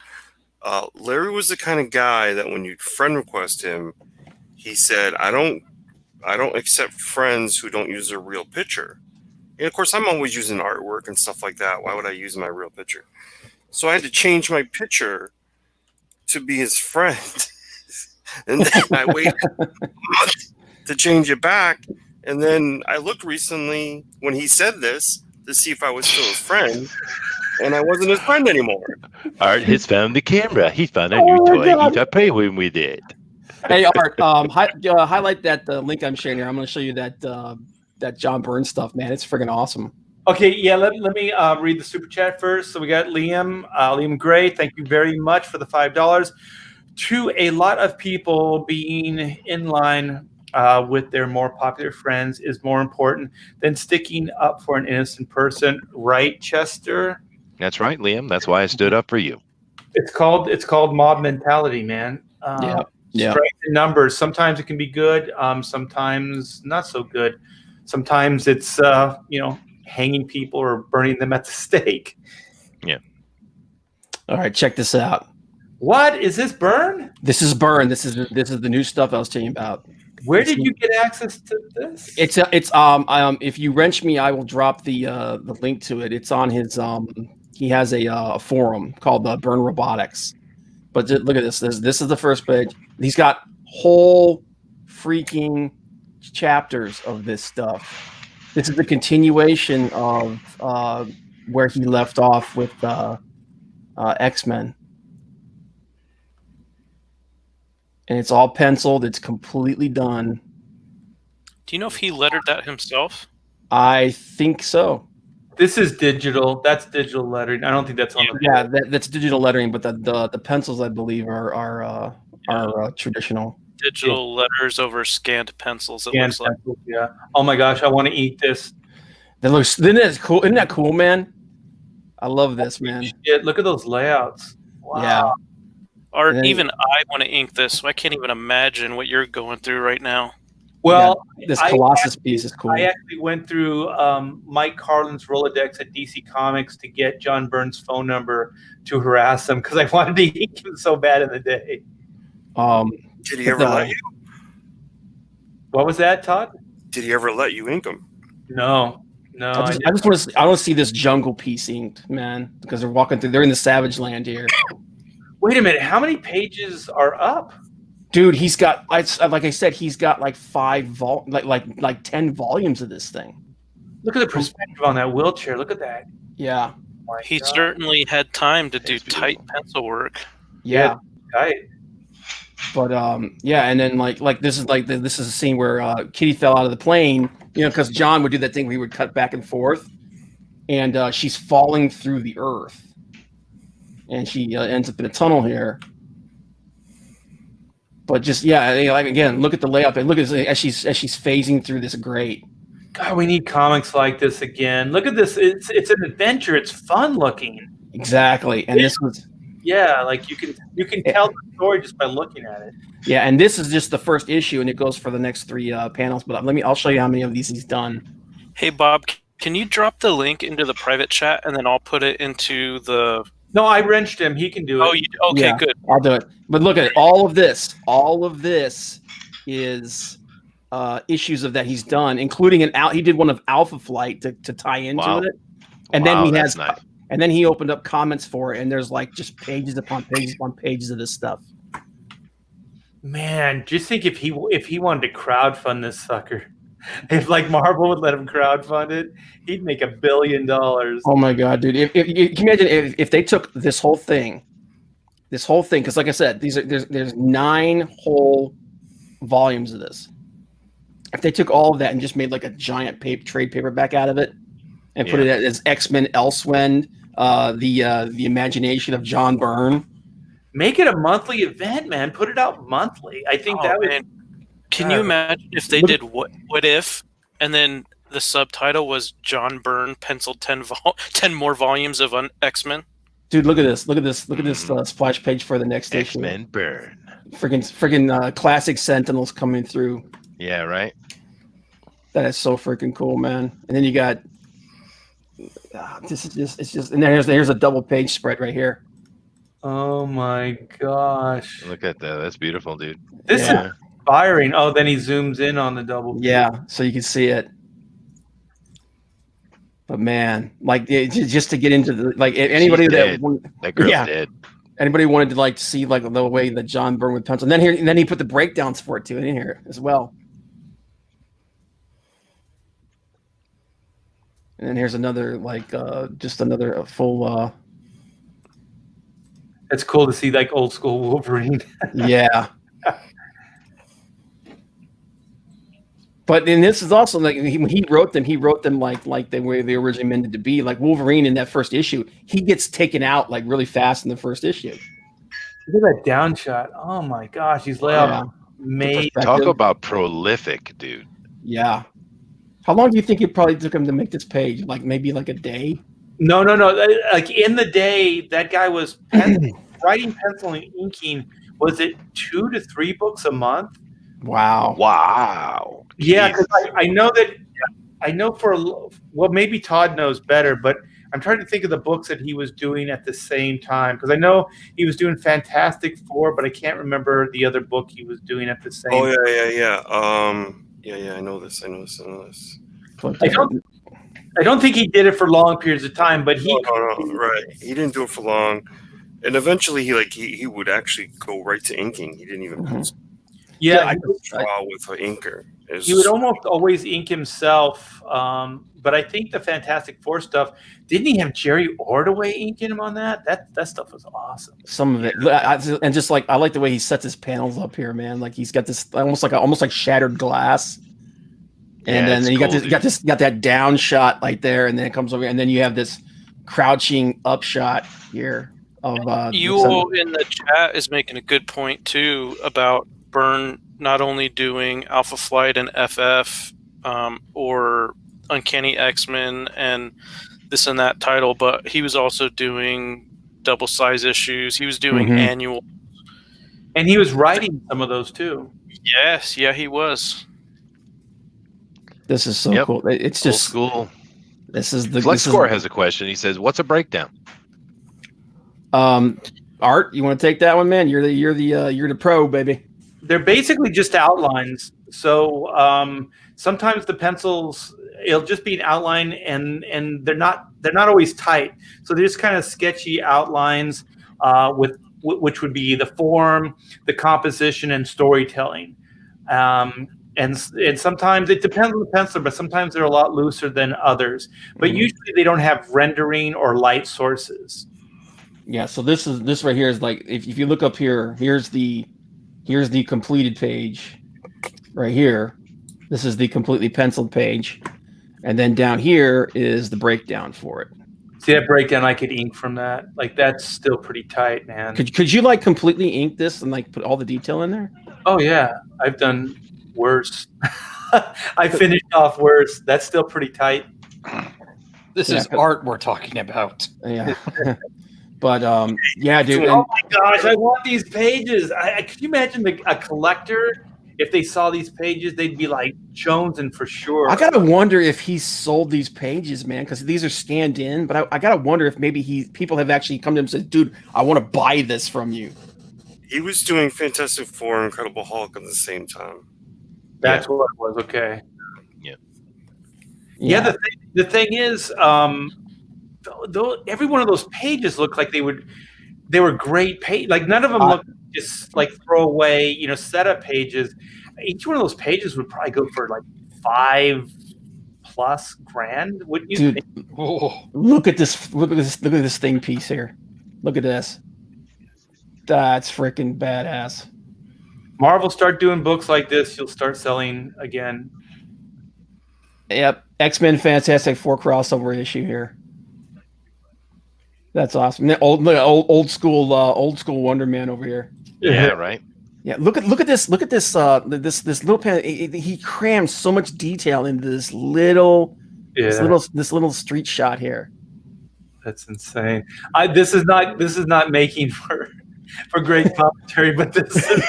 Larry was the kind of guy that when you friend request him, he said, "I don't accept friends who don't use their real picture." And of course, I'm always using artwork and stuff like that. Why would I use my real picture? So I had to change my picture to be his friend. And then I waited a month to change it back. And then I looked recently when he said this to see if I was still his friend. And I wasn't his friend anymore. Art has found the camera. He found a new toy. He thought play when we did. Hey, Art, highlight that link I'm sharing here. I'm going to show you that John Byrne stuff, man. It's friggin' awesome. Okay, yeah, let me read the super chat first. So we got Liam Gray. Thank you very much for the $5. To a lot of people, being in line with their more popular friends is more important than sticking up for an innocent person, right, Chester? That's right, Liam. That's why I stood up for you. It's called mob mentality, man. Yeah. Strength in numbers. Sometimes it can be good. Sometimes not so good. Sometimes it's hanging people or burning them at the stake. Yeah. All right, check this out. What is this? Burn? This is Burn. This is the new stuff I was telling you about. Where did you get access to this? It's if you wrench me, I will drop the link to it. It's on his he has a forum called Burn Robotics. But look at this. This is the first page. He's got whole freaking chapters of this stuff. This is the continuation of where he left off with X-Men. And it's all penciled. It's completely done. Do you know if he lettered that himself? I think so. This is digital. That's digital lettering. I don't think that's on the Yeah, that's digital lettering, but the pencils, I believe, are traditional. Digital letters over scanned pencils. Looks like. Yeah. Oh my gosh, I want to eat this. Isn't that cool? Isn't that cool, man? I love this, man. Shit, look at those layouts. Wow. Yeah. Art, even I want to ink this, so I can't even imagine what you're going through right now. Well, this I Colossus piece is cool. I actually went through Mike Carlin's Rolodex at DC Comics to get John Byrne's phone number to harass him because I wanted to ink him so bad in the day. Did he ever let you? What was that, Todd? Did he ever let you ink him? No. I just want to. I want to see this jungle piece inked, man, because they're walking through. They're in the Savage Land here. Wait a minute. How many pages are up? Dude, he's got. Like I said, he's got like 10 volumes of this thing. Look at the perspective on that wheelchair. Look at that. Yeah. Oh He certainly had time to do tight pencil work. Yeah. Right. But yeah, and then this is a scene where Kitty fell out of the plane, because John would do that thing where he would cut back and forth, and she's falling through the earth, and she ends up in a tunnel here. But just again, look at the layout. Look at as she's phasing through this grate. God, we need comics like this again. Look at this. It's an adventure. It's fun looking. Exactly, and this was. Yeah, like you can tell the story just by looking at it. Yeah, and this is just the first issue, and it goes for the next 3 panels. But I'll show you how many of these he's done. Hey Bob, can you drop the link into the private chat and then I'll put it into the? No, I wrenched him. He can do it. Oh, okay, Yeah, good. I'll do it. But look at it. All of this is issues of that he's done, including he did one of Alpha Flight to tie into it, and then he has. Nice. And then he opened up comments for it, and there's just pages upon pages upon pages of this stuff. Man, just think if he wanted to crowdfund this sucker, if Marvel would let him crowdfund it, he'd make $1 billion. Oh my god, dude! If can you imagine if they took this whole thing, because like I said, there's 9 whole volumes of this. If they took all of that and just made a giant trade paperback out of it. And put it as X-Men Elsewhere, the imagination of John Byrne. Make it a monthly event, man. Put it out monthly. I think that would. Man. Can you imagine if they did what if, and then the subtitle was John Byrne penciled 10 more volumes of X-Men? Dude, look at this! Look at this splash page for the next issue. X-Men Byrne. Friggin' classic Sentinels coming through. Yeah, right. That is so freaking cool, man. And then you got. This is just, and there's a double page spread right here. Oh my gosh! Look at that. That's beautiful, dude. This is inspiring. Oh, then he zooms in on the double page. Yeah, so you can see it. But man, just to get into the anybody that girl's dead. Anybody wanted to see the way that John Byrne would pencil, and then he put the breakdowns for it too in here as well. And then here's another just another full. It's cool to see old school Wolverine. Yeah. But then this is also when he wrote them like the way they originally meant it to be. Like Wolverine in that first issue, he gets taken out really fast in the first issue. Look at that down shot. Oh my gosh, he's layout made. Talk about prolific, dude. Yeah. How long do you think it probably took him to make this page? Maybe a day? No. In the day, that guy was writing, pencil, and inking. Was it 2 to 3 books a month? Wow. Yeah, because I know that. I know maybe Todd knows better, but I'm trying to think of the books that he was doing at the same time, because I know he was doing Fantastic Four, but I can't remember the other book he was doing at the same time. Oh, yeah. I know this. I don't think he did it for long periods of time, but no, right. He didn't do it for long, and eventually he would actually go right to inking. He didn't even I draw with an inker. He would almost always ink himself, but I think the Fantastic Four stuff, didn't he have Jerry Ordway inking him on that? That stuff was awesome. Some of it, and just I like the way he sets his panels up here, man. He's got this almost like shattered glass, and then you got that down shot right there, and then it comes over, and then you have this crouching up shot here of you in the chat is making a good point too about Byrne not only doing Alpha Flight and FF or Uncanny X-Men and this and that title, but he was also doing double size issues. He was doing annual. And he was writing some of those too. Yes, yeah, he was. This is so cool. It's Old just school. This is the FlexScore has a question. He says, "What's a breakdown?" Art, you want to take that one, man? You're the pro, baby. They're basically just outlines. So sometimes the pencils, it'll just be an outline, and they're not always tight. So they're just kind of sketchy outlines which would be the form, the composition, and storytelling. And sometimes it depends on the penciler, but sometimes they're a lot looser than others. But usually they don't have rendering or light sources. Yeah. So this right here is like if you look up here, here's the completed page right here. This is the completely penciled page, and then down here is the breakdown for it. See that breakdown? I could ink from that. Like that's still pretty tight, man. Could you like completely ink this and like put all the detail in there? Oh yeah, I've done worse. I finished off worse. That's still pretty tight. This is art we're talking about. Yeah. But yeah, dude. Oh my gosh, I want these pages. Could you imagine a collector? If they saw these pages, they'd be like jonesing for sure. I gotta wonder if he sold these pages, man, because these are scanned in. But I gotta wonder if maybe people have actually come to him and said, "Dude, I want to buy this from you." He was doing Fantastic Four and Incredible Hulk at the same time. That's what it was. Okay. Yeah. The thing is, every one of those pages looked like they were great pages. Like none of them looked just like throwaway, setup pages. Each one of those pages would probably go for like $5+ grand. Wouldn't you think? Look at this! Look at this thing piece here. Look at this. That's freaking badass. Marvel start doing books like this, you'll start selling again. Yep, X-Men Fantastic Four crossover issue here. That's awesome. Old school Wonder Man over here. Yeah, right. Yeah, look at this this little pen. He crammed so much detail into this little street shot here. That's insane. This is not making for great commentary, but this is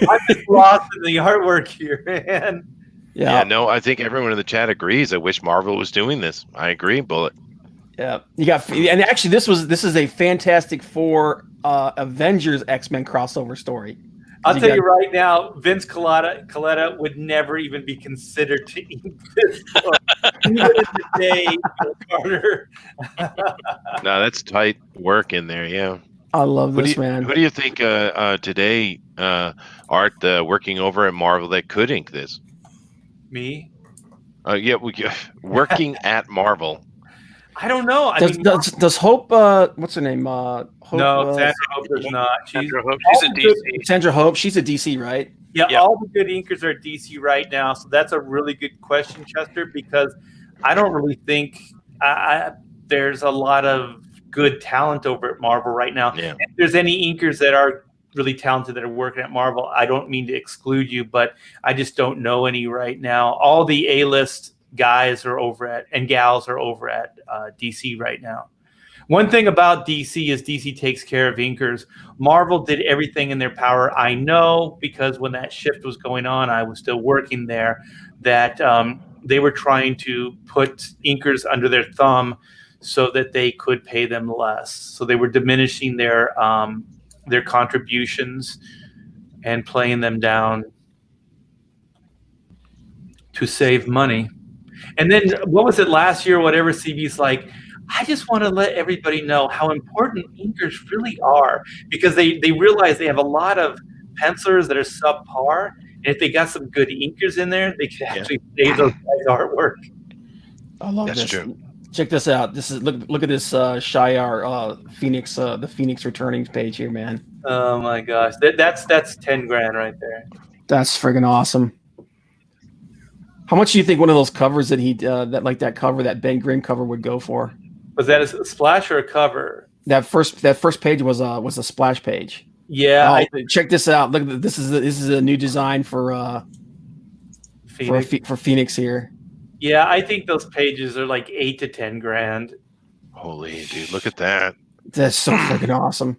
I'm just lost in the artwork here, man. Yeah, no, I think everyone in the chat agrees. I wish Marvel was doing this. I agree, Bullet. Yeah, and actually, this is a Fantastic Four Avengers X-Men crossover story. I'll tell you right now, Vince Coletta would never even be considered to ink this book. Even in the day, Carter. No, that's tight work in there. Yeah, I love this, man. Who do you think today, Art, working over at Marvel that could ink this? Me? Working at Marvel. I don't know. Does Hope? What's her name? Hope, no, Sandra Hope does not. Sandra Hope. She's a DC. Sandra Hope. She's a DC, right? Yeah, all the good inkers are DC right now. So that's a really good question, Chester, because I don't really think there's a lot of good talent over at Marvel right now. Yeah. If there's any inkers that are really talented that are working at Marvel, I don't mean to exclude you, but I just don't know any right now. All the A-list guys are over at and gals are over at DC right now. One thing about DC is DC takes care of inkers. Marvel did everything in their power. I know because when that shift was going on, I was still working there, that they were trying to put inkers under their thumb so that they could pay them less. So they were diminishing their contributions and playing them down to save money. And then what was it last year? Whatever, CB's like, I just want to let everybody know how important inkers really are, because they realize they have a lot of pencilers that are subpar. And if they got some good inkers in there, they could actually save those guys' artwork. I love this. That's true. Check this out. This is look at this Shi'ar Phoenix, the Phoenix returning page here, man. Oh my gosh, that's 10 grand right there. That's friggin' awesome. How much do you think one of those covers that that cover, that Ben Grimm cover, would go for? Was that a splash or a cover? That first page was a splash page. Yeah. Check this out. Look, this is a new design for Phoenix here. Yeah, I think those pages are like 8 to 10 grand. Holy dude, look at that. That's so freaking awesome.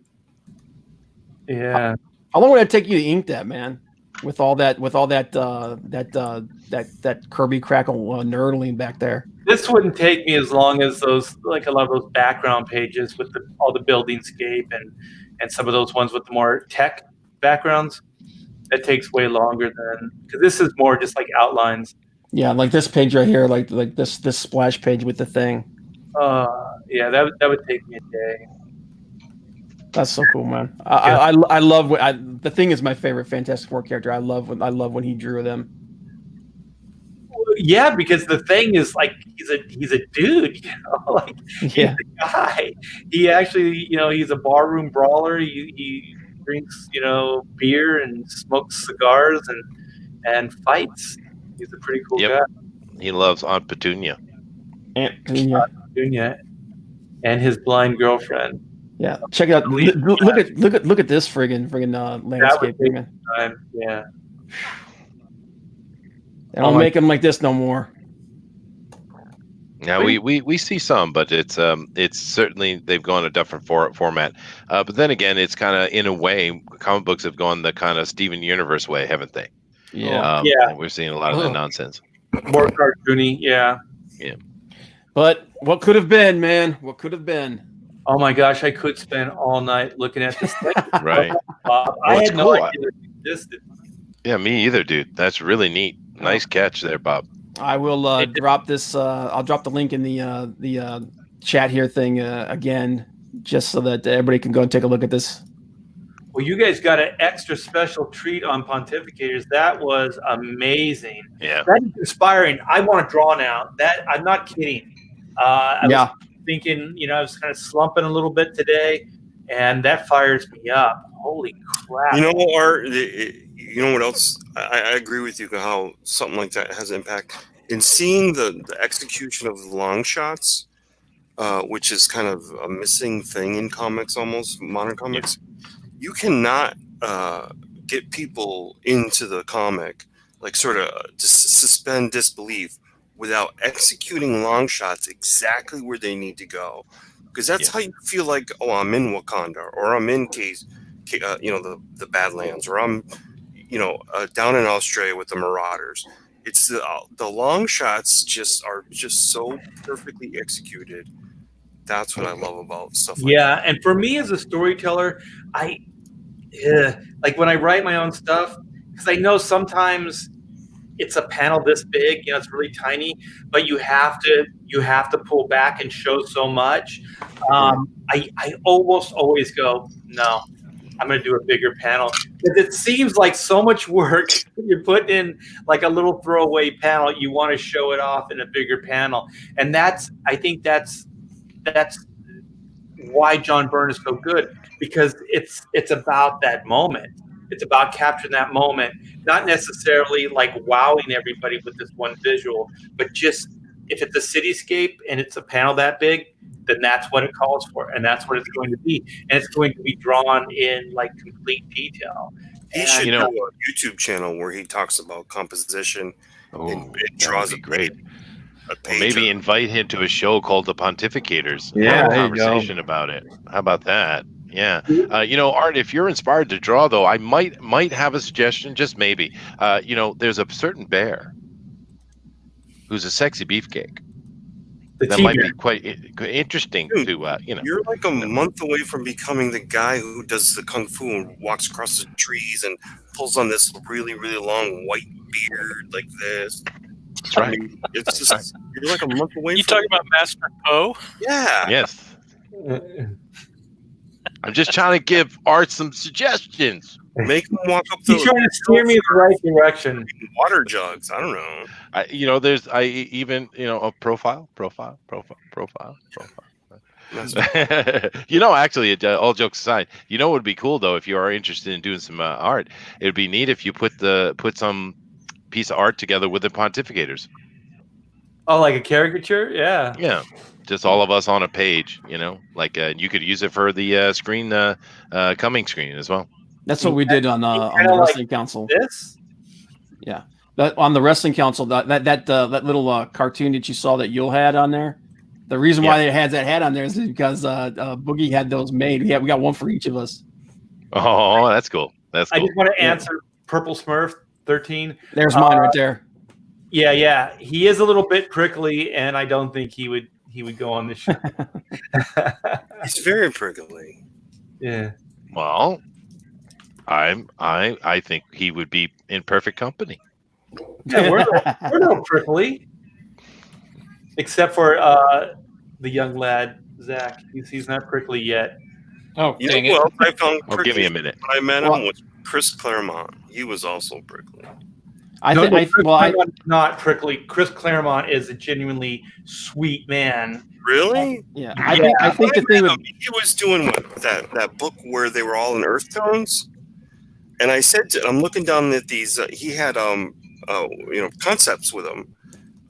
Yeah. How long would it take you to ink that, man? with all that Kirby Crackle nerdling back there. This wouldn't take me as long as those, like a lot of those background pages with all the buildingscape and some of those ones with the more tech backgrounds. That takes way longer than, because this is more just like outlines. Yeah, like this page right here, like this splash page with the thing. Yeah, that would take me a day. That's so cool, man. I love the Thing is my favorite Fantastic Four character. I love when he drew them. Yeah, because the Thing is like he's a dude, you know, like he's a guy. He actually, you know, he's a barroom brawler. He drinks, you know, beer and smokes cigars and fights. He's a pretty cool guy. He loves Aunt Petunia. Petunia, and his blind girlfriend. Yeah, check it out. Look at this friggin' landscape. Yeah. They don't make them like this no more. Now we see some, but it's certainly they've gone a different format. But then again, it's kind of, in a way, comic books have gone the kind of Steven Universe way, haven't they? Yeah. We're seeing a lot of that nonsense. More cartoony, yeah. But what could have been, man? What could have been? Oh my gosh, I could spend all night looking at this thing. Right. I had no idea it existed. Yeah, me either, dude. That's really neat. Nice catch there, Bob. I will drop this. I'll drop the link in the chat here thing again, just so that everybody can go and take a look at this. Well, you guys got an extra special treat on Pontificators. That was amazing. Yeah. That is inspiring. I want to draw now. That I'm not kidding. I was thinking, you know, I was kind of slumping a little bit today, and that fires me up. Holy crap! You know what, Art? You know what else? I agree with you how something like that has impact. In seeing the execution of the long shots, which is kind of a missing thing in comics, almost modern comics. You cannot get people into the comic, like sort of suspend disbelief without executing long shots exactly where they need to go. Because that's how you feel like, oh, I'm in Wakanda, or I'm in the Badlands, or I'm, down in Australia with the Marauders. It's the long shots are just so perfectly executed. That's what I love about stuff like that. And for me as a storyteller, like when I write my own stuff, because I know sometimes it's a panel this big, you know, it's really tiny, but you have to pull back and show so much. I almost always go, no, I'm going to do a bigger panel, because it seems like so much work. You're putting in like a little throwaway panel. You want to show it off in a bigger panel, and I think that's why John Byrne is so good, because it's about that moment. It's about capturing that moment, not necessarily like wowing everybody with this one visual, but just if it's a cityscape and it's a panel that big, then that's what it calls for, and that's what it's going to be, and it's going to be drawn in like complete detail. He should do a YouTube channel where he talks about composition and draws great. A page. Maybe invite him to a show called The Pontificators. Yeah, have a conversation about it. How about that? Yeah. Art, if you're inspired to draw, though, I might have a suggestion, just maybe. There's a certain bear who's a sexy beefcake. That might be quite interesting to, You're like a month away from becoming the guy who does the kung fu and walks across the trees and pulls on this really, really long white beard like this. That's right. It's just, you're like a month away You talking about Master Poe? Yeah. Yes. I'm just trying to give Art some suggestions. Make him walk up those. He's trying to steer me in the right direction. Water jugs. I don't know. There's a profile. Actually, all jokes aside, what would be cool though, if you are interested in doing some art, it would be neat if you put some piece of art together with the Pontificators. Oh, like a caricature? Yeah. Yeah. Just all of us on a page, like you could use it for the screen, coming screen as well. That's what we did on the Wrestling Council. This? Yeah. On the Wrestling Council, that little cartoon that you saw that Yule had on there. The reason why it has that hat on there is because Boogie had those made. We got one for each of us. Oh, that's cool. That's cool. I just want to answer Purple Smurf 13. There's mine right there. Yeah. He is a little bit prickly, and I don't think he would go on this show. He's very prickly. Yeah. Well, I think he would be in perfect company. Yeah, we're no prickly, except for the young lad Zach. He's not prickly yet. Oh, You dang know it. who else I found Oh, prickly give me a minute. when I met him was Chris Claremont. He was also prickly. Chris Claremont's not prickly. Chris Claremont is a genuinely sweet man. Really? Yeah, I think the thing with he was doing that book where they were all in earth tones, and I said I'm looking down at these. He had concepts with him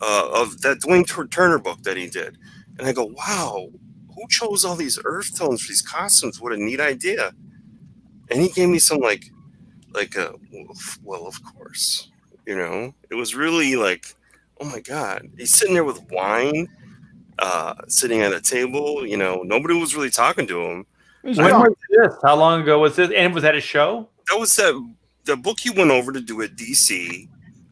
of that Dwayne Turner book that he did, and I go, wow, who chose all these earth tones for these costumes? What a neat idea! And he gave me some well, of course, it was really like, oh my god, he's sitting there with wine. Sitting at a table, nobody was really talking to him. When was this? How long ago was this? And was that a show? That was the book he went over to do at DC.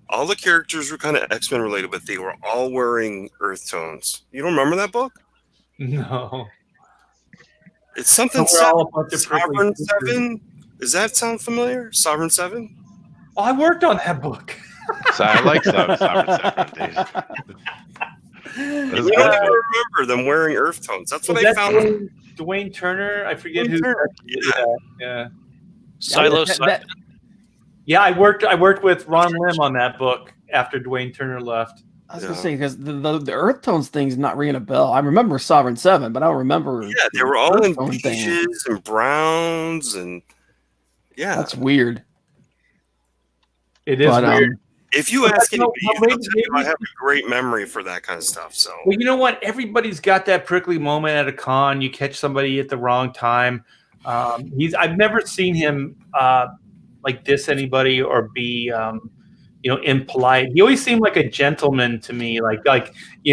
All the characters were kind of X-Men related, but they were all wearing earth tones. You don't remember that book? No. It's something Sovereign 7. Does that sound familiar? Sovereign 7? Oh, I worked on that book. So I like Sovereign 7, dude. You don't even remember them wearing earth tones. That's what I found. Dwayne Turner. I forget who. Yeah. Silo. Yeah, I worked with Ron Lim on that book after Dwayne Turner left. I was gonna say because the earth tones thing's not ringing a bell. I remember Sovereign 7, but I don't remember. Yeah, they were all in beiges and browns, and that's weird. It is weird. If you ask anybody, I have a great memory for that kind of stuff. So, well, you know what? Everybody's got that prickly moment at a con. You catch somebody at the wrong time. I've never seen him diss anybody or be impolite. He always seemed like a gentleman to me, like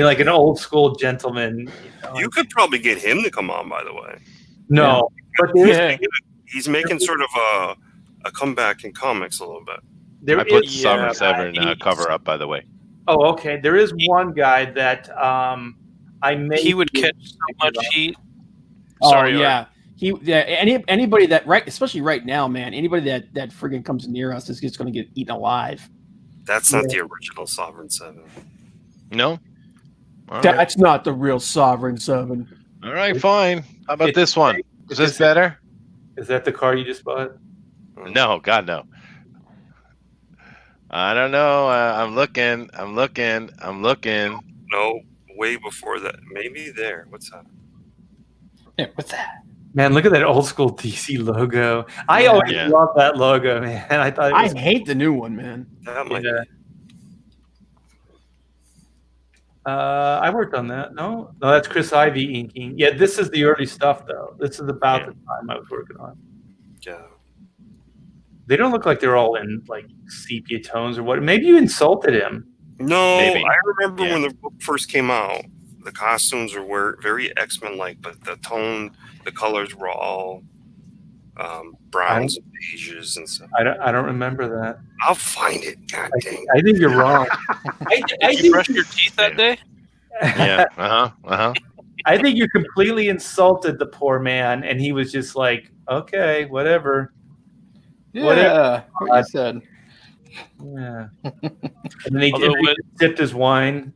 an old school gentleman. You could probably get him to come on, by the way. No, but he's making sort of a comeback in comics a little bit. I put Sovereign 7 cover up, by the way. Oh, okay. There is one guy that I made. He would catch so much heat. Sorry, yeah. Anybody that especially right now, man. Anybody that friggin' comes near us is just going to get eaten alive. That's not the original Sovereign 7. No, that's not the real Sovereign 7. All right, fine. How about this one? Is this better? Is that the car you just bought? No, God, no. I don't know. I'm looking. No, way before that. Maybe there. What's that? Yeah, what's that? Man, look at that old school DC logo. I always love that logo, man. I hate the new one, man. That might I worked on that. No, that's Chris Ivey inking. Yeah, this is the early stuff, though. This is about the time I was working on. Yeah. They don't look like they're all in sepia tones or what. Maybe you insulted him. No, Maybe. I remember when the book first came out, the costumes were very X-Men-like, but the colors were all browns and beiges and stuff. I don't remember that. I'll find it. God dang. I think you're wrong. Did you brush your teeth that day? Yeah. I think you completely insulted the poor man, and he was just like, "Okay, whatever." Yeah, what you said. Yeah. And then he sipped his wine.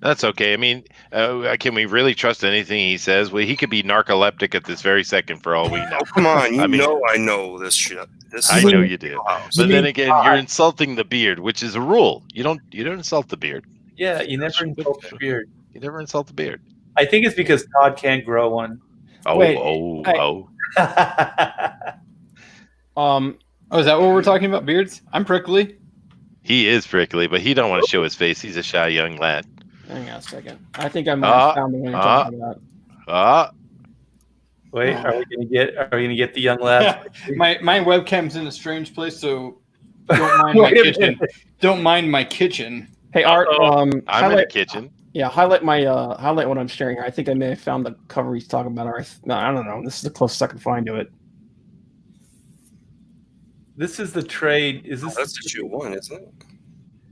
That's okay. I mean, can we really trust anything he says? Well, he could be narcoleptic at this very second for all we know. Oh, come on. I know this shit. I know you do. But then again, you're insulting the beard, which is a rule. You don't insult the beard. Yeah, you never insult the beard. You never insult the beard. I think it's because Todd can't grow one. Oh. Is that what we're talking about? Beards? I'm prickly. He is prickly, but he don't want to show his face. He's a shy young lad. Hang on a second. I think I might have found the one you're talking about. Wait, are we gonna get the young lad? My webcam's in a strange place, so don't mind my kitchen. Don't mind my kitchen. Hey Art, I'm in the kitchen. Yeah, highlight what I'm sharing here. I think I may have found the cover he's talking about. No, I don't know. This is the closest I can find to it. This is the trade. Is this? That's the shoe one, isn't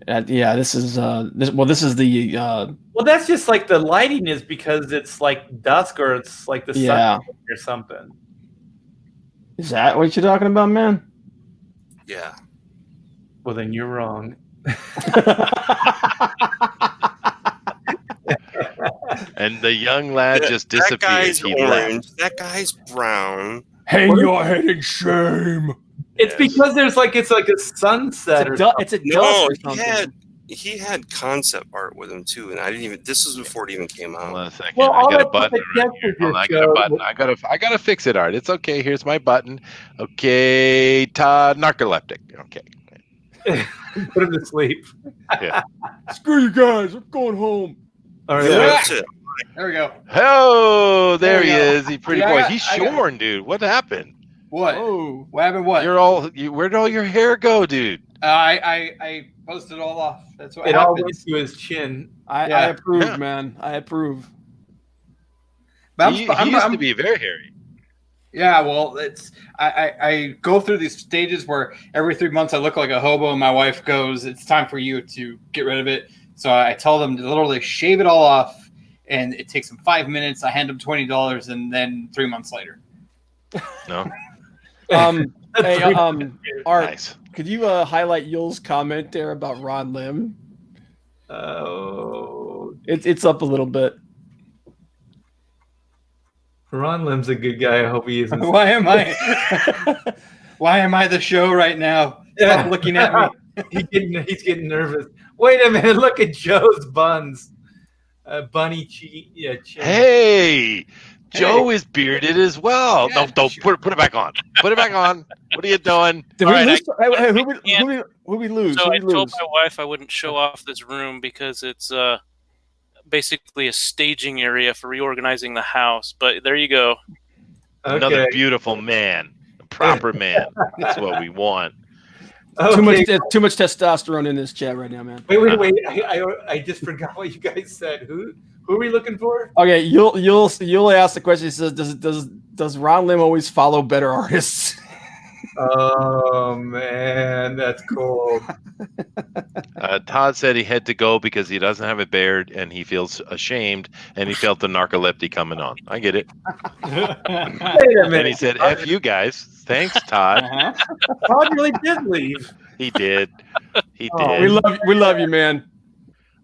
it? Yeah, this is this is the Well, that's just like the lighting is because it's like dusk or it's like the Yeah. sun or something. is that what you're talking about, man? Yeah. Well, then you're wrong. And the young lad just That disappeared. guy's He orange. left. That guy's brown. Hang your head in shame. It's because there's like it's like a sunset. or something. It's a No, dust or something. he had concept art with him too, and I didn't even. This was before it even came Hold out. on a second. Well, I all got a that button. puppet Right gets here. is Hold your on, I got a show. button. I gotta fix it, Art. It's okay. Here's my button. Okay, Todd, narcoleptic. Okay. Put him to sleep. Screw you guys. I'm going home. All right. Yeah, that's it. There we go. Oh, there There he we go. is. He pretty Yeah, boy. I He's got- shorn, dude. What happened? What? Oh, What happened? What? Where'd all your hair go, dude? I posted it all off. That's what It all went happens. to his chin. I Yeah. approve, Yeah. man. I approve. But He used to be very hairy. Yeah, well, I go through these stages where every 3 months I look like a hobo, and my wife goes, "It's time for you to get rid of it." So I tell them to literally shave it all off, and it takes them 5 minutes. I hand them $20, and then 3 months later. No, Hey, Art, nice. could you highlight Yule's comment there about Ron Lim? Oh, It's up a little bit. Ron Lim's a good guy. I hope he isn't. Why am I? Why am I the show right now? Stop looking at me. He's getting nervous. Wait a minute! Look at Joe's buns. Bunny cheek. Yeah. Chin. Hey, Joe is bearded as well. Yeah, No, don't put it back on. Put it back on. What are you doing? Did All we right, lose? Hey, can't- who we lose? So Who I we told lose? my wife I wouldn't show off this room because it's basically a staging area for reorganizing the house. But there you go. Another Okay. beautiful man, a proper man. That's what we want. Okay. Too much testosterone in this chat right now, man. Wait. I just forgot what you guys said. Who are we looking for? Okay, you'll ask the question. He says, does Ron Lim always follow better artists? Oh man, that's cool. Todd said he had to go because he doesn't have a beard and he feels ashamed and he felt the narcolepsy coming on. I get it. Wait a And minute. he said, F you guys. Thanks, Todd. Uh-huh. Todd really did leave. He did. He Oh, did. We love you, man.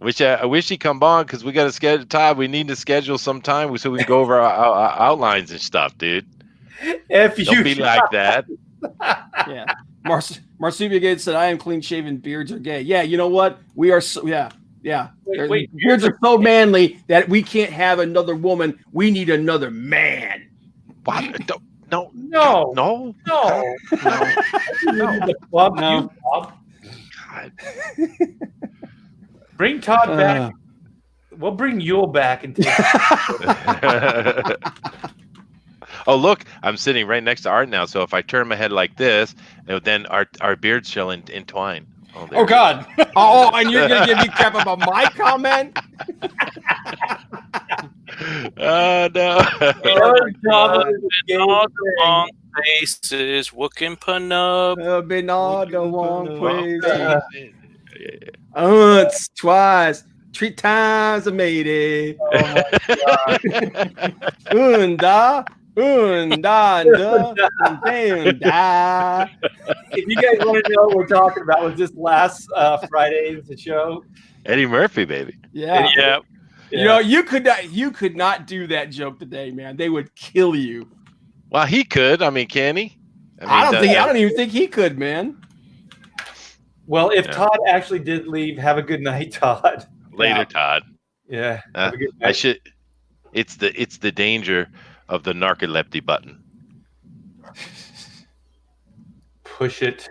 I wish he'd come on because we got to schedule. Todd, we need to schedule some time so we can go over our outlines and stuff, dude. If Don't be like that. Yeah. Marsupia Gates said, "I am clean shaven. Beards are gay." Yeah, you know what? We are. So, yeah. Wait, Beards are so manly that we can't have another woman. We need another man. What? No. No. No. No. The club, No. you club. God. Bring Todd back. We'll bring Yule back and take. Oh, look, I'm sitting right next to Art now. So if I turn my head like this, then our beards shall entwine. there Oh it is. God! Oh, and you're gonna give me crap about my comment? Oh no. All the wrong places, Wookin' Panub. Been all the wrong place. Yeah. Once, twice, 3 times I made it. Unda, unda, unda. If you guys want to know what we're talking about, was this last Friday's show? Eddie Murphy, baby. Yeah. Yeah. You know, you could not do that joke today, man. They would kill you. Well, he could. I mean, can he? I don't even think he could, man. Well, if Yeah. Todd actually did leave, have a good night, Todd. Later, Yeah. Todd. Yeah. Have a good night. I should. It's the danger of the narcolepsy button. Push it.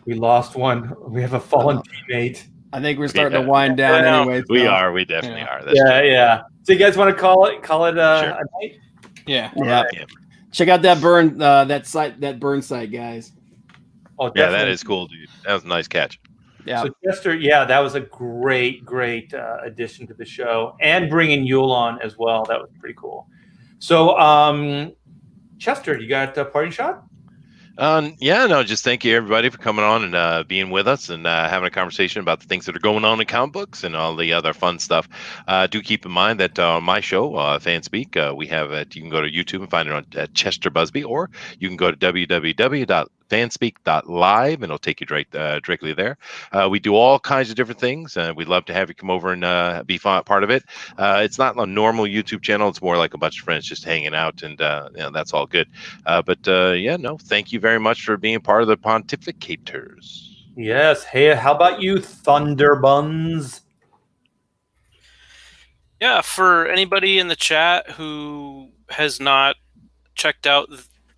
We lost one. We have a fallen teammate. I think we're starting to wind down Yeah. anyway. We so- are. We definitely are. That's Yeah, true. yeah. So you guys want to call it Sure. a night? Yeah. Yeah. Yeah. Check out that burn site, guys. Oh, Yeah, that definitely. is cool, dude. That was a nice catch. Yeah. So Chester, yeah, that was a great addition to the show, and bringing Yule on as well. That was pretty cool. So, Chester, you got a party shot? Just thank you everybody for coming on and being with us and having a conversation about the things that are going on in comic books and all the other fun stuff. Do keep in mind that my show, Fanspeak, we have you can go to YouTube and find it on Chester Busby, or you can go to www.fanspeak.live and it'll take you directly there. We do all kinds of different things. We'd love to have you come over and be part of it. It's not a normal YouTube channel. It's more like a bunch of friends just hanging out, and that's all good. Thank you very much for being part of the Pontificators. Yes. Hey, how about you, Thunderbuns? Yeah, for anybody in the chat who has not checked out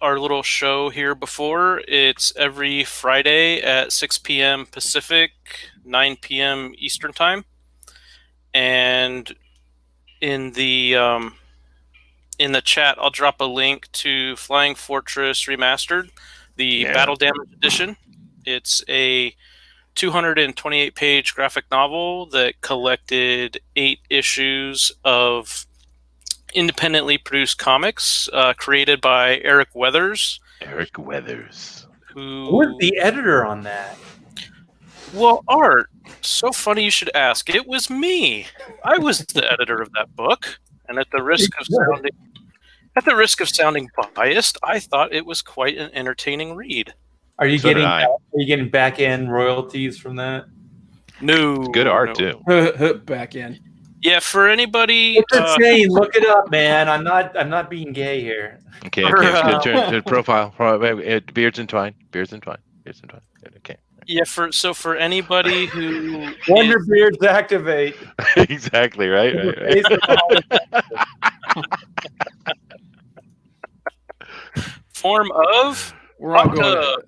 our little show here before, it's every Friday at 6 p.m. Pacific, 9 p.m. Eastern Time. And in the chat, I'll drop a link to Flying Fortress Remastered, the Battle Damage Edition. It's a 228-page graphic novel that collected 8 issues of independently produced comics created by Eric Weathers. Eric Weathers. Who was the editor on that? Well, Art, so funny you should ask. It was me. I was the editor of that book, and at the risk of sounding biased, I thought it was quite an entertaining read. Are you getting back end royalties from that? No, it's good art too. Back in. Yeah, for anybody. What's it saying? Look it up, man. I'm not being gay here. Okay. Turn to profile. Beards entwined. Okay. Yeah, for anybody who Wonder Beards activate. Exactly right. Form of We're all going to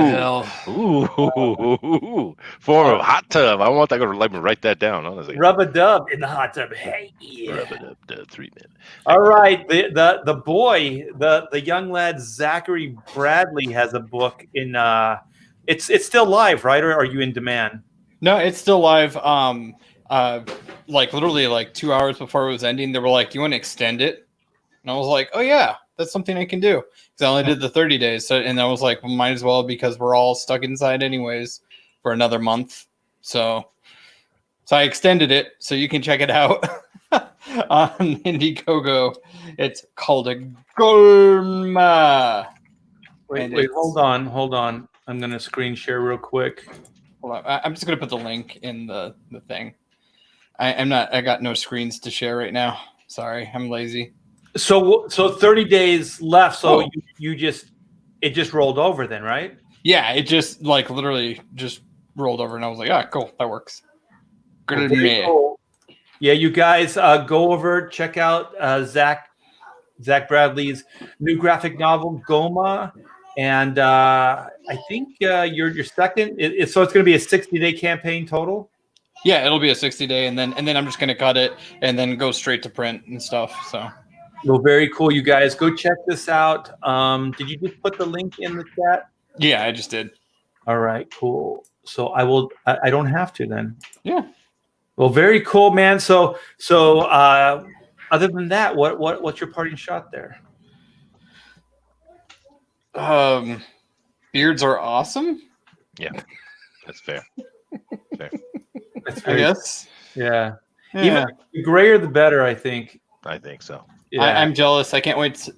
hell. Ooh. Form of hot tub. I want that. Let me write that down. Honestly. Rub a dub in the hot tub. Hey, yeah. Rub a dub. 3 minutes. All right. The boy, the young lad Zachary Bradley has a book in. It's still live, right? Or are you in demand? No, it's still live. Literally 2 hours before it was ending, they were like, "Do you want to extend it?" And I was like, "Oh yeah, that's something I can do." Because I only did the 30 days, and I was like, well, might as well, because we're all stuck inside anyways for another month. So I extended it, so you can check it out on Indiegogo. It's called a Golma. Wait, hold on. I'm gonna screen share real quick. Hold on. I'm just gonna put the link in the thing. I got no screens to share right now. Sorry, I'm lazy. So 30 days left. So it just rolled over then, right? Yeah, it just literally just rolled over, and I was like, cool, that works. Good to me. Cool. Yeah, you guys go over, check out Zach Bradley's new graphic novel Goma, and I think your second. So it's going to be a 60-day campaign total. Yeah, it'll be a 60-day, and then I'm just going to cut it and then go straight to print and stuff. So. Well, very cool, you guys. Go check this out. Did you just put the link in the chat? Yeah, I just did. All right, cool. So I will. I don't have to then. Yeah. Well, very cool, man. So other than that, what's your parting shot there? Beards are awesome. Yeah, that's fair. I guess. Yeah. Even the grayer, the better, I think. I think so. Yeah. I'm jealous. I can't wait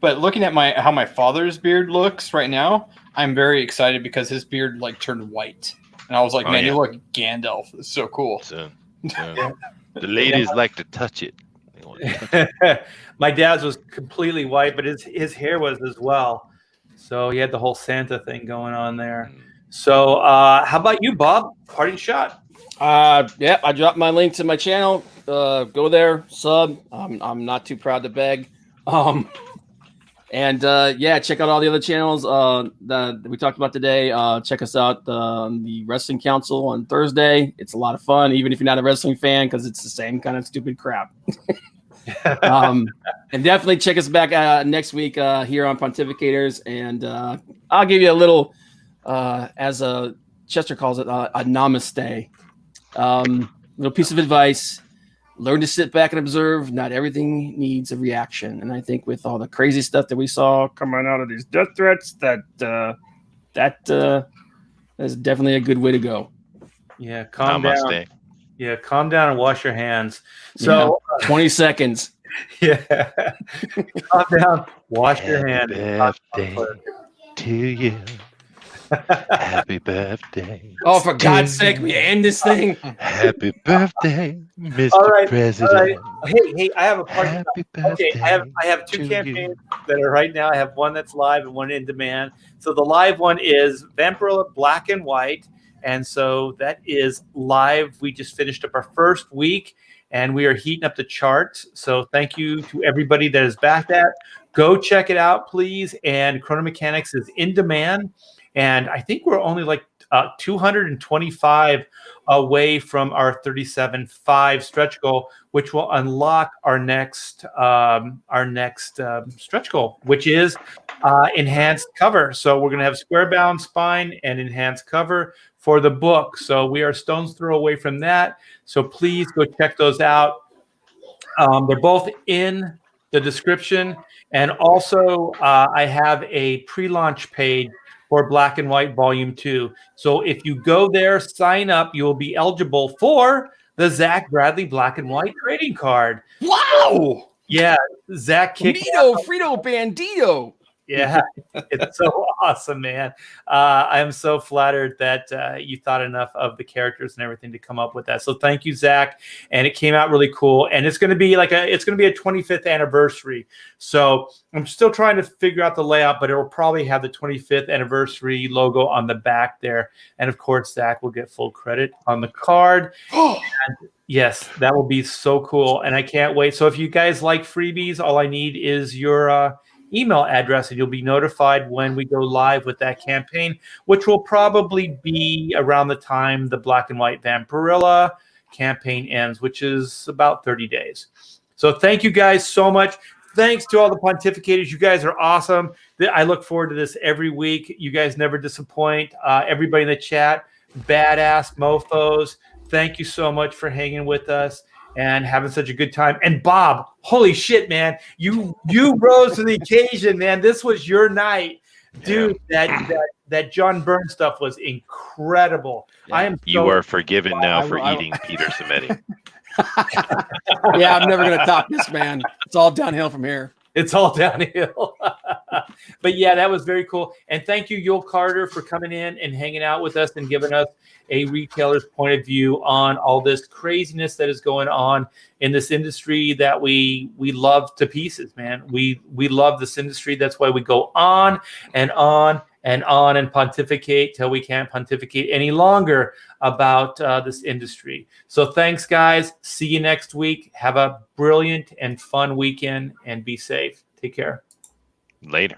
but looking at how my father's beard looks right now, I'm very excited because his beard turned white, and I was like, you look Gandalf. It's so cool. So, the ladies like to touch it. My dad's was completely white, but his hair was as well. So he had the whole Santa thing going on there. So how about you, Bob? Parting shot. Yeah, I dropped my link to my channel. Go there, sub. I'm not too proud to beg. Check out all the other channels that we talked about today. Check us out the Wrestling Council on Thursday. It's a lot of fun, even if you're not a wrestling fan, because it's the same kind of stupid crap. And definitely check us back next week here on Pontificators, and I'll give you a little, as Chester calls it, a namaste. Little piece of advice. learn to sit back and observe. Not everything needs a reaction. And I think with all the crazy stuff that we saw coming out of these death threats, that is definitely a good way to go. Yeah, calm Namaste. down. Yeah, calm down and wash your hands. So 20 seconds. yeah, calm down, wash your hands. Birthday to you. Happy birthday. Oh, for God's sake, we end this thing. Happy birthday, Mr. All right, President. all right. Hey, I have a part. Happy birthday. Okay, I have two to campaigns you. that are right now. I have one that's live and one in demand. So the live one is Vampirilla Black and White, and so that is live. We just finished up our first week, and we are heating up the charts. So thank you to everybody that is back at. Go check it out, please. And Chrono Mechanics is in demand, and I think we're only like 225 away from our 37.5 stretch goal, which will unlock our next stretch goal, which is enhanced cover. So we're going to have square bound spine and enhanced cover for the book. So we are stone's throw away from that. So please go check those out. They're both in the description. And also I have a pre-launch page for Black and White Volume 2. So if you go there, sign up, you will be eligible for the Zach Bradley Black and White trading card. Wow. Yeah, Zach kicked Bonito, Frito Bandito. Yeah, it's so awesome, man. I am so flattered that you thought enough of the characters and everything to come up with that. So thank you, Zach. And it came out really cool. And it's going to be a 25th anniversary. So I'm still trying to figure out the layout, but it will probably have the 25th anniversary logo on the back there. And of course, Zach will get full credit on the card. And yes, that will be so cool. And I can't wait. So if you guys like freebies, all I need is your email address, and you'll be notified when we go live with that campaign, which will probably be around the time the Black and White Vampirilla campaign ends, which is about 30 days. So thank you guys so much. Thanks to all the Pontificators. You guys are awesome. I look forward to this every week. You guys never disappoint. Everybody in the chat, badass mofos. Thank you so much for hanging with us and having such a good time. And Bob, holy shit, man. You rose to the occasion, man. This was your night. Dude, that John Byrne stuff was incredible. Yeah. You are forgiven now for eating Peter Cimetti. Yeah, I'm never going to top this, man. It's all downhill from here. It's all downhill. But yeah, that was very cool. And thank you, Yul Carter, for coming in and hanging out with us and giving us a retailer's point of view on all this craziness that is going on in this industry that we love to pieces, man. We love this industry. That's why we go on and on and on and pontificate till we can't pontificate any longer about this industry. So thanks, guys. See you next week. Have a brilliant and fun weekend and be safe. Take care. Later.